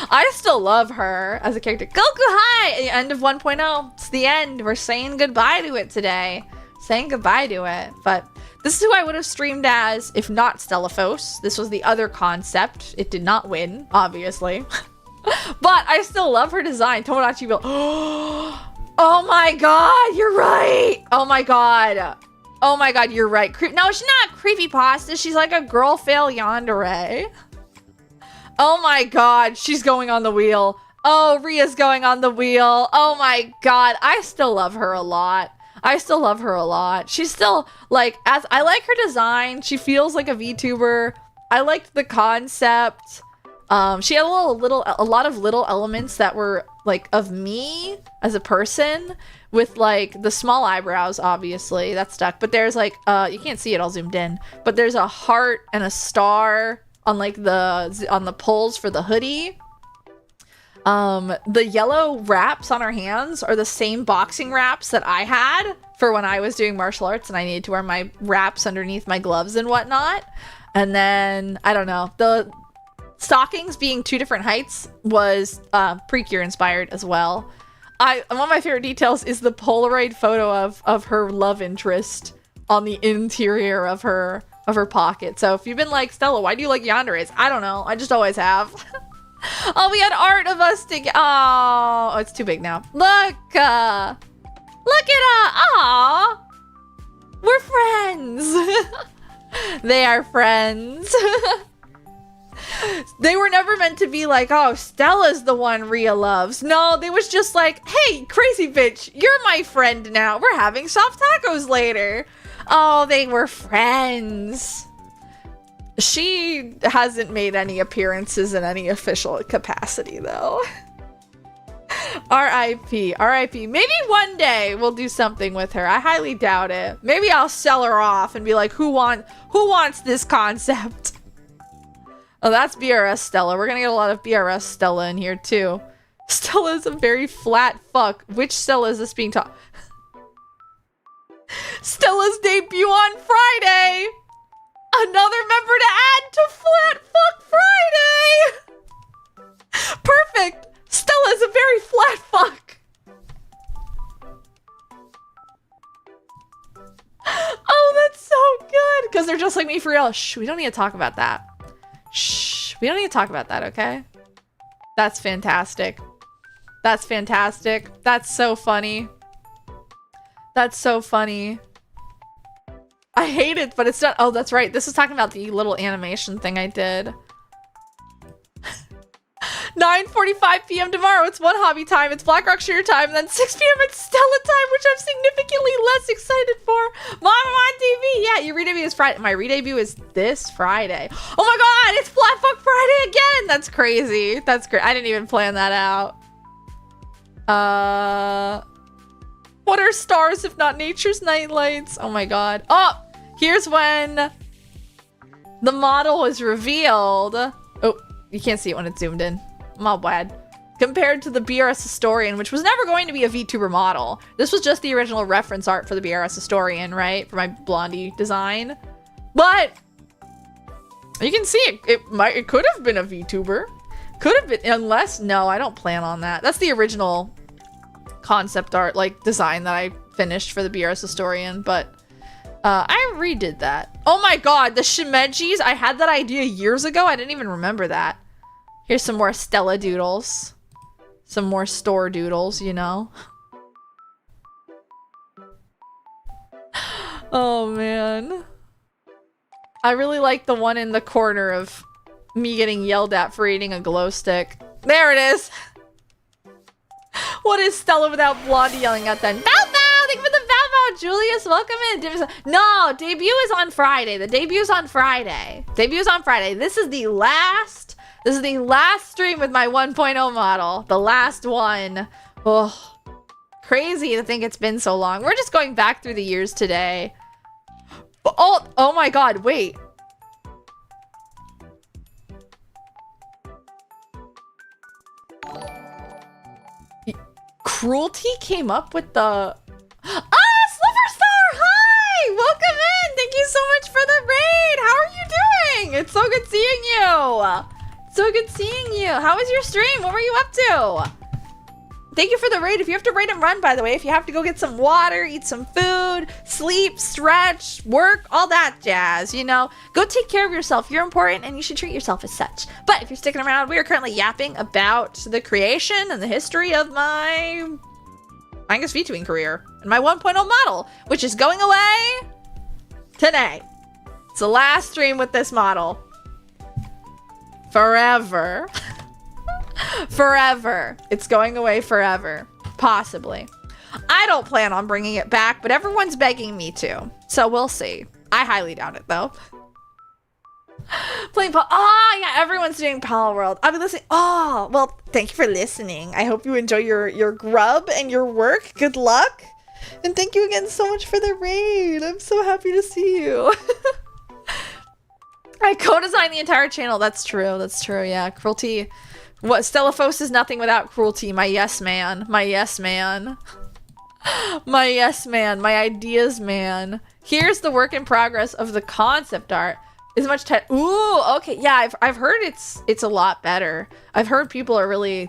I still love her as a character. Goku High! End of 1.0. It's the end. We're saying goodbye to it today. Saying goodbye to it. But this is who I would have streamed as if not Stellaphos. This was the other concept. It did not win, obviously. But I still love her design. Tomodachi will. Oh my god, you're right! Oh my god. Oh my god, you're right. No, she's not creepypasta. She's like a girl fail yandere. Oh my god, she's going on the wheel. Oh, Rhea's going on the wheel. Oh my god, I still love her a lot. I still love her a lot. She's still, like, as I like her design. She feels like a VTuber. I liked the concept. She had a lot of little elements that were, like, of me as a person. With, like, the small eyebrows, obviously. That stuck. But there's, like, you can't see it all zoomed in. But there's a heart and a star on, like, on the pulls for the hoodie. The yellow wraps on her hands are the same boxing wraps that I had for when I was doing martial arts and I needed to wear my wraps underneath my gloves and whatnot. And then, I don't know, the stockings being two different heights was Precure inspired as well. One of my favorite details is the Polaroid photo of her love interest on the interior of her pocket. So if you've been like, Stella, why do you like yanderes? I don't know. I just always have. Oh, we had art of us together. Oh, it's too big now. Look at Aw. We're friends. They are friends. They were never meant to be like, oh, Stella's the one Rhea loves. No, they was just like, hey, crazy bitch, you're my friend now. We're having soft tacos later. Oh, they were friends. She hasn't made any appearances in any official capacity, though. R.I.P. R.I.P. Maybe one day we'll do something with her. I highly doubt it. Maybe I'll sell her off and be like, who wants this concept? Oh, that's BRS Stella. We're gonna get a lot of BRS Stella in here, too. Stella's a very flat fuck. Which Stella is this being taught? Stella's debut on Friday! Another member to add to Flat Fuck Friday! Perfect! Stella's a very flat fuck! Oh, that's so good! Because they're just like me for real. Shh, we don't need to talk about that. Shh, we don't need to talk about that, okay? That's fantastic. That's fantastic. That's so funny. That's so funny. I hate it, but it's not. Oh, that's right. This is talking about the little animation thing I did. 9:45 p.m. tomorrow. It's one hobby time. It's Black Rock Shooter time. And then 6 p.m. it's Stella time, which I'm significantly less excited for. Mom, I'm on TV. Yeah, your re-debut is Friday. My re-debut is this Friday. Oh my god, it's Black Fuck Friday again. That's crazy. That's great. I didn't even plan that out. What are stars if not nature's nightlights? Oh my god. Oh, here's when the model was revealed. Oh, you can't see it when it's zoomed in. My bad. Compared to the BRS Historian, which was never going to be a VTuber model. This was just the original reference art for the BRS Historian, right? For my Blondie design. But you can see it could have been a VTuber. Could have been, unless, no, I don't plan on that. That's the original concept art, like, design that I finished for the BRS Historian, but I redid that. Oh my god, the Shimejis! I had that idea years ago. I didn't even remember that. Here's some more Stella doodles. Some more store doodles, you know? Oh man. I really like the one in the corner of me getting yelled at for eating a glow stick. There it is! What is Stella without Blondie yelling at them? Bow bow! Thank you for the bow bow, Julius. Welcome in. No, debut is on Friday. The debu's on Friday. Debu's on Friday. This is the last stream with my 1.0 model. The last one. Oh, crazy to think it's been so long. We're just going back through the years today. Oh my god, wait. Cruelty came up with the... Sliverstar! Hi! Welcome in! Thank you so much for the raid! How are you doing? It's so good seeing you! So good seeing you! How was your stream? What were you up to? Thank you for the raid. If you have to raid and run, by the way, if you have to go get some water, eat some food, sleep, stretch, work, all that jazz, you know, go take care of yourself. You're important and you should treat yourself as such. But if you're sticking around, we are currently yapping about the creation and the history of my, I guess, VTubing career and my 1.0 model, which is going away today. It's the last stream with this model. Forever. Forever. It's going away forever. Possibly. I don't plan on bringing it back, but everyone's begging me to. So we'll see. I highly doubt it, though. Playing oh, yeah, everyone's doing Pal World. I've been listening. Oh, well, thank you for listening. I hope you enjoy your grub and your work. Good luck. And thank you again so much for the raid. I'm so happy to see you. I co-designed the entire channel. That's true. That's true. Yeah. Cruelty. What? Stellafos is nothing without cruelty. My yes man. My yes man. My yes man. My ideas man. Here's the work in progress of the concept art. Is much ooh, okay. Yeah, I've heard it's a lot better. I've heard people are really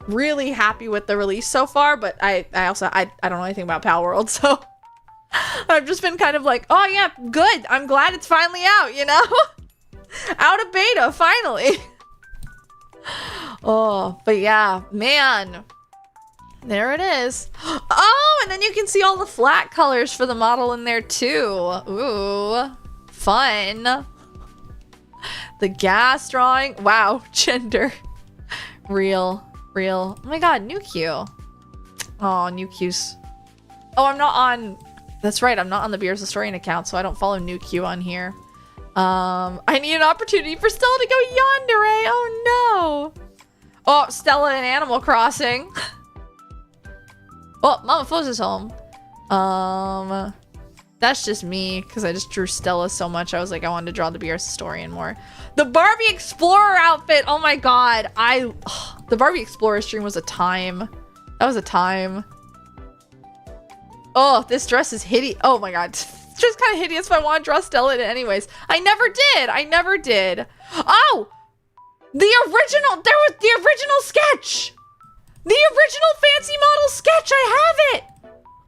really happy with the release so far, but I also don't know anything about Pal World, so I've just been kind of like, oh yeah, good. I'm glad it's finally out, you know? Out of beta, finally. Oh, but yeah, man. There it is. Oh, and then you can see all the flat colors for the model in there too. Ooh, fun. The gas drawing. Wow, gender. Real. Oh my god, new Q. Oh, new Q's. Oh, I'm not on... That's right, I'm not on the Beers Historian account, so I don't follow new Q on here. I need an opportunity for Stella to go yandere. Oh no. Oh, Stella in Animal Crossing. Oh, Mama Foz is home. That's just me, because I just drew Stella so much. I was like, I wanted to draw the Beers Historian more. The Barbie Explorer outfit. Oh my god. The Barbie Explorer stream was a time. That was a time. Oh, this dress is hideous. Oh my god. It's just kind of hideous, but I want to draw Stella in it anyways. I never did. Oh! The original! There was the original sketch! The original fancy model sketch! I have it!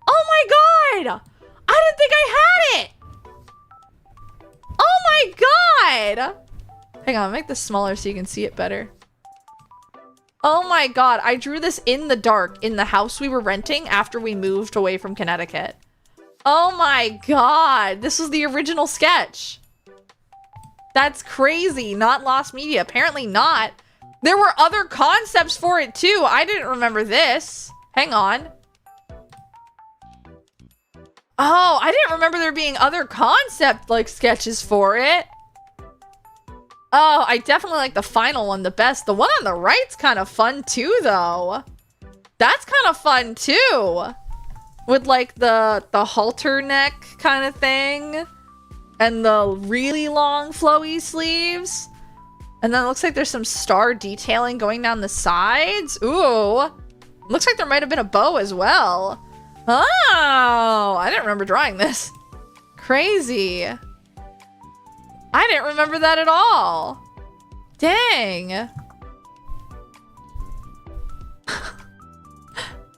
Oh my god! I didn't think I had it! Oh my god! Hang on, make this smaller so you can see it better. Oh my god, I drew this in the dark in the house we were renting after we moved away from Connecticut. Oh my god, this was the original sketch. That's crazy, not lost media. Apparently not. There were other concepts for it too. I didn't remember this. Hang on. Oh, I didn't remember there being other concept like sketches for it. Oh, I definitely like the final one the best. The one on the right's kind of fun too, though. That's kind of fun too. With like the halter neck kind of thing. And the really long flowy sleeves. And then it looks like there's some star detailing going down the sides. Ooh. Looks like there might have been a bow as well. Oh, I didn't remember drawing this. Crazy. I didn't remember that at all. Dang.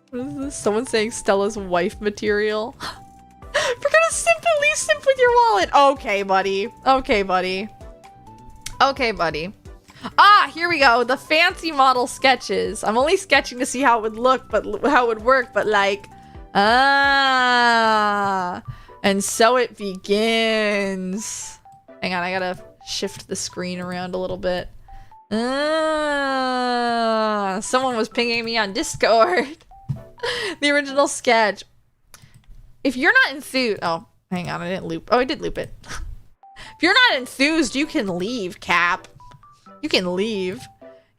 What is this? Someone saying Stella's wife material. We're gonna simply simp with your wallet. Okay, buddy. Okay, buddy. Okay, buddy. Ah, here we go. The fancy model sketches. I'm only sketching to see how it would look, but how it would work, but like, and so it begins. Hang on, I gotta shift the screen around a little bit. Someone was pinging me on Discord. The original sketch. If you're not enthused... Oh, hang on, I didn't loop. Oh, I did loop it. If you're not enthused, you can leave, Cap. You can leave.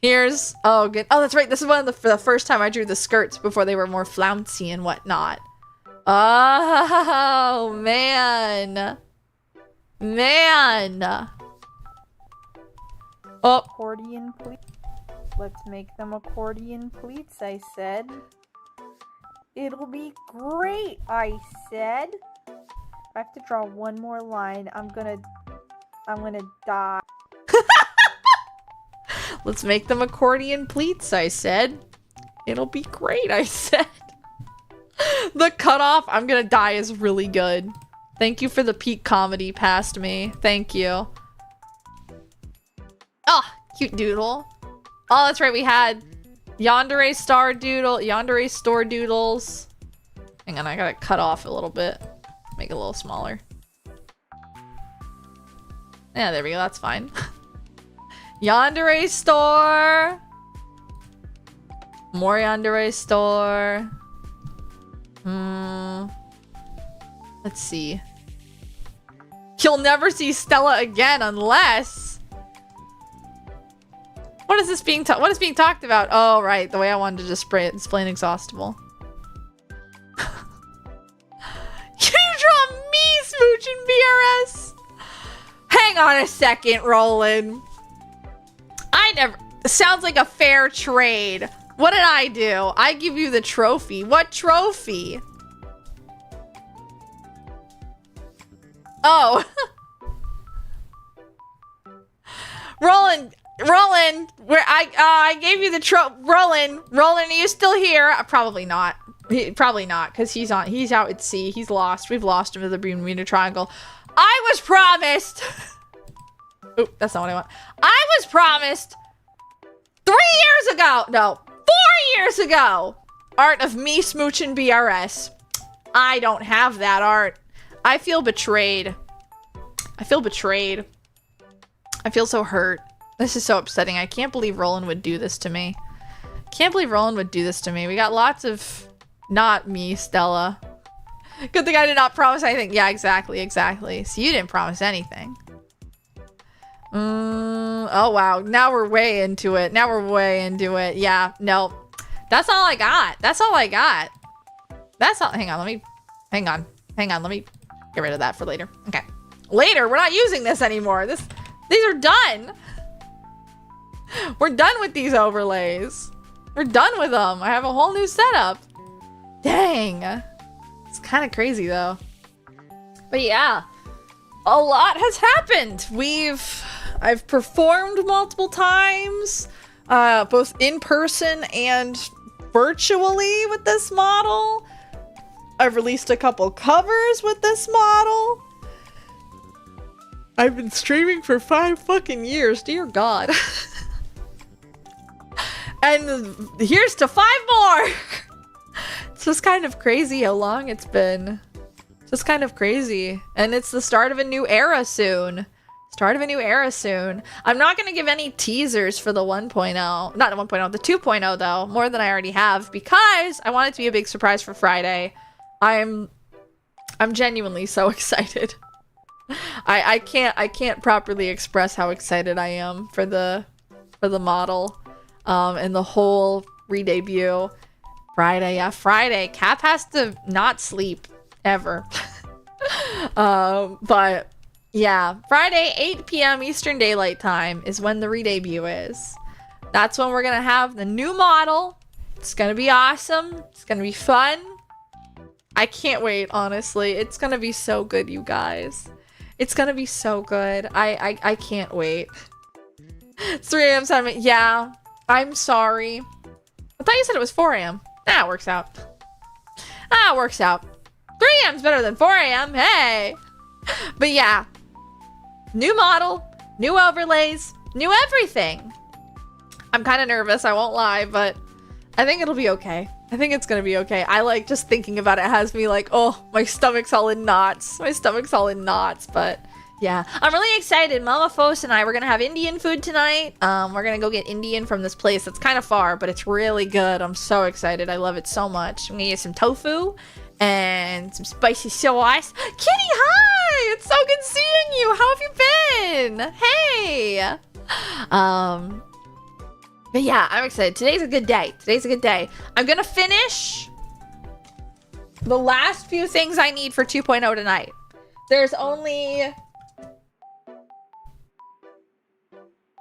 Here's... Oh, good. Oh, that's right. This is one of the first time I drew the skirts before they were more flouncy and whatnot. Oh, man. Man. Oh. Accordion pleats. Let's make them accordion pleats, I said. It'll be great, I said. I have to draw one more line. I'm gonna die. Let's make them accordion pleats, I said. It'll be great, I said. The cutoff, I'm gonna die, is really good. Thank you for the peak comedy past me. Thank you. Oh, cute doodle. Oh, that's right, we had Yandere Star Doodle, Yandere Store Doodles. Hang on, I gotta cut off a little bit. Make it a little smaller. Yeah, there we go, that's fine. Yandere Store. More Yandere Store. Let's see. You'll never see Stella again unless... What is this being what is being talked about? Oh, right. The way I wanted to display inexhaustible. You draw me, Smooch and BRS? Hang on a second, Roland. Sounds like a fair trade. What did I do? I give you the trophy. What trophy? Oh. Roland, where I gave you the Roland, are you still here? Probably not. Probably not, because he's out at sea. He's lost. We've lost him to the Bermuda Triangle. I was promised. Oh, that's not what I want. I was promised 3 years ago. No, 4 years ago. Art of me smooching BRS. I don't have that art. I feel betrayed. I feel betrayed. I feel so hurt. This is so upsetting. I can't believe Roland would do this to me. Can't believe Roland would do this to me. We got lots of not me, Stella. Good thing I did not promise anything. Yeah, exactly. So you didn't promise anything. Oh, wow. Now we're way into it. Yeah, no. That's all I got. That's all. Hang on. Let me get rid of that for later. Okay. Later. We're not using this anymore. These are done. We're done with these overlays. We're done with them. I have a whole new setup. Dang. It's kind of crazy though. But yeah, a lot has happened. I've performed multiple times, both in person and virtually with this model. I've released a couple covers with this model. I've been streaming for 5 fucking years. Dear God. And here's to 5 more. It's just kind of crazy how long it's been. Just kind of crazy. And it's the start of a new era soon. I'm not going to give any teasers for the 1.0. Not the 1.0, the 2.0 though. More than I already have. Because I want it to be a big surprise for Friday. I'm genuinely so excited. I can't properly express how excited I am for the model. And the whole re-debut. Friday. Cap has to not sleep ever. But yeah, Friday, 8 p.m. Eastern Daylight Time is when the re-debut is. That's when we're gonna have the new model. It's gonna be awesome. It's gonna be fun. I can't wait, honestly. It's gonna be so good, you guys. It's gonna be so good. I can't wait. It's 3 a.m. Sunday. Yeah. I'm sorry. I thought you said it was 4 a.m. It works out. 3 a.m. is better than 4 a.m. Hey! But yeah. New model, new overlays, new everything. I'm kind of nervous, I won't lie, but I think it'll be okay. I think it's gonna be okay. I like just thinking about it has me like, oh, my stomach's all in knots. But yeah, I'm really excited. Mama Fos and I, we're gonna have Indian food tonight. We're gonna go get Indian from this place that's kind of far, but it's really good. I'm so excited. I love it so much. I'm gonna get some tofu and some spicy sauce. Kitty, hi! It's so good seeing you. How have you been? Hey! But yeah, I'm excited. Today's a good day. I'm gonna finish the last few things I need for 2.0 tonight. There's only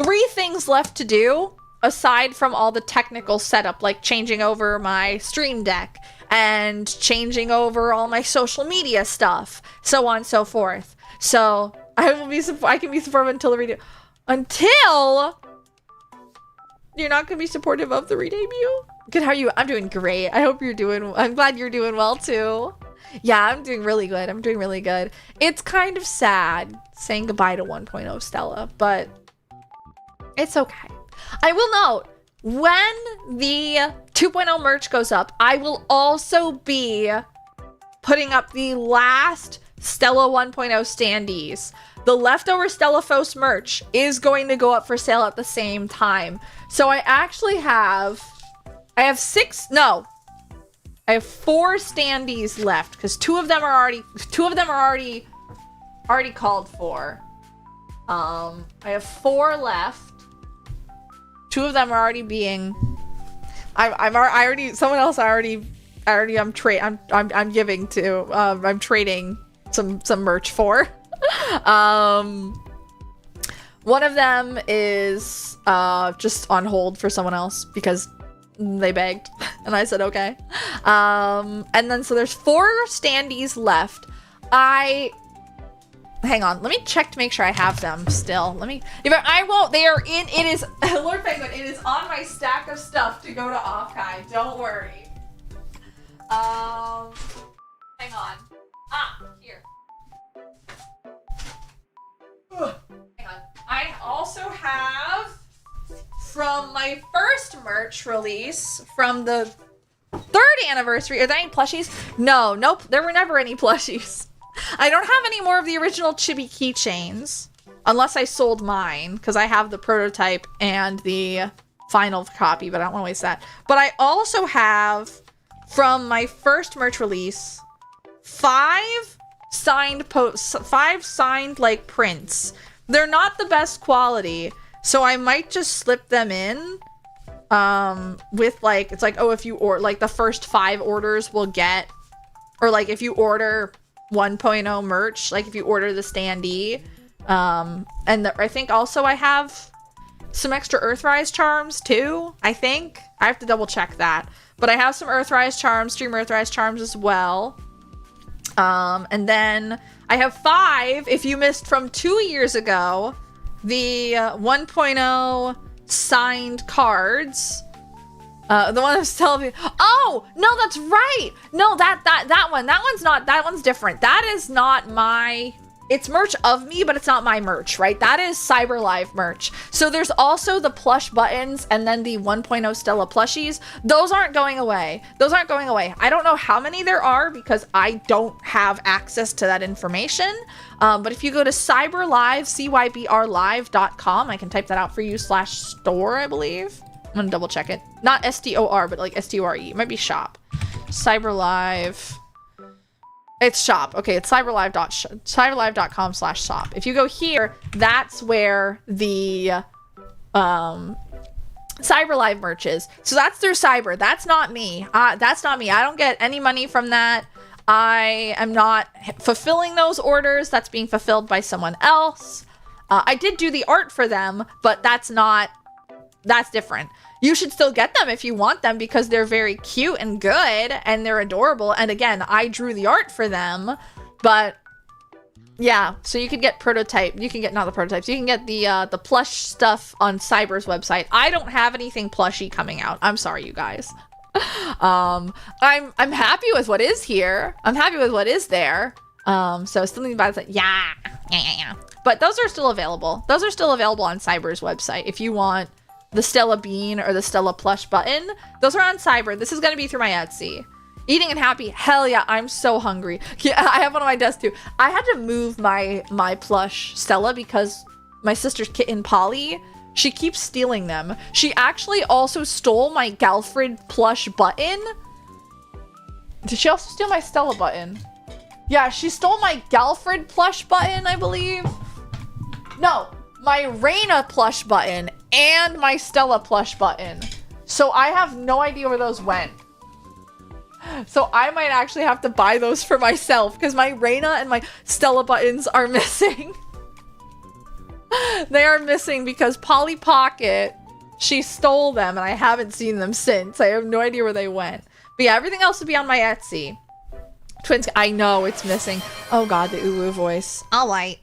3 things left to do, aside from all the technical setup, like changing over my stream deck and changing over all my social media stuff, so on and so forth. So I can be supportive until the redo. Until you're not gonna be supportive of the re-debut? Good, how are you? I'm doing great. I'm glad you're doing well too. Yeah, I'm doing really good. It's kind of sad saying goodbye to 1.0 Stella, but it's okay. I will note, when the 2.0 merch goes up, I will also be putting up the last Stella 1.0 standees. The leftover Stella Fos merch is going to go up for sale at the same time. So I actually have 4 standees left because 2 of them are already called for. I have 4 left. 2 of them are already being. I'm giving to. I'm trading some merch for. One of them is just on hold for someone else because they begged and I said okay. And then so there's 4 standees left. Hang on, let me check to make sure I have them still. I won't, it is, Lord Penguin, it is on my stack of stuff to go to Offkai, don't worry. Hang on. Here. Ugh. Hang on. I also have from my first merch release from the 3rd anniversary. Are there any plushies? No, nope. There were never any plushies. I don't have any more of the original chibi keychains. Unless I sold mine, because I have the prototype and the final copy, but I don't want to waste that. But I also have, from my first merch release, 5 signed like prints. They're not the best quality, so I might just slip them in. With like, it's like, oh, if you order, like the first 5 orders will get, or like if you order 1.0 merch, like if you order the standee, I think also I have some extra Earthrise charms too, I think. I have to double check that. But I have some Earthrise charms, Stream Earthrise charms as well. And then I have 5, if you missed from 2 years ago, the 1.0 signed cards. The one I was telling you. Oh, no, that's right. No, that one. That one's different. That is not my... It's merch of me, but it's not my merch, right? That is Cyber Live merch. So there's also the plush buttons and then the 1.0 Stella plushies. Those aren't going away. I don't know how many there are because I don't have access to that information. But if you go to cyberlive, cybrlive.com, I can type that out for you, /store, I believe. I'm gonna double check it. Not STOR, but like STORE. It might be shop. Cyberlive. It's shop. Okay, it's cyberlive.com/shop. If you go here, that's where the Cyberlive merch is. So that's their cyber. That's not me. That's not me. I don't get any money from that. I am not fulfilling those orders. That's being fulfilled by someone else. I did do the art for them, but that's different. You should still get them if you want them because they're very cute and good and they're adorable. And again, I drew the art for them, but yeah, so you can get prototype. You can get, not the prototypes, you can get the plush stuff on Cyber's website. I don't have anything plushy coming out. I'm sorry, you guys. I'm happy with what is here. I'm happy with what is there. So something about it, yeah. But those are still available. Those are still available on Cyber's website if you want the Stella Bean or the Stella plush button. Those are on Cyber. This is going to be through my Etsy. Eating and happy. Hell yeah, I'm so hungry. Yeah, I have one on my desk too. I had to move my plush Stella because my sister's kitten Polly, she keeps stealing them. She actually also stole my Galfred plush button. Did she also steal my Stella button? Yeah, she stole my Galfred plush button, I believe. No, my Reyna plush button and my Stella plush button. So I have no idea where those went. So I might actually have to buy those for myself because my Reyna and my Stella buttons are missing. They are missing because Polly Pocket, she stole them and I haven't seen them since. I have no idea where they went. But yeah, everything else would be on my Etsy. Twins, I know it's missing. Oh god, the uwu voice. All right.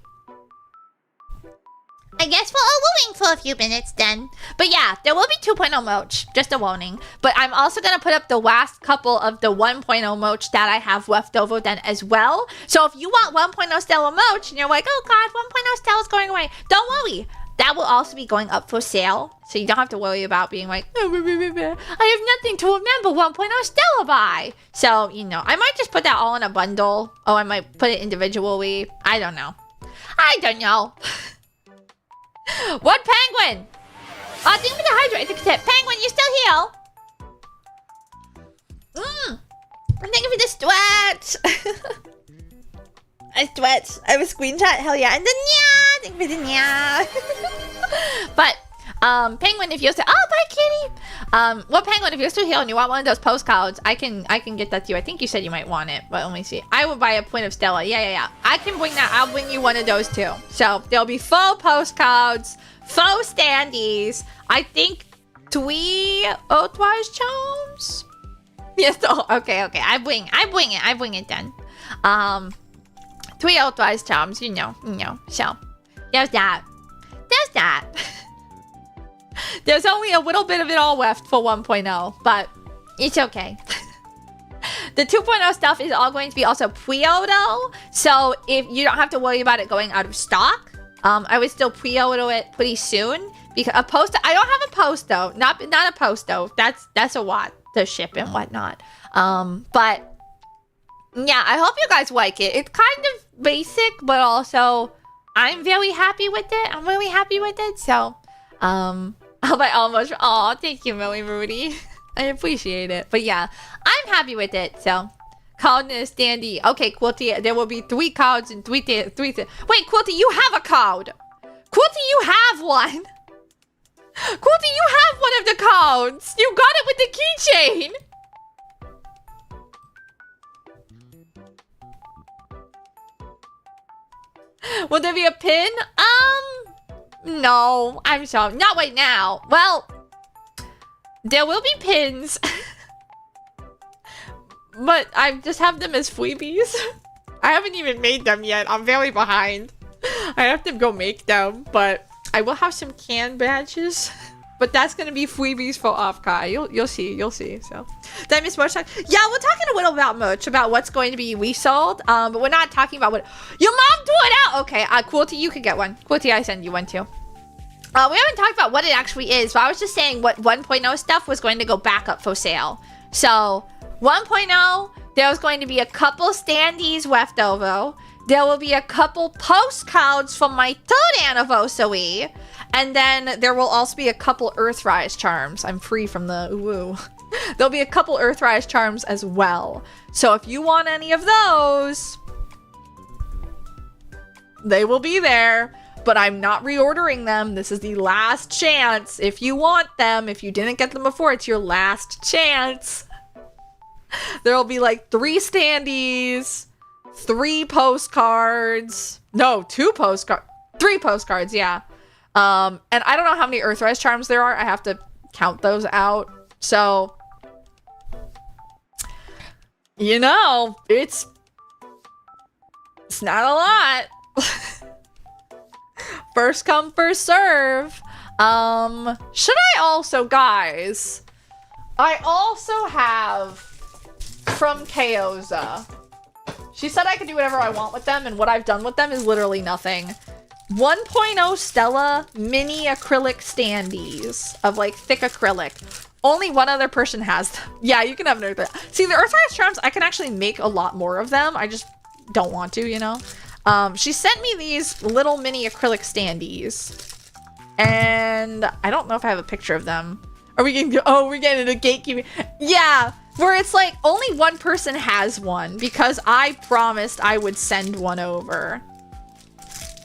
I guess we're all wooing for a few minutes then. But yeah, there will be 2.0 merch, just a warning. But I'm also going to put up the last couple of the 1.0 merch that I have left over then as well. So if you want 1.0 Stella merch and you're like, oh god, 1.0 Stella's going away, don't worry. That will also be going up for sale. So you don't have to worry about being like, I have nothing to remember 1.0 Stella by. So, you know, I might just put that all in a bundle. Oh, I might put it individually. I don't know. What penguin? Thank you for the hydrate. Penguin, you're still here. Thank you for the sweat. I sweat. I have a screenshot. Hell yeah. And then yeah. Thank you for the yeah. But Penguin, if you're still, oh, bye, kitty. Well, Penguin, if you're still here and you want one of those postcards, I can get that to you. I think you said you might want it, but let me see. I would buy a Point of Stella. Yeah. I can bring that. I'll bring you one of those too. So there'll be full postcards, full standees. I think 3 Oathwise charms. Yes. Oh, okay. I bring it then. 3 Oathwise charms. You know. So there's that. There's only a little bit of it all left for 1.0, but it's okay. The 2.0 stuff is all going to be also pre-order, so if you don't have to worry about it going out of stock, I would still pre-order it pretty soon. Because a post, I don't have a post though, not a post though. That's a lot to ship and whatnot. But yeah, I hope you guys like it. It's kind of basic, but also I'm very happy with it. I'm really happy with it. So, I'll buy almost. Oh, thank you, Millie Moody. I appreciate it. But yeah, I'm happy with it. So, card and a standee. Okay, Quilty, there will be 3 cards and 3. Wait, Quilty, you have a card. Quilty, you have one. Quilty, you have one of the cards. You got it with the keychain. Will there be a pin? No. I'm sorry. Not right now. Well, there will be pins. But I just have them as freebies. I haven't even made them yet. I'm very behind. I have to go make them, but I will have some can badges. But that's gonna be freebies for Offkai. You'll see. So, did I miss merch? Yeah, we're talking a little about merch, about what's going to be resold. But we're not talking about what your mom threw it out. Okay, Quilty, you can get one. Quilty, I send you one too. We haven't talked about what it actually is, but I was just saying what 1.0 stuff was going to go back up for sale. So 1.0, there was going to be a couple standees left over. There will be a couple postcards from my 3rd anniversary. And then there will also be a couple Earthrise charms. I'm free from the woo. There'll be a couple Earthrise charms as well. So if you want any of those, they will be there. But I'm not reordering them. This is the last chance. If you want them, if you didn't get them before, it's your last chance. There'll be like 3 standees, 3 postcards. No, 2 postcards. 3 postcards, yeah. And I don't know how many Earthrise charms there are. I have to count those out. So, you know, it's not a lot. First come, first serve. Should I also, guys, I also have from Kaoza. She said I could do whatever I want with them, and what I've done with them is literally nothing. 1.0 Stella mini acrylic standees of like thick acrylic. Only one other person has them. Yeah, you can have an Earthrise. See, the Earthrise charms, I can actually make a lot more of them. I just don't want to, you know? She sent me these little mini acrylic standees. And I don't know if I have a picture of them. Are we getting, oh, we're getting into gatekeeping. Yeah, where it's like only one person has one because I promised I would send one over.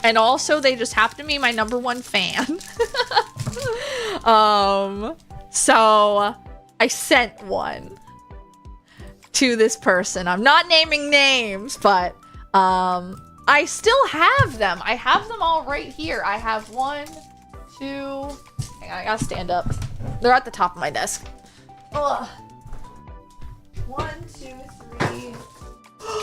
And also, they just happen to be my #1 fan. So I sent one to this person. I'm not naming names, but I still have them. I have them all right here. I have 1, 2. Hang on, I gotta stand up. They're at the top of my desk. Ugh. 1, 2, 3.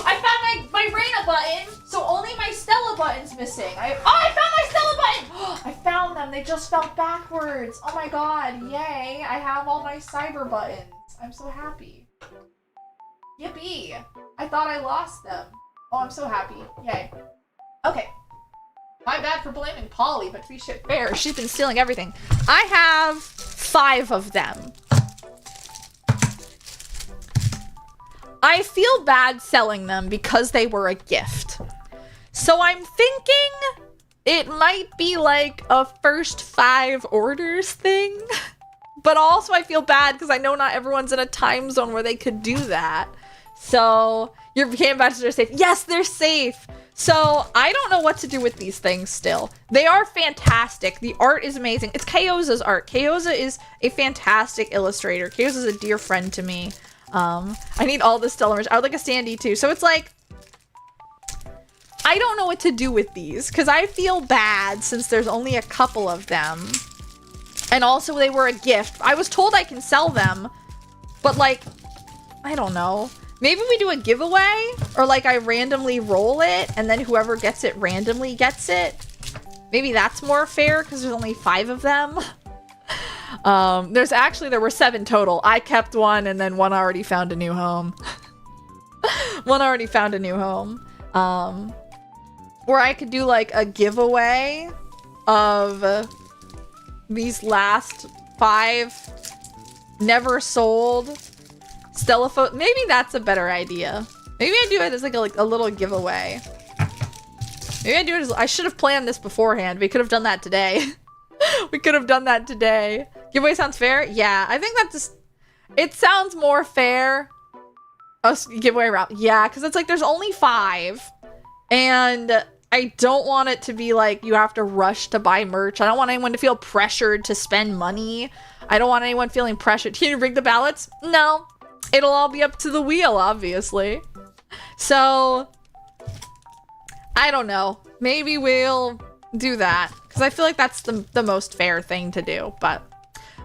I found my Reina button, so only my Stella button's missing. I found my Stella button! I found them. They just fell backwards. Oh my god, yay. I have all my cyber buttons. I'm so happy. Yippee. I thought I lost them. Oh, I'm so happy. Yay. Okay. My bad for blaming Polly, but to be shit fair, she's been stealing everything. I have 5 of them. I feel bad selling them because they were a gift. So I'm thinking it might be like a first 5 orders thing. But also I feel bad because I know not everyone's in a time zone where they could do that. So your can badges are safe. Yes, they're safe. So I don't know what to do with these things still. They are fantastic. The art is amazing. It's Kaoza's art. Kaoza is a fantastic illustrator. Kaoza's a dear friend to me. I need all the Stella merch. I would like a standee too. So it's like, I don't know what to do with these because I feel bad since there's only a couple of them. And also they were a gift. I was told I can sell them, but like, I don't know. Maybe we do a giveaway or like I randomly roll it and then whoever gets it randomly gets it. Maybe that's more fair because there's only 5 of them. There were 7 total. I kept 1 and then 1 already found a new home. One already found a new home. Where I could do like a giveaway of these last 5 never sold Stella photo. Maybe that's a better idea. Maybe I do it as like a little giveaway. Maybe I do it as, I should have planned this beforehand. We could have done that today. We could have done that today. Giveaway sounds fair? Yeah, I think that's just, it sounds more fair. Oh, giveaway route. Yeah, because it's like there's only 5. And I don't want it to be like you have to rush to buy merch. I don't want anyone to feel pressured to spend money. I don't want anyone feeling pressured. Can you rig the ballots? No. It'll all be up to the wheel, obviously. So, I don't know. Maybe we'll do that. Because I feel like that's the most fair thing to do. But,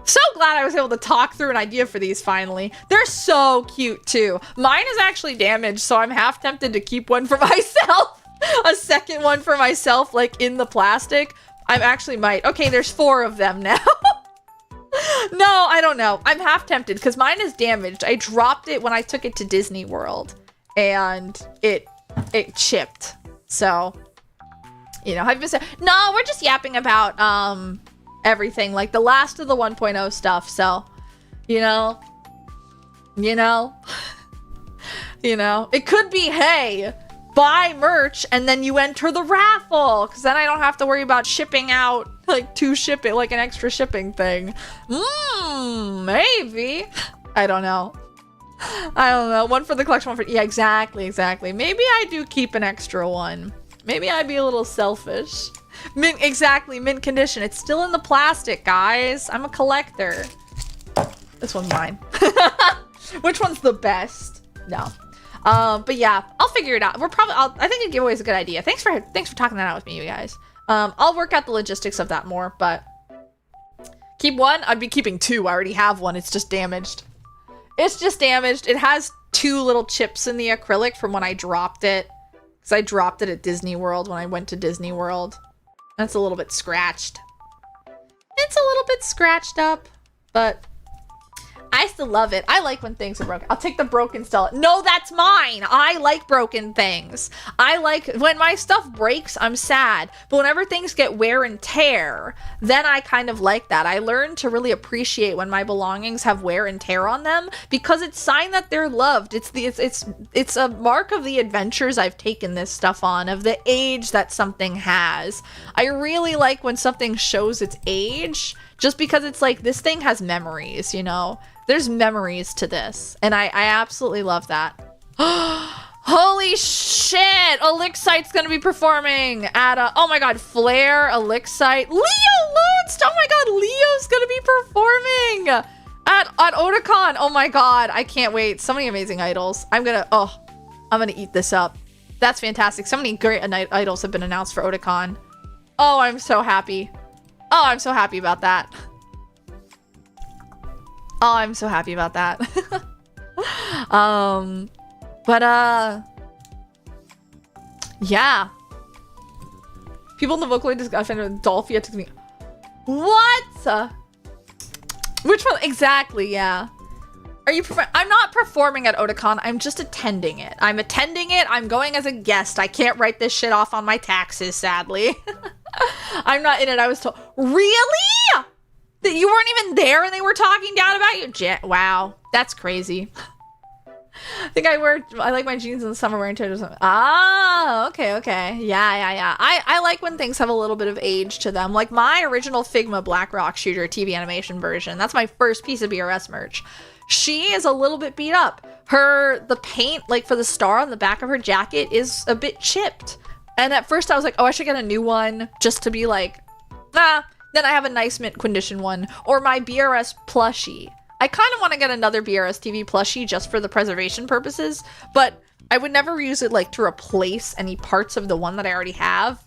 so glad I was able to talk through an idea for these finally. They're so cute, too. Mine is actually damaged, so I'm half tempted to keep one for myself. A second one for myself, like, in the plastic. I actually might. Okay, there's 4 of them now. No, I don't know. I'm half tempted because mine is damaged. I dropped it when I took it to Disney World and it chipped. So, you know, no, we're just yapping about everything, like the last of the 1.0 stuff. So, you know, it could be, hey, buy merch and then you enter the raffle, because then I don't have to worry about shipping out like 2 shipping, like an extra shipping thing. Maybe. I don't know. One for the collection, one for, yeah, exactly. Maybe I do keep an extra one. Maybe I'd be a little selfish. Mint condition. It's still in the plastic, guys. I'm a collector. This one's mine. Which one's the best? No. But yeah, I'll figure it out. I think a giveaway is a good idea. Thanks for talking that out with me, you guys. I'll work out the logistics of that more, but keep 1. I'd be keeping 2. I already have 1. It's just damaged. It has 2 little chips in the acrylic from when I dropped it. Because I dropped it at Disney World when I went to Disney World. That's a little bit scratched. It's a little bit scratched up, but I still love it. I like when things are broken. I'll take the broken Stella. No, that's mine. I like broken things. I like when my stuff breaks, I'm sad. But whenever things get wear and tear, then I kind of like that. I learned to really appreciate when my belongings have wear and tear on them because it's a sign that they're loved. It's a mark of the adventures I've taken this stuff on, of the age that something has. I really like when something shows its age, just because it's like, this thing has memories, you know? There's memories to this, and I absolutely love that. Holy shit! Elixite's gonna be performing at oh my god, Flare, Elixite, Leo Lunst! Oh my god, Leo's gonna be performing at Otakon! Oh my god, I can't wait. So many amazing idols. I'm gonna eat this up. That's fantastic. So many great idols have been announced for Otakon. Oh, I'm so happy. Oh, I'm so happy about that. Oh, I'm so happy about that. Yeah. People in the Vocaloid discussion with Dolphia took me. What? Which one? Exactly, yeah. Are you I'm not performing at Otakon. I'm just attending it. I'm attending it. I'm going as a guest. I can't write this shit off on my taxes, sadly. I'm not in it. I was told. Really? That you weren't even there and they were talking down about you? Wow. That's crazy. I think I like my jeans in the summer wearing t-shirts. Ah, okay. Yeah. I like when things have a little bit of age to them. Like my original Figma Black Rock Shooter TV animation version. That's my first piece of BRS merch. She is a little bit beat up. The paint, like for the star on the back of her jacket, is a bit chipped. And at first I was like, oh, I should get a new one just to be like, then I have a nice mint condition one. Or my BRS plushie. I kind of want to get another BRS TV plushie just for the preservation purposes, but I would never use it like to replace any parts of the one that I already have.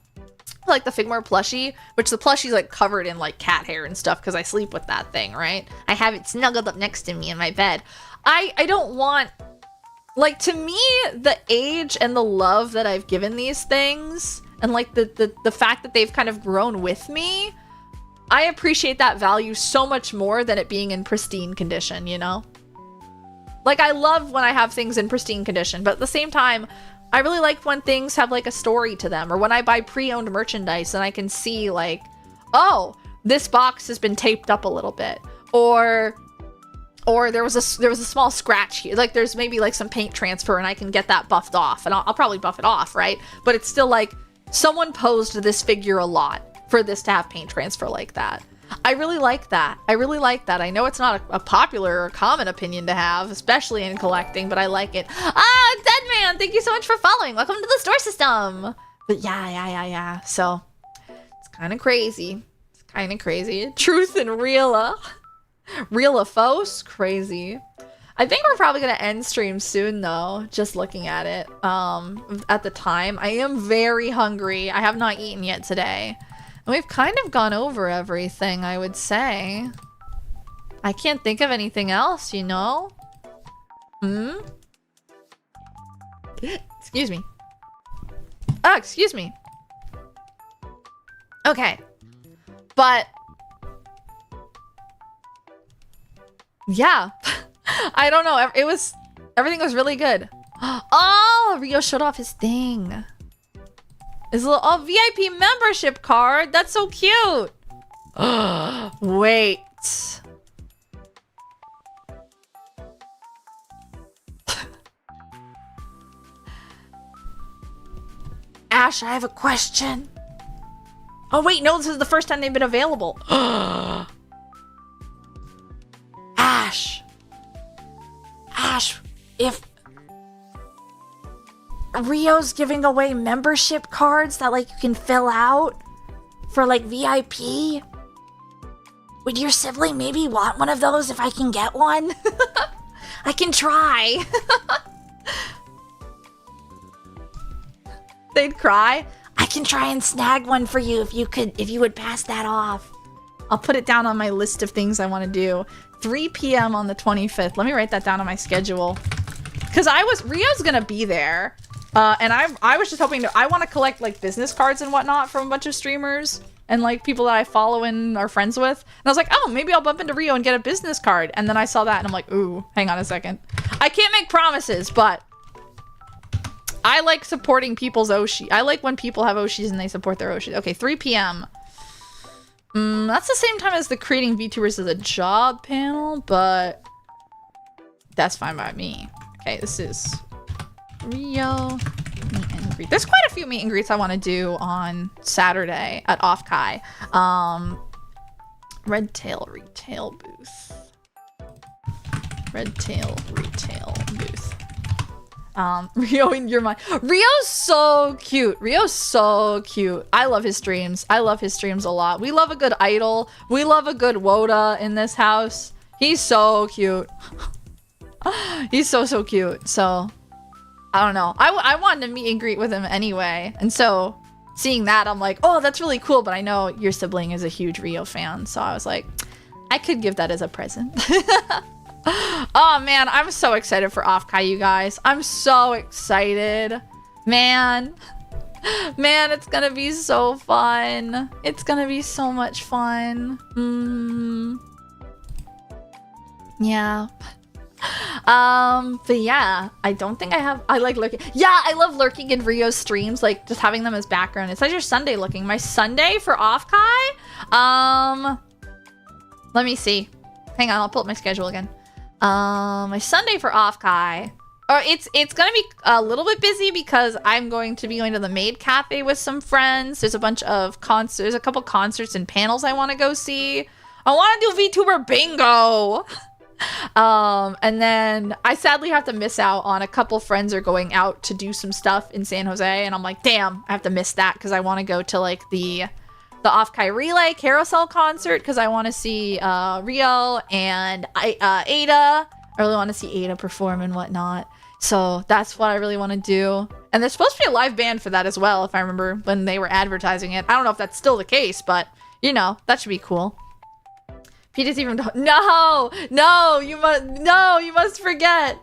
Like the Figma plushie, which the plushie's like covered in like cat hair and stuff because I sleep with that thing, right? I have it snuggled up next to me in my bed. I don't want, like, to me, the age and the love that I've given these things and like the fact that they've kind of grown with me, I appreciate that value so much more than it being in pristine condition, you know? Like, I love when I have things in pristine condition, but at the same time, I really like when things have like a story to them, or when I buy pre-owned merchandise and I can see like, oh, this box has been taped up a little bit, or there was a small scratch here. Like, there's maybe like some paint transfer and I can get that buffed off, and I'll probably buff it off, right? But it's still like, someone posed this figure a lot for this to have paint transfer like that. I really like that. I really like that. I know it's not a popular or common opinion to have, especially in collecting, but I like it. Ah, Deadman, thank you so much for following. Welcome to the store system. But yeah. So, it's kind of crazy. Truth and Reala. Reala Fos? Crazy. I think we're probably going to end stream soon, though, just looking at it. At the time. I am very hungry. I have not eaten yet today. And we've kind of gone over everything, I would say. I can't think of anything else, you know? Excuse me. Oh, excuse me. Okay. But... yeah. I don't know. Everything was really good. Oh, Rio showed off his thing. His little VIP membership card. That's so cute. Wait. Ash, I have a question. Oh wait, no, this is the first time they've been available. Ash, if Rio's giving away membership cards that like you can fill out for like VIP, would your sibling maybe want one of those if I can get one? I can try. They'd cry. I can try and snag one for you if you would pass that off. I'll put it down on my list of things I want to do. 3 p.m. on the 25th. Let me write that down on my schedule. Because Rio's gonna be there. And I was just hoping I want to collect like business cards and whatnot from a bunch of streamers and like people that I follow and are friends with. And I was like, oh, maybe I'll bump into Rio and get a business card. And then I saw that and I'm like, ooh, hang on a second. I can't make promises, but I like supporting people's Oshi. I like when people have Oshis and they support their Oshis. Okay, 3 p.m. That's the same time as the creating VTubers as a job panel, but that's fine by me. Okay, this is Rio meet and greet. There's quite a few meet and greets I want to do on Saturday at Off-Kai. Red Tail Retail Booth. Red Tail Retail Booth. Rio in your mind. Rio's so cute. Rio's so cute. I love his streams. I love his streams a lot. We love a good idol. We love a good Woda in this house. He's so cute. He's so cute. So, I don't know. I wanted to meet and greet with him anyway. And so, seeing that, I'm like, oh, that's really cool. But I know your sibling is a huge Rio fan. So I was like, I could give that as a present. Oh man, I'm so excited for Off-Kai, you guys. I'm so excited. Man, it's gonna be so fun. It's gonna be so much fun. Yeah. But yeah, I don't think I like lurking. Yeah, I love lurking in Rio's streams, like just having them as background. It's like your Sunday looking. My Sunday for Off-Kai? Let me see. Hang on, I'll pull up my schedule again. My Sunday for Off-Kai. It's gonna be a little bit busy because I'm going to be going to the Maid Cafe with some friends. There's a bunch of concerts. There's a couple concerts and panels I want to go see. I want to do VTuber bingo. And then I sadly have to miss out on a couple friends are going out to do some stuff in San Jose, and I'm like, damn, I have to miss that because I want to go to like the Off-Kai Relay Carousel concert because I want to see Rio and Ada. I really want to see Ada perform and whatnot. So that's what I really want to do. And there's supposed to be a live band for that as well, if I remember when they were advertising it. I don't know if that's still the case, but you know, that should be cool. Peter's even no, you must forget.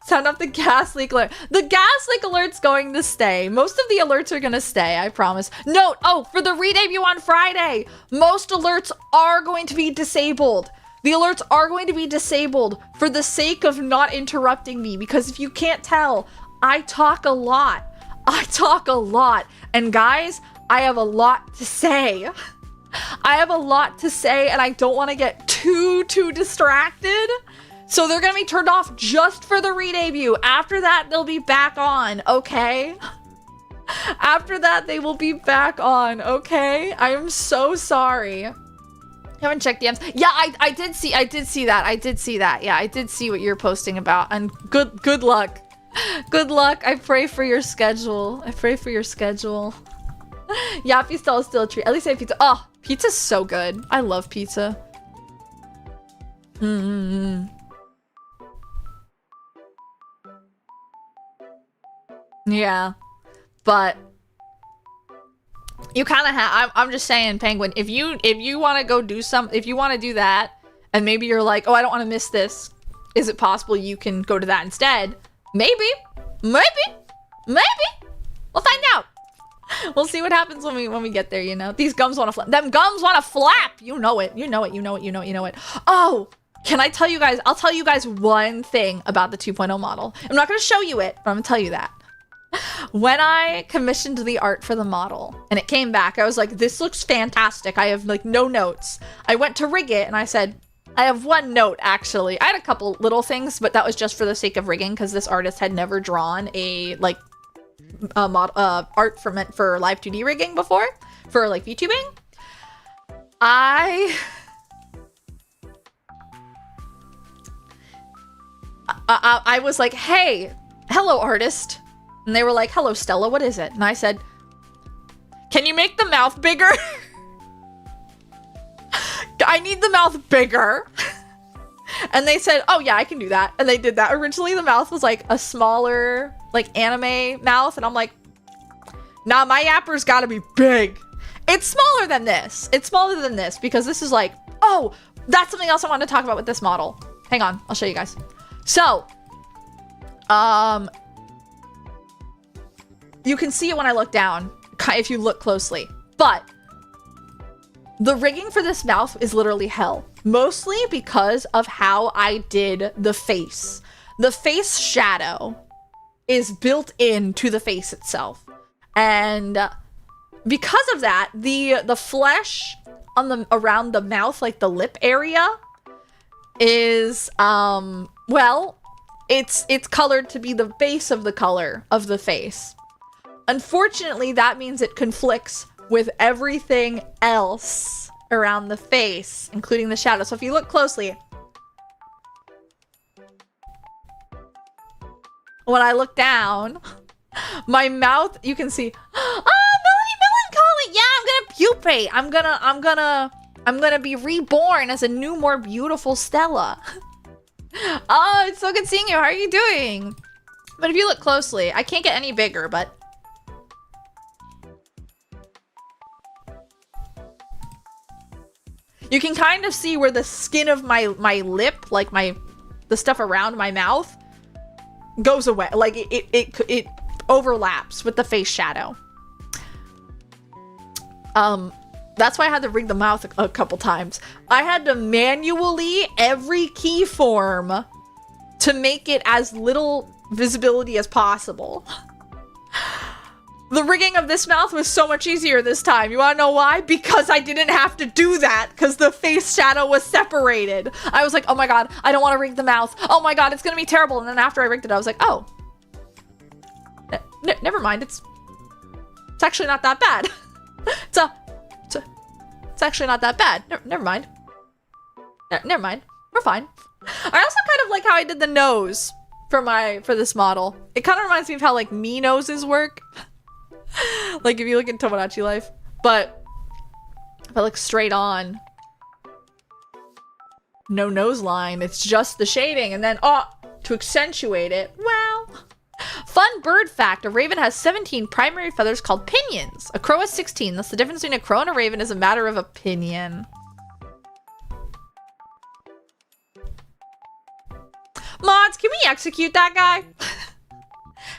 Sound off the gas leak alert. The gas leak alert's going to stay. Most of the alerts are gonna stay, I promise. Note, for the re-debut on Friday, most alerts are going to be disabled. The alerts are going to be disabled for the sake of not interrupting me, because if you can't tell, I talk a lot. I talk a lot. And guys, I have a lot to say. I have a lot to say, and I don't want to get too distracted. So they're going to be turned off just for the re-debut. After that, they'll be back on, okay? After that, they will be back on, okay? I am so sorry. Haven't checked DMs. Yeah, I did see that. Yeah, I did see what you're posting about. And good luck. Good luck. I pray for your schedule. Yappy style is still a treat. At least I have pizza. Oh, pizza's so good. I love pizza. Yeah. But you kind of have, I'm just saying, Penguin, if you want to go do if you want to do that, and maybe you're like, oh, I don't want to miss this, is it possible you can go to that instead? Maybe. We'll find out. We'll see what happens when we get there, you know? These gums want to flap. Them gums want to flap! You know it. Oh! Can I tell you guys, I'll tell you guys one thing about the 2.0 model. I'm not going to show you it, but I'm going to tell you that. When I commissioned the art for the model and it came back, I was like, this looks fantastic. I have like no notes. I went to rig it and I said, I have one note actually. I had a couple little things, but that was just for the sake of rigging because this artist had never drawn a like art for live 2D rigging before for like VTubing. I was like, hey, hello artist. And they were like, hello, Stella, what is it? And I said, can you make the mouth bigger? I need the mouth bigger. And they said, oh yeah, I can do that. And they did that. Originally, the mouth was like a smaller, like anime mouth. And I'm like, nah, my yapper's gotta be big. It's smaller than this. Because this is like, oh, that's something else I wanted to talk about with this model. Hang on, I'll show you guys. So, you can see it when I look down, if you look closely. But the rigging for this mouth is literally hell. Mostly because of how I did the face. The face shadow is built into the face itself. And because of that, the flesh on around the mouth, like the lip area, is well, it's colored to be the base of the color of the face. Unfortunately, that means it conflicts with everything else around the face, including the shadow. So if you look closely, when I look down, my mouth, you can see, Melanie Melancholy. Yeah, I'm gonna pupate. I'm gonna be reborn as a new, more beautiful Stella. Oh, it's so good seeing you. How are you doing? But if you look closely, I can't get any bigger, but you can kind of see where the skin of my lip, like the stuff around my mouth, goes away. Like it overlaps with the face shadow. That's why I had to rig the mouth a couple times. I had to manually every keyform to make it as little visibility as possible. The rigging of this mouth was so much easier this time. You wanna know why? Because I didn't have to do that, because the face shadow was separated. I was like, oh my god, I don't want to rig the mouth. Oh my god, it's gonna be terrible. And then after I rigged it, I was like, oh. Never mind, it's actually not that bad. It's actually not that bad. Never mind. Never mind. We're fine. I also kind of like how I did the nose for this model. It kind of reminds me of how like me noses work. Like if you look at Tomodachi Life. But if I look straight on, no nose line. It's just the shading. And then, to accentuate it, well. Fun bird fact, a raven has 17 primary feathers called pinions. A crow has 16. Thus the difference between a crow and a raven is a matter of opinion. Mods, can we execute that guy?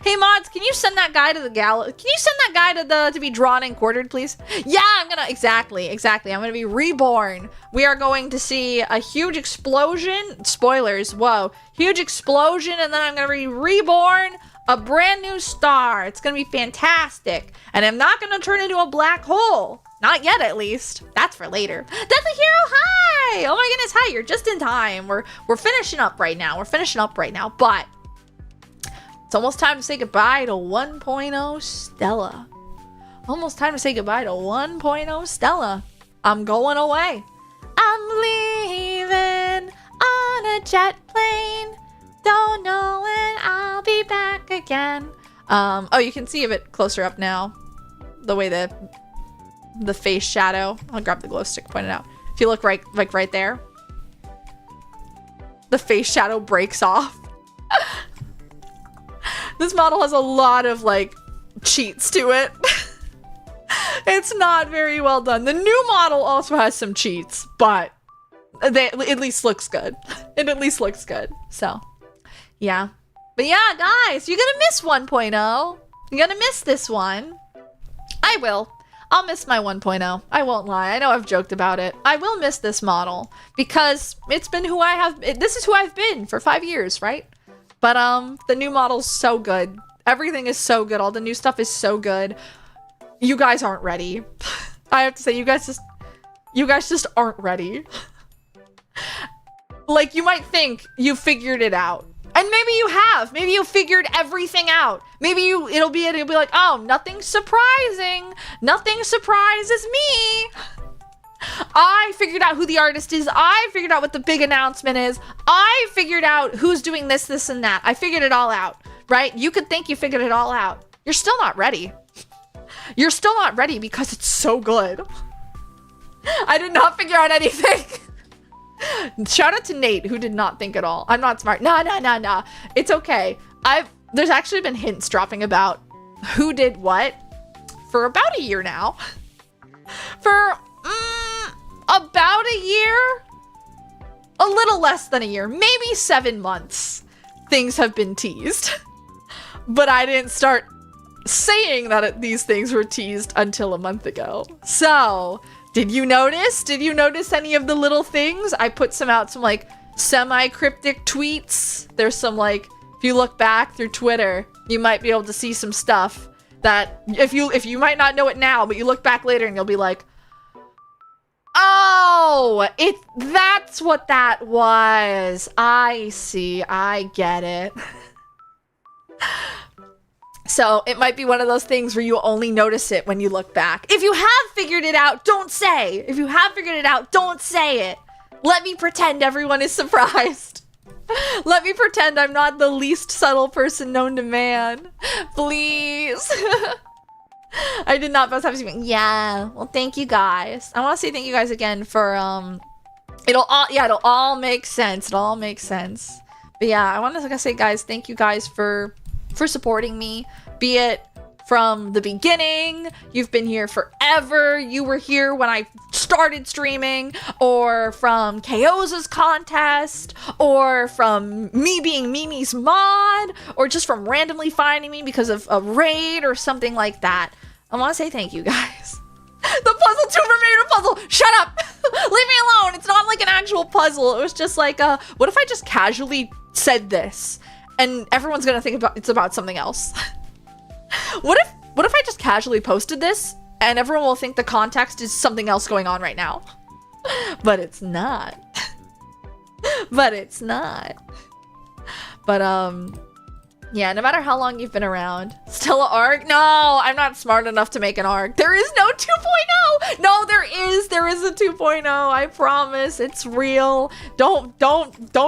Hey mods, can you send that guy to the gallows? Can you send that guy to be drawn and quartered, please? Yeah, I'm gonna exactly. I'm gonna be reborn. We are going to see a huge explosion. Spoilers, whoa. Huge explosion, and then I'm gonna be reborn, a brand new star. It's gonna be fantastic. And I'm not gonna turn into a black hole. Not yet, at least. That's for later. That's a hero. Hi! Oh my goodness, hi, you're just in time. We're finishing up right now. But it's almost time to say goodbye to 1.0 Stella. Almost time to say goodbye to 1.0 Stella. I'm going away. I'm leaving on a jet plane. Don't know when I'll be back again. Oh, you can see a bit closer up now. The way the face shadow. I'll grab the glow stick, point it out. If you look right there, the face shadow breaks off. This model has a lot of like cheats to it. It's not very well done. The new model also has some cheats, but it at least looks good. It at least looks good. So, yeah. But yeah, guys, you're gonna miss 1.0. You're gonna miss this one. I will. I'll miss my 1.0. I won't lie. I know I've joked about it. I will miss this model because it's been who I have. This is who I've been for 5 years, right? But the new model's so good. Everything is so good. All the new stuff is so good. You guys aren't ready. I have to say, you guys just aren't ready. Like, you might think you figured it out. And maybe you have. Maybe you figured everything out. Maybe it'll be like, oh, nothing surprising. Nothing surprises me. I figured out who the artist is. I figured out what the big announcement is. I figured out who's doing this, and that. I figured it all out, right? You could think you figured it all out. You're still not ready. You're still not ready because it's so good. I did not figure out anything. Shout out to Nate, who did not think at all. I'm not smart. Nah. It's okay. There's actually been hints dropping about who did what for about a year now. For about a year? A little less than a year. Maybe 7 months. Things have been teased. But I didn't start saying that these things were teased until a month ago. So, did you notice? Did you notice any of the little things? I put some like semi-cryptic tweets. There's some like, if you look back through Twitter, you might be able to see some stuff that if you might not know it now, but you look back later and you'll be like, oh, that's what that was. I see. I get it. So it might be one of those things where you only notice it when you look back. If you have figured it out, don't say. If you have figured it out, don't say it. Let me pretend everyone is surprised. Let me pretend I'm not the least subtle person known to man. Please. I did not have to. Yeah. Well, thank you guys. I want to say thank you guys again for it'll all make sense. It all makes sense. But yeah, I want to say, guys, thank you guys for supporting me, be it from the beginning, you've been here forever, you were here when I started streaming, or from Chaos's contest, or from me being Mimi's mod, or just from randomly finding me because of a raid or something like that. I want to say thank you guys. The puzzle tuber made a puzzle! Shut up! Leave me alone! It's not like an actual puzzle. It was just like, what if I just casually said this? And everyone's gonna think it's about something else. What if I just casually posted this and everyone will think the context is something else going on right now? But it's not. But it's not. But yeah, no matter how long you've been around, still an ARG? No, I'm not smart enough to make an ARG. There is no 2.0. No, there is a 2.0. I promise. It's real. Don't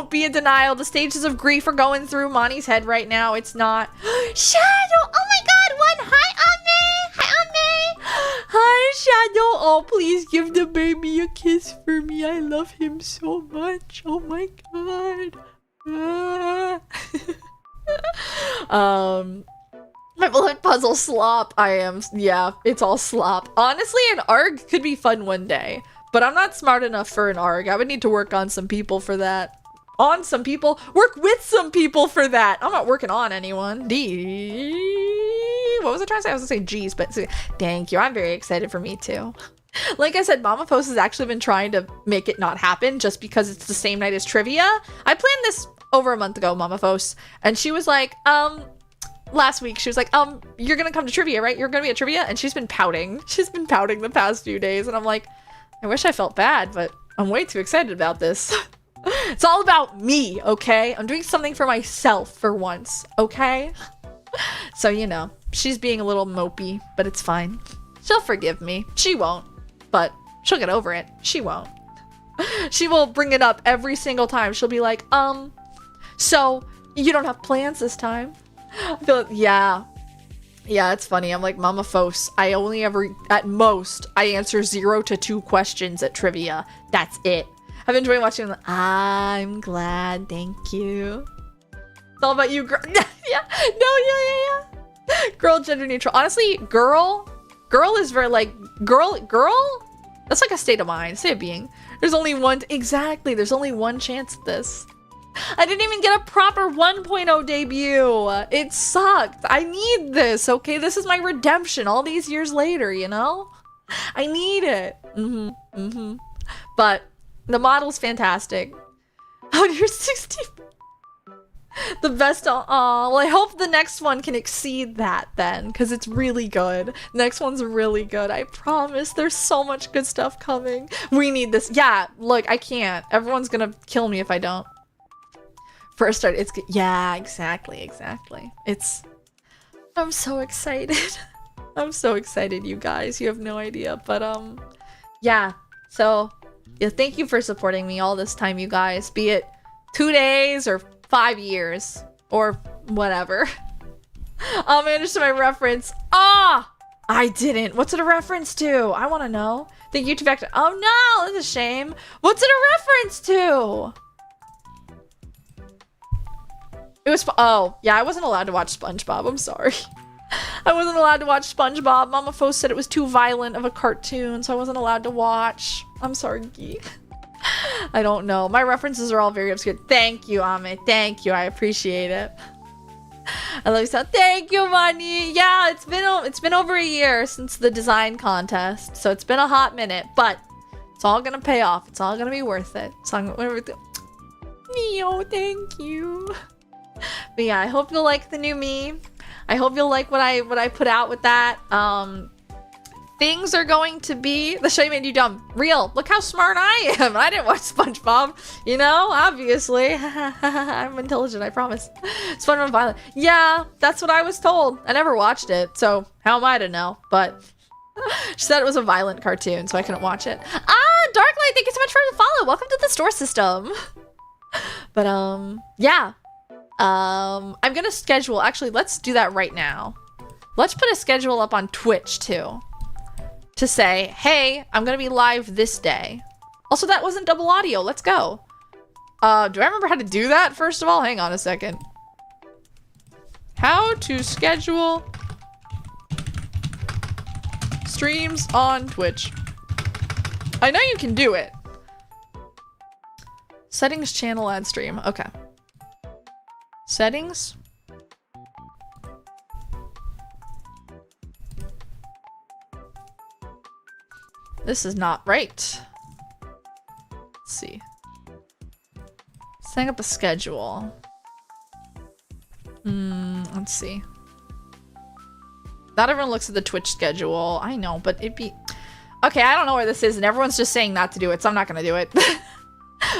be in denial. The stages of grief are going through Monty's head right now. It's not. Shadow. Oh my god, one. Hi, Ame. Hi, Ame. Hi, Shadow. Oh, please give the baby a kiss for me. I love him so much. Oh my god. My bullet puzzle slop. Yeah, it's all slop. Honestly, an ARG could be fun one day, but I'm not smart enough for an ARG. I would need to work on some people for that. on some people. Work with some people for that. I'm not working on anyone. What was I trying to say? I was gonna say geez, but thank you. I'm very excited for me too. Like I said, Mama Fos has actually been trying to make it not happen just because it's the same night as trivia. I planned this over a month ago, Mama Fos, and she was like, last week, she was like, you're gonna come to trivia, right? You're gonna be at trivia? And she's been pouting. She's been pouting the past few days, and I'm like, I wish I felt bad, but I'm way too excited about this. It's all about me, okay? I'm doing something for myself for once, okay? So, you know, she's being a little mopey, but it's fine. She'll forgive me. She won't, but she'll get over it. She won't. She will bring it up every single time. She'll be like, so you don't have plans this time? I feel like, yeah, it's funny. I'm like, Mama Fos, I only ever, at most, I answer 0 to 2 questions at trivia. That's it. I've enjoyed watching them. I'm glad, thank you. It's all about you, girl. Yeah. Girl, gender neutral. Honestly, girl is very like, girl, that's like a state of mind, state of being. There's only one, exactly, there's only one chance at this. I didn't even get a proper 1.0 debut. It sucked. I need this, okay? This is my redemption all these years later, you know? I need it. But the model's fantastic. Oh, you're 60. The best. Well, I hope the next one can exceed that then, because it's really good. Next one's really good. I promise. There's so much good stuff coming. We need this. Yeah, look, I can't. Everyone's gonna kill me if I don't. First start, it's good. Yeah, exactly. I'm so excited. I'm so excited, you guys. You have no idea. But yeah. So yeah, thank you for supporting me all this time, you guys. Be it 2 days or 5 years or whatever. I'll manage to my reference. I didn't. What's it a reference to? I want to know. The YouTube actor. Oh no, that's a shame. What's it a reference to? It was, oh, yeah, I wasn't allowed to watch SpongeBob. I'm sorry. I wasn't allowed to watch SpongeBob. Mama Fo said it was too violent of a cartoon, so I wasn't allowed to watch. I'm sorry, Gee. I don't know. My references are all very obscure. Thank you, Amit. Thank you. I appreciate it. I love you so. Thank you, Money. Yeah, it's been over a year since the design contest, so it's been a hot minute, but it's all gonna pay off. It's all gonna be worth it. So I'm gonna Neo, thank you. But yeah, I hope you'll like the new me. I hope you'll like what I put out with that. Things are going to be the show you made you dumb. Real. Look how smart I am. I didn't watch SpongeBob. You know, obviously. I'm intelligent, I promise. SpongeBob violent. Yeah, that's what I was told. I never watched it, so how am I to know? But she said it was a violent cartoon, so I couldn't watch it. Darklight, thank you so much for the follow. Welcome to the store system. But yeah. I'm gonna schedule, actually, let's do that right now. Let's put a schedule up on Twitch too. To say, hey, I'm gonna be live this day. Also, that wasn't double audio, let's go. Do I remember how to do that, first of all? Hang on a second. How to schedule streams on Twitch. I know you can do it. Settings, channel, ad stream, okay. Settings. This is not right. Let's see. Setting up a schedule. Let's see. Not everyone looks at the Twitch schedule. I know, but it'd be... Okay, I don't know where this is, and everyone's just saying not to do it, so I'm not gonna do it.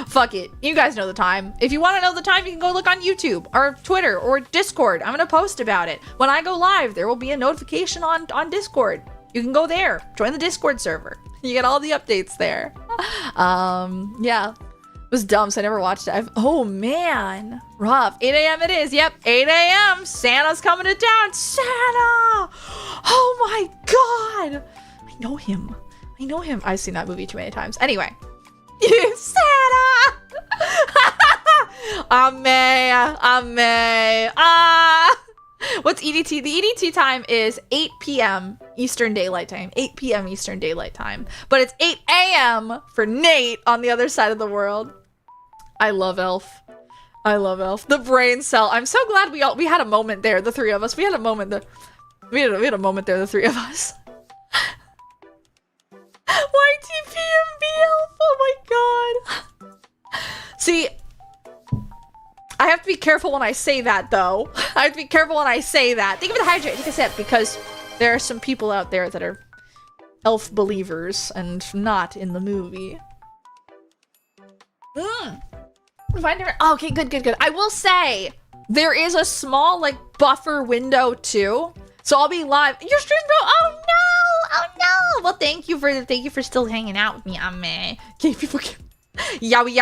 Fuck it. You guys know the time. If you want to know the time, you can go look on YouTube or Twitter or Discord. I'm going to post about it. When I go live, there will be a notification on Discord. You can go there. Join the Discord server. You get all the updates there. Yeah. It was dumb, so I never watched it. Oh, man. Rough. 8 a.m. it is. Yep, 8 a.m. Santa's coming to town. Santa! Oh, my God. I know him. I've seen that movie too many times. Anyway. Santa! Ame. What's EDT? The EDT time is 8 p.m. Eastern Daylight Time. 8 p.m. Eastern Daylight Time. But it's 8 a.m. for Nate on the other side of the world. I love Elf. I love Elf. The brain cell. I'm so glad we had a moment there, the three of us. We had a moment there. We had a moment there, the three of us. YTPMB Elf. Oh my god. See, I have to be careful when I say that, though. I have to be careful when I say that. Think of the hydrate. Take a sip, because there are some people out there that are elf believers and not in the movie. Okay, good. I will say there is a small like buffer window too, so I'll be live. Your stream, bro. Oh no. Well, thank you for still hanging out with me. Okay, people. Yowie.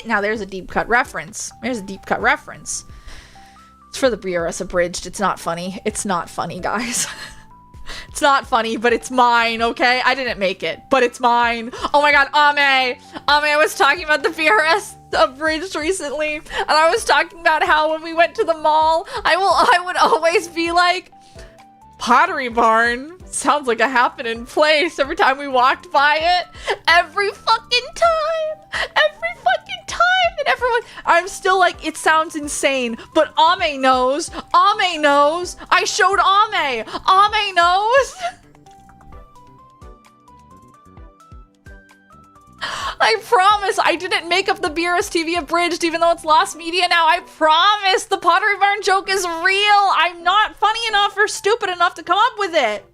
Now there's a deep cut reference. It's for the BRS abridged. It's not funny. It's not funny, guys. It's not funny, but it's mine, okay? I didn't make it, but it's mine. Oh my god, Ame, I was talking about the BRS abridged recently, and I was talking about how when we went to the mall, I would always be like, Pottery Barn sounds like a happening place every time we walked by it. Every fucking time. And everyone, I'm still like, it sounds insane, but Ame knows. I showed Ame. Ame knows. I promise I didn't make up the BRS TV abridged, even though it's lost media now. I promise the Pottery Barn joke is real. I'm not funny enough or stupid enough to come up with it.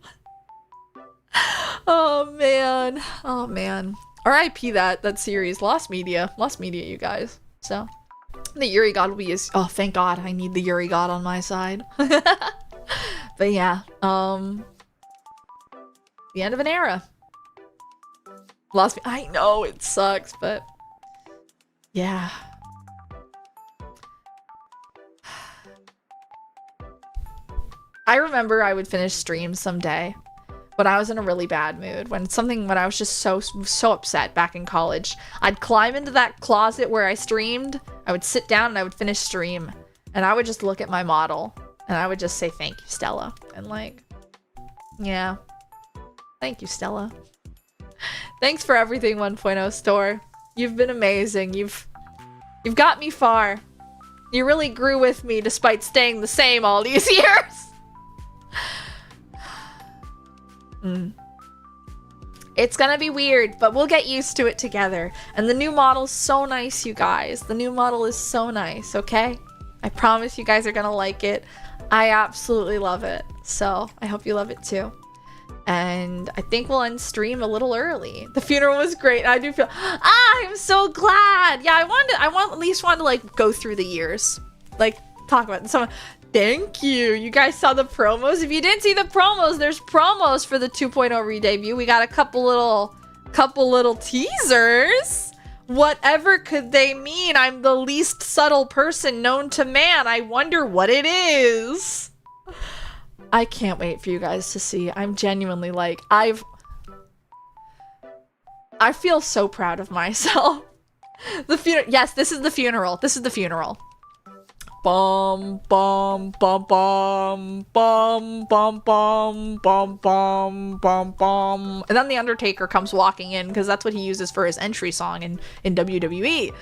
Oh man. R.I.P. that series. Lost media, you guys. So the Yuri God will be oh, thank God. I need the Yuri God on my side. But yeah, the end of an era. I know it sucks, but yeah. I remember I would finish streams someday when I was in a really bad mood, when I was just so upset back in college. I'd climb into that closet where I streamed, I would sit down and I would finish stream, and I would just look at my model and I would just say, thank you, Stella. And like, yeah, thank you, Stella. Thanks for everything, 1.0 store. You've been amazing. You've got me far. You really grew with me despite staying the same all these years. It's gonna be weird, but we'll get used to it together. And the new model's so nice, you guys. The new model is so nice, okay? I promise you guys are gonna like it. I absolutely love it. So I hope you love it too. And I think we'll end stream a little early. The funeral was great. I do feel, I'm so glad. Yeah, I at least wanted to like go through the years, like talk about someone. Thank you. You guys saw the promos. If you didn't see the promos, there's promos for the 2.0 re-debut. We got a couple little teasers. Whatever could they mean? I'm the least subtle person known to man. I wonder what it is. I can't wait for you guys to see. I'm genuinely like, I feel so proud of myself. The funeral. Yes, this is the funeral. Bum bum bum bum bum bum bum bum bum bum bum. And then the Undertaker comes walking in because that's what he uses for his entry song in WWE.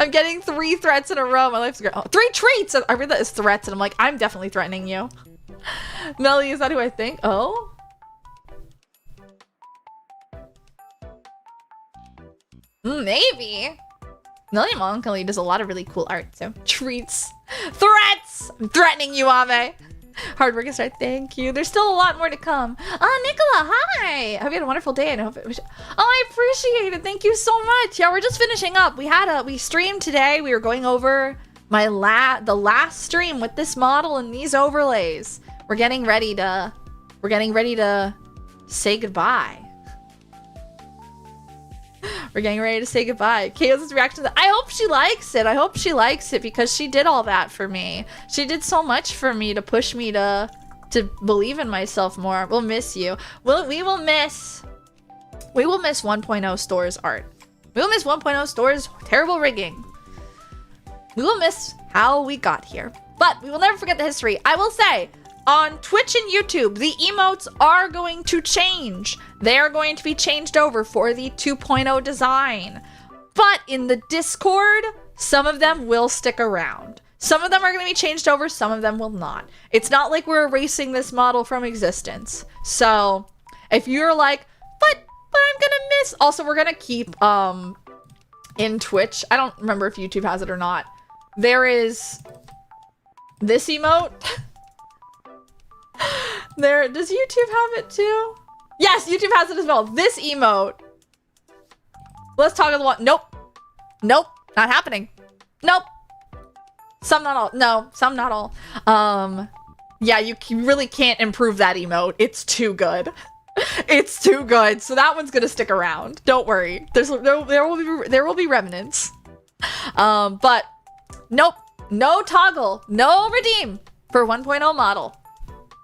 I'm getting 3 threats in a row. My life's great. Oh, 3 treats. I read that as threats, and I'm like, I'm definitely threatening you. Melly, is that who I think? Oh. Maybe. Melly Monkali does a lot of really cool art, so treats. Threats! I'm threatening you, Ame. Hard work is right. Thank you. There's still a lot more to come. Nicola, hi! I hope you had a wonderful day, and I hope it was. Oh, I appreciate it. Thank you so much. Yeah, we're just finishing up. We streamed today. We were going over the last stream with this model and these overlays. We're getting ready to say goodbye. We're getting ready to say goodbye. Chaos' reaction to that. I hope she likes it. I hope she likes it because she did all that for me. She did so much for me to push me to believe in myself more. We'll miss you. We will miss 1.0 Store's art. We will miss 1.0 Store's terrible rigging. We will miss how we got here. But we will never forget the history. I will say, on Twitch and YouTube, the emotes are going to change. They are going to be changed over for the 2.0 design. But in the Discord, some of them will stick around. Some of them are going to be changed over, some of them will not. It's not like we're erasing this model from existence. So if you're like, but I'm going to miss. Also, we're going to keep in Twitch. I don't remember if YouTube has it or not. There is this emote. Does YouTube have it too? Yes, YouTube has it as well. This emote. Let's talk about the one. Nope. Nope. Not happening. Nope. Some, not all. No, some, not all. Yeah, you really can't improve that emote. It's too good. It's too good. So that one's gonna stick around. Don't worry. There will be remnants. But nope. No toggle. No redeem for 1.0 model.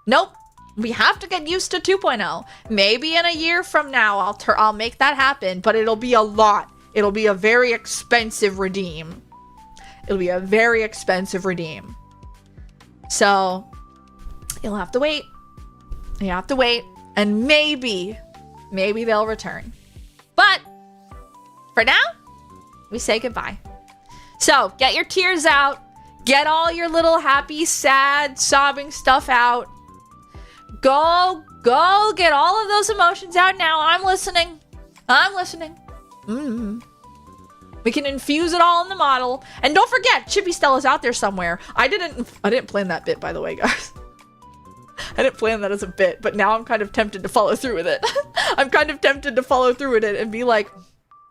Nope. We have to get used to 2.0. Maybe in a year from now, I'll make that happen, but it'll be a lot. It'll be a very expensive redeem. It'll be a very expensive redeem. So you'll have to wait. You have to wait, and maybe they'll return. But for now, we say goodbye. So get your tears out. Get all your little happy, sad, sobbing stuff out. Go get all of those emotions out now. I'm listening. We can infuse it all in the model. And don't forget, Chippy Stella's out there somewhere. I didn't plan that bit, by the way, guys. I didn't plan that as a bit, but now I'm kind of tempted to follow through with it. I'm kind of tempted to follow through with it and be like,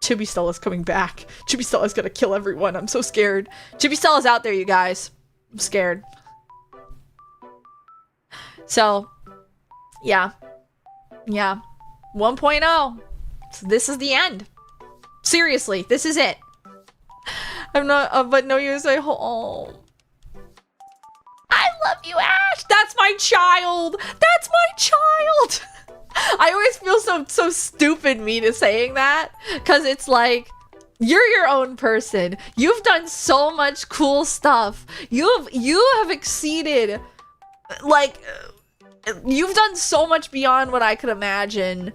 Chippy Stella's coming back. Chippy Stella's gonna kill everyone. I'm so scared. Chippy Stella's out there, you guys. I'm scared. So, yeah. 1.0. So this is the end. Seriously, this is it. I'm not, but no use. I love you, Ash. That's my child. That's my child. I always feel so stupid me to saying that, because it's like, you're your own person. You've done so much cool stuff. You have exceeded, like, you've done so much beyond what I could imagine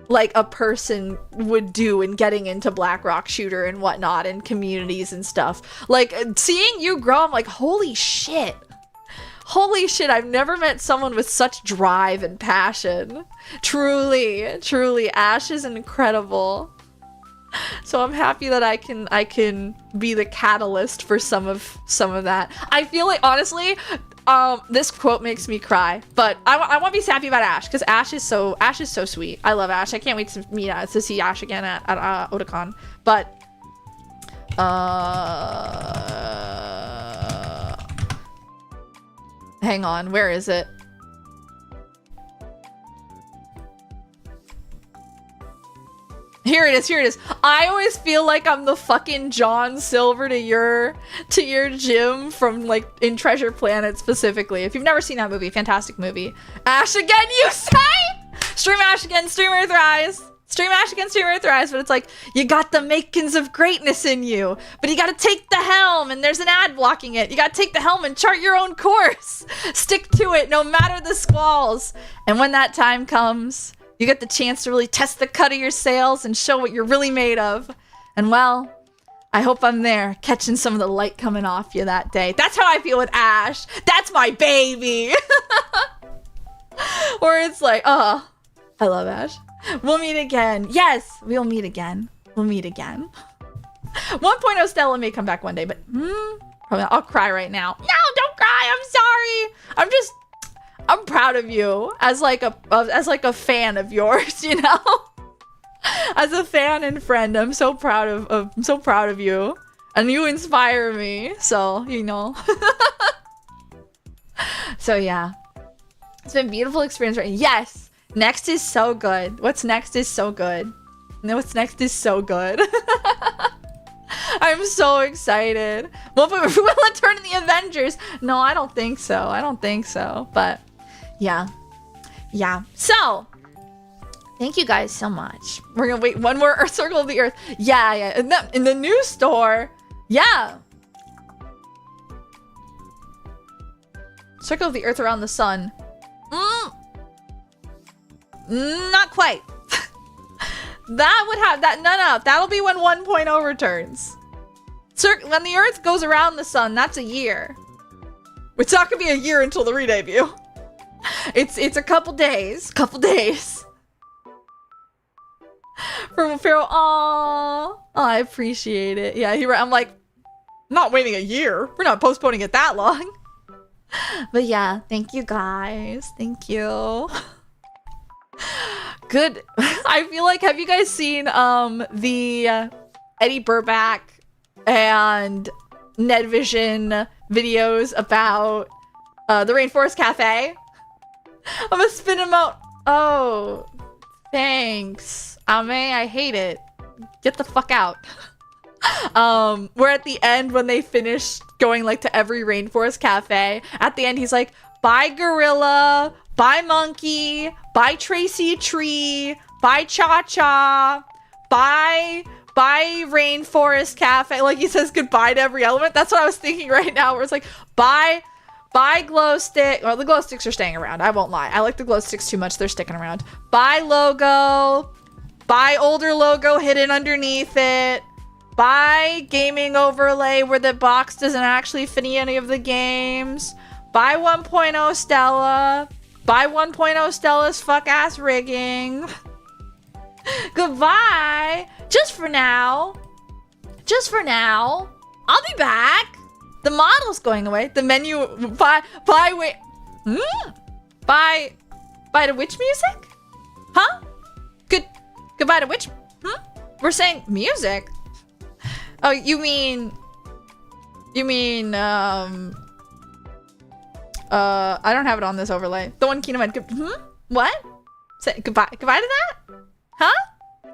like a person would do in getting into Blackrock Shooter and whatnot and communities and stuff. Like, seeing you grow, I'm like, holy shit. Holy shit, I've never met someone with such drive and passion. Truly, Ash is incredible. So I'm happy that I can be the catalyst for some of that. I feel like, honestly, this quote makes me cry, but I want to be happy about Ash, because Ash is so sweet. I love Ash. I can't wait to see Ash again at Otakon. But hang on, where is it? Here it is. I always feel like I'm the fucking John Silver to your Jim from, like, in Treasure Planet specifically. If you've never seen that movie, fantastic movie. Ash again, you say? Stream Ash again, stream Earthrise. Stream Ash again, stream Earthrise. But it's like, you got the makings of greatness in you, but you gotta take the helm, and there's an ad blocking it. You gotta take the helm and chart your own course. Stick to it, no matter the squalls. And when that time comes, you get the chance to really test the cut of your sails and show what you're really made of. And well, I hope I'm there, catching some of the light coming off you that day. That's how I feel with Ash. That's my baby. Or it's like, oh, I love Ash. We'll meet again. Yes, we'll meet again. 1.0 Stella may come back one day, but probably not. I'll cry right now. No, don't cry. I'm sorry. I'm proud of you as like a fan of yours, you know? As a fan and friend, I'm so proud of you. And you inspire me, so, you know. So yeah. It's been a beautiful experience, right? Yes! Next is so good. What's next is so good. No, what's next is so good. I'm so excited. Will it turn in the Avengers? No, I don't think so. But yeah. So thank you guys so much. We're gonna wait one more Circle of the Earth. Yeah. In the new store. Yeah. Circle of the Earth around the sun. Not quite. That would have that. No. That'll be when 1.0 returns. When the Earth goes around the sun, that's a year. It's not gonna be a year until the re-debut. It's a couple days. From Pharaoh, aww. Oh, I appreciate it. Yeah, I'm like, I'm not waiting a year. We're not postponing it that long. But yeah, thank you guys. Thank you. Good. I feel like, have you guys seen the Eddie Burback and Nedvision videos about the Rainforest Cafe? I'm gonna spin them out. Oh, thanks. Ame, I hate it. Get the fuck out. We're at the end when they finish going like to every Rainforest Cafe. At the end, he's like, bye gorilla, bye monkey, bye Tracy Tree, bye Cha-Cha, bye Rainforest Cafe. Like he says goodbye to every element. That's what I was thinking right now, where it's like, bye glow stick. Well, the glow sticks are staying around. I won't lie. I like the glow sticks too much. They're sticking around. Bye logo. Bye older logo hidden underneath it. Bye gaming overlay where the box doesn't actually fit any of the games. Bye 1.0 Stella. Bye 1.0 Stella's fuck ass rigging. Goodbye. Just for now. I'll be back. The model's going away. The menu. Wait. Bye to which music? Huh? Goodbye to which? We're saying music. Oh, you mean, I don't have it on this overlay. The one Kingdom had, what? Say goodbye to that? Huh?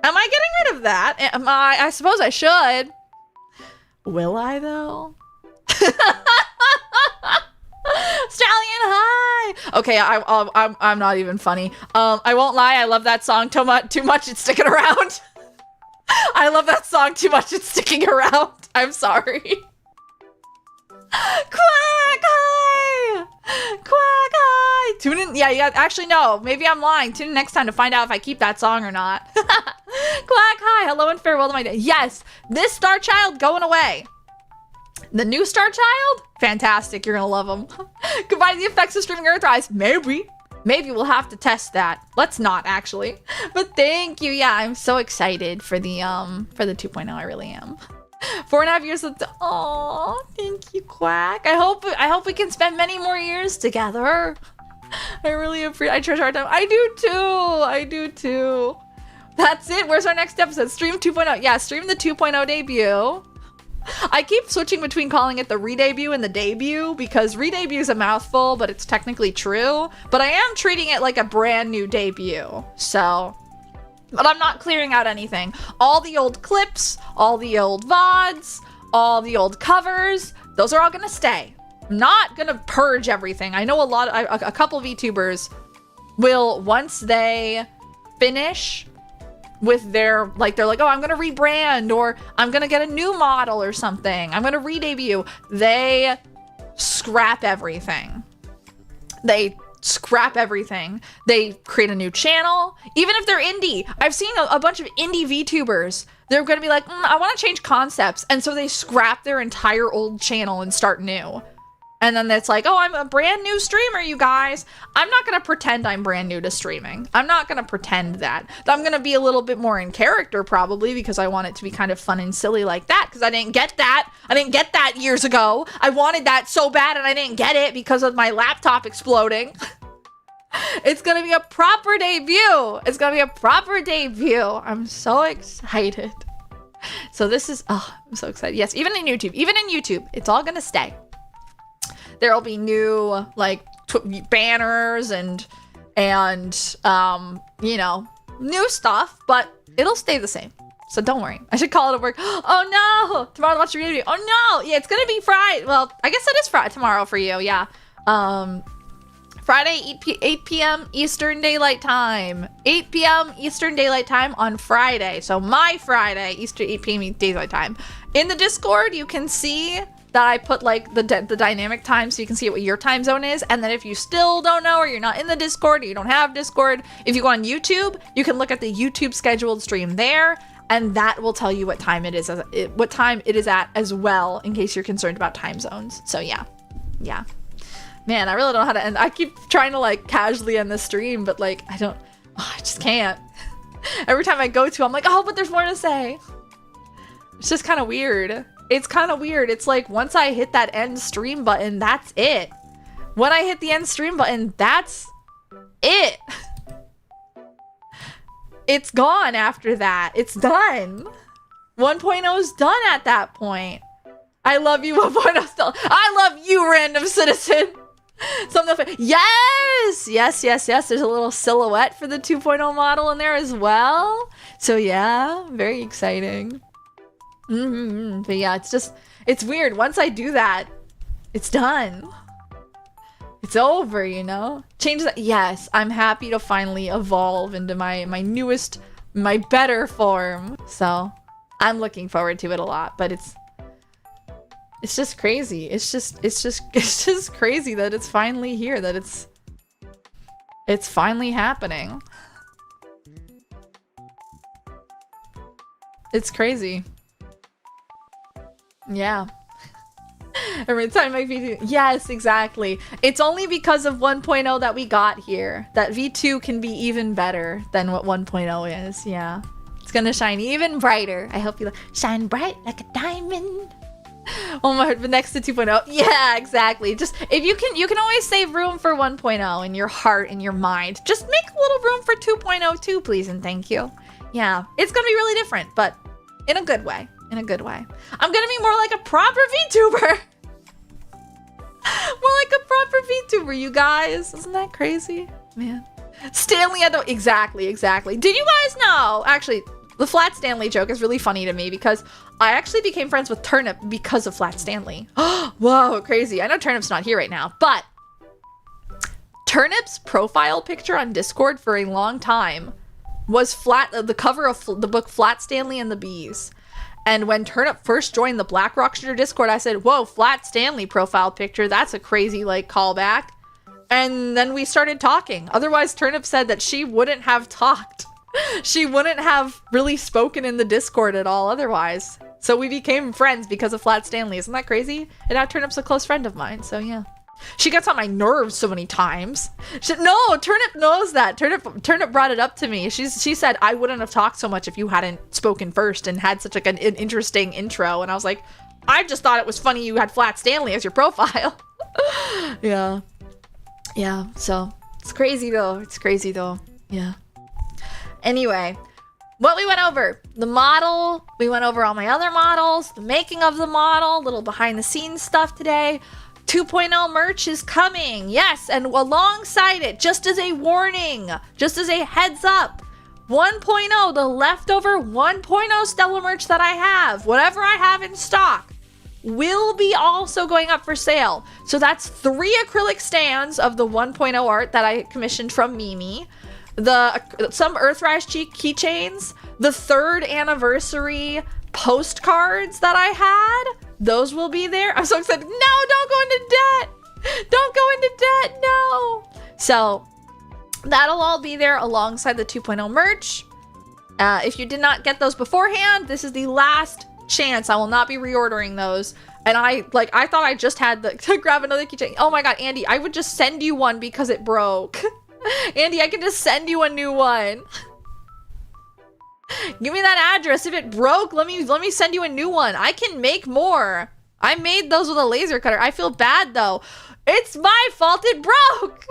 Am I getting rid of that? I suppose I should. Will I though? Stallion, hi! Okay, I'm not even funny. I won't lie, I love that song too much, it's sticking around. I love that song too much, it's sticking around. I'm sorry. Quack, hi! Quack, hi! Tune in, yeah, actually no, maybe I'm lying. Tune in next time to find out if I keep that song or not. Quack, hi, hello and farewell to my day. Yes, this Star Child going away. The new Star Child? Fantastic, you're gonna love them. Goodbye to the effects of streaming Earthrise. Maybe we'll have to test that. Let's not, actually. But thank you. Yeah, I'm so excited for the 2.0. I really am. 4.5 years of oh, thank you, Quack. I hope we can spend many more years together. I really appreciate. I treasure our time. I do too. That's it. Where's our next episode? Stream 2.0. Yeah, stream the 2.0 debut. I keep switching between calling it the re-debut and the debut because re-debut is a mouthful, but it's technically true. But I am treating it like a brand new debut. So, but I'm not clearing out anything. All the old clips, all the old VODs, all the old covers, those are all gonna stay. I'm not gonna purge everything. I know a couple VTubers will, once they finish with their, like, they're like, oh, I'm gonna rebrand, or I'm gonna get a new model or something, I'm gonna re-debut, they scrap everything. They create a new channel, even if they're indie. I've seen a bunch of indie VTubers, they're gonna be like, I want to change concepts, and so they scrap their entire old channel and start new. And then it's like, oh, I'm a brand new streamer, you guys. I'm not going to pretend I'm brand new to streaming. I'm not going to pretend that. I'm going to be a little bit more in character probably because I want it to be kind of fun and silly like that because I didn't get that. I didn't get that years ago. I wanted that so bad and I didn't get it because of my laptop exploding. It's going to be a proper debut. I'm so excited. So this is, oh, I'm so excited. Yes, even in YouTube, it's all going to stay. There'll be new, like, banners and you know, new stuff, but it'll stay the same. So don't worry. I should call it at work. Oh no! Tomorrow to watch the review. Oh no! Yeah, it's gonna be Friday. Well, I guess it is Friday tomorrow for you. Yeah. Friday, 8 p.m. Eastern Daylight Time. 8 p.m. Eastern Daylight Time on Friday. So my Friday, Eastern 8 p.m. Daylight Time. In the Discord, you can see that I put like the dynamic time so you can see what your time zone is. And then if you still don't know or you're not in the Discord or you don't have Discord, if you go on YouTube, you can look at the YouTube scheduled stream there. and that will tell you what time it is, what time it is at as well, in case you're concerned about time zones. So yeah. Man, I really don't know how to end. I keep trying to like casually end the stream, but like I just can't. Every time I go to, I'm like, oh, but there's more to say. It's just kind of weird. It's kind of weird. It's like once I hit that end stream button, that's it. When I hit the end stream button, that's it. It's gone after that. It's done. 1.0 is done at that point. I love you, 1.0 still. I love you, random citizen. Yes. There's a little silhouette for the 2.0 model in there as well. So yeah, very exciting. But yeah, it's weird. Once I do that, it's done. It's over, you know? Change that. Yes, I'm happy to finally evolve into my newest, my better form. So I'm looking forward to it a lot, but it's just crazy. It's just crazy that it's finally here, that it's finally happening. It's crazy. Yeah. Every time I V2, yes, exactly. It's only because of 1.0 that we got here that V2 can be even better than what 1.0 is. Yeah, it's gonna shine even brighter. I hope you shine bright like a diamond. Oh my, but next to 2.0. Yeah, exactly. Just if you can always save room for 1.0 in your heart and your mind. Just make a little room for 2.0 too, please and thank you. Yeah, it's gonna be really different, but in a good way. In a good way. I'm gonna be more like a proper VTuber. More like a proper VTuber, you guys. Isn't that crazy? Man. Stanley, exactly. Did you guys know? Actually, the Flat Stanley joke is really funny to me because I actually became friends with Turnip because of Flat Stanley. Whoa, crazy. I know Turnip's not here right now, but Turnip's profile picture on Discord for a long time was the cover of the book Flat Stanley and the Bees. And when Turnip first joined the Black Rock Shooter Discord, I said, whoa, Flat Stanley profile picture. That's a crazy, like, callback. And then we started talking. Otherwise, Turnip said that she wouldn't have talked. She wouldn't have really spoken in the Discord at all otherwise. So we became friends because of Flat Stanley. Isn't that crazy? And now Turnip's a close friend of mine, so yeah. She gets on my nerves so many times. No, Turnip knows that. Turnip brought it up to me. She said, I wouldn't have talked so much if you hadn't spoken first and had such like an interesting intro. And I was like, I just thought it was funny you had Flat Stanley as your profile. Yeah. So it's crazy though. Yeah. Anyway, what we went over, the model, we went over all my other models, the making of the model, little behind the scenes stuff today. 2.0 merch is coming. Yes, and alongside it, just as a warning, just as a heads up, 1.0, the leftover 1.0 Stella merch that I have, whatever I have in stock, will be also going up for sale. So that's 3 acrylic stands of the 1.0 art that I commissioned from Mimi, some Earthrise keychains, the 3rd anniversary postcards that I had, those will be there. I'm so excited. No, don't go into debt. Don't go into debt. No. So that'll all be there alongside the 2.0 merch. If you did not get those beforehand, this is the last chance. I will not be reordering those. And I thought I just had to grab another keychain. Oh my God, Andy, I would just send you one because it broke. Andy, I can just send you a new one. Give me that address. If it broke, let me send you a new one. I can make more. I made those with a laser cutter. I feel bad though. It's my fault it broke.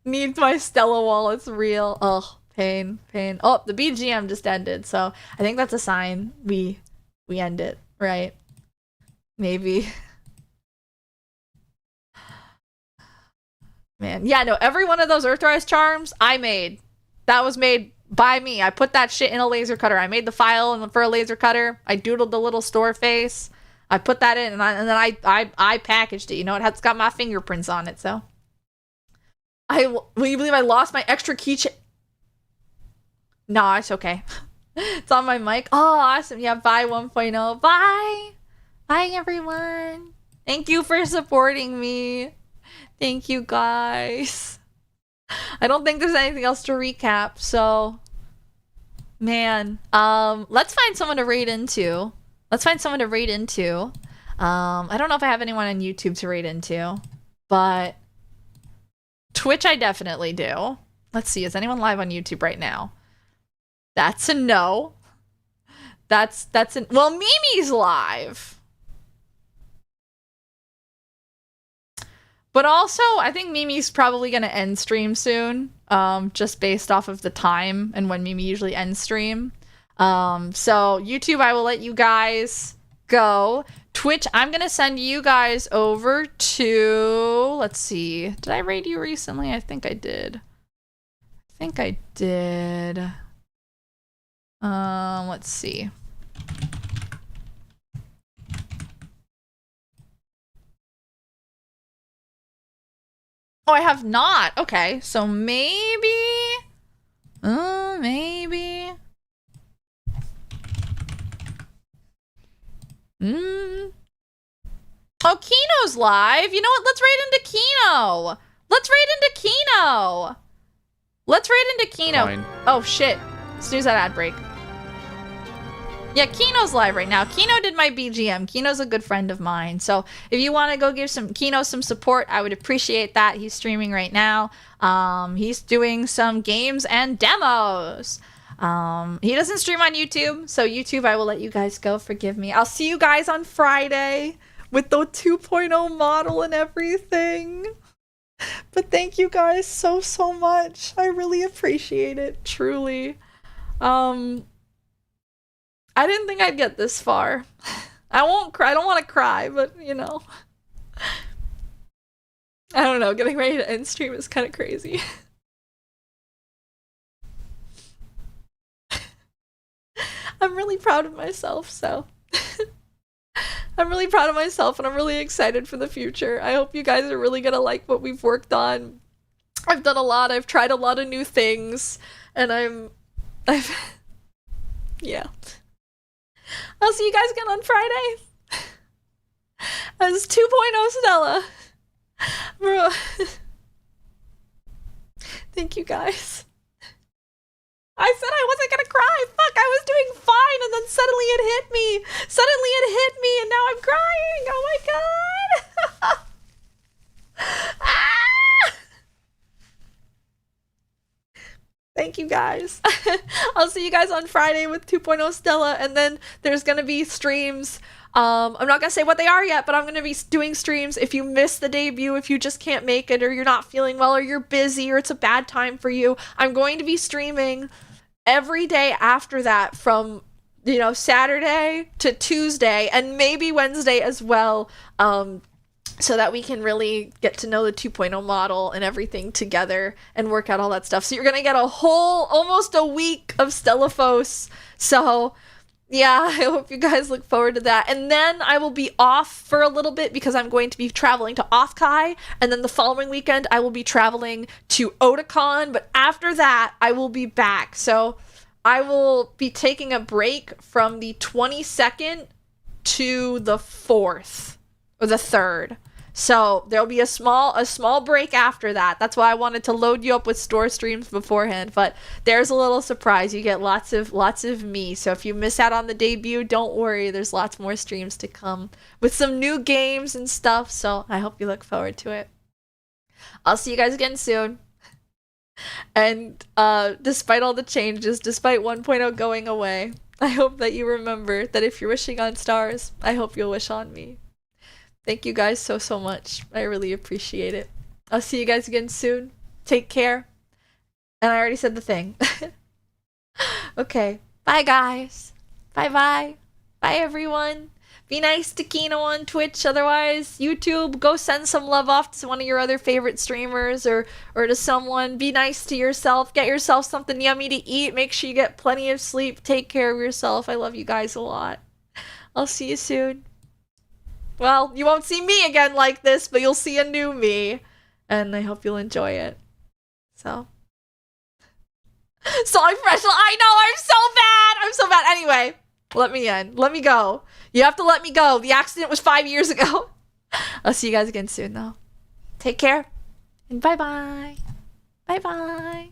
Needs my Stella wall. It's real. Ugh, pain. Oh, the BGM just ended. So I think that's a sign we end it, right? Maybe. Man, yeah, no, every one of those Earthrise charms I made. That was made by me. I put that shit in a laser cutter. I made the file for a laser cutter. I doodled the little store face. I put that in, and then I packaged it. You know, it's got my fingerprints on it. So, will you believe I lost my extra keychain? No, it's okay. It's on my mic. Oh, awesome. Yeah, bye 1.0. Bye everyone. Thank you for supporting me. Thank you guys. I don't think there's anything else to recap, so Man, let's find someone to raid into. Let's find someone to raid into. I don't know if I have anyone on YouTube to raid into, but Twitch I definitely do. Let's see, is anyone live on YouTube right now? That's a no. That's an well, Mimi's live. But also, I think Mimi's probably gonna end stream soon, just based off of the time and when Mimi usually ends stream. So YouTube, I will let you guys go. Twitch, I'm gonna send you guys over to, let's see, did I raid you recently? I think I did. Let's see. Oh, I have not. Okay, so maybe. Maybe. Oh, Kino's live. You know what? Let's raid into Kino. Let's raid into Kino. Fine. Oh, shit. Snooze that ad break. Yeah, Kino's live right now. Kino did my BGM. Kino's a good friend of mine. So if you want to go give Kino some support, I would appreciate that. He's streaming right now. He's doing some games and demos. He doesn't stream on YouTube. So YouTube, I will let you guys go. Forgive me. I'll see you guys on Friday with the 2.0 model and everything. But thank you guys so much. I really appreciate it. Truly. I didn't think I'd get this far. I won't cry. I don't want to cry, but you know. I don't know. Getting ready to end stream is kind of crazy. I'm really proud of myself, so. I'm really proud of myself and I'm really excited for the future. I hope you guys are really gonna like what we've worked on. I've done a lot. I've tried a lot of new things, and I've yeah. I'll see you guys again on Friday. As 2.0 Stella. Bro. Thank you guys. I said I wasn't gonna cry. Fuck, I was doing fine and then suddenly it hit me. And now I'm crying. Oh my god. Ah! Thank you guys. I'll see you guys on Friday with 2.0 Stella, and then there's gonna be streams. I'm not gonna say what they are yet, but I'm gonna be doing streams. If you miss the debut, if you just can't make it, or you're not feeling well, or you're busy, or it's a bad time for you, I'm going to be streaming every day after that from, you know, Saturday to Tuesday, and maybe Wednesday as well, so that we can really get to know the 2.0 model and everything together and work out all that stuff. So you're gonna get a whole, almost a week of Stellafos. So yeah, I hope you guys look forward to that. And then I will be off for a little bit because I'm going to be traveling to Othkai, and then the following weekend I will be traveling to Otakon, but after that I will be back. So I will be taking a break from the 22nd to the 4th or the 3rd. So there'll be a small break after that. That's why I wanted to load you up with store streams beforehand, but there's a little surprise. You get lots of me. So if you miss out on the debut, don't worry. There's lots more streams to come with some new games and stuff. So I hope you look forward to it. I'll see you guys again soon. And despite all the changes, despite 1.0 going away, I hope that you remember that if you're wishing on stars, I hope you'll wish on me. Thank you guys so much. I really appreciate it. I'll see you guys again soon. Take care. And I already said the thing. Okay. Bye, guys. Bye-bye. Bye, everyone. Be nice to Kino on Twitch. Otherwise, YouTube, go send some love off to one of your other favorite streamers or to someone. Be nice to yourself. Get yourself something yummy to eat. Make sure you get plenty of sleep. Take care of yourself. I love you guys a lot. I'll see you soon. Well, you won't see me again like this, but you'll see a new me. And I hope you'll enjoy it. So. Sorry, professional. I know, I'm so bad. Anyway, let me in. Let me go. You have to let me go. The accident was 5 years ago. I'll see you guys again soon, though. Take care. And bye-bye. Bye-bye.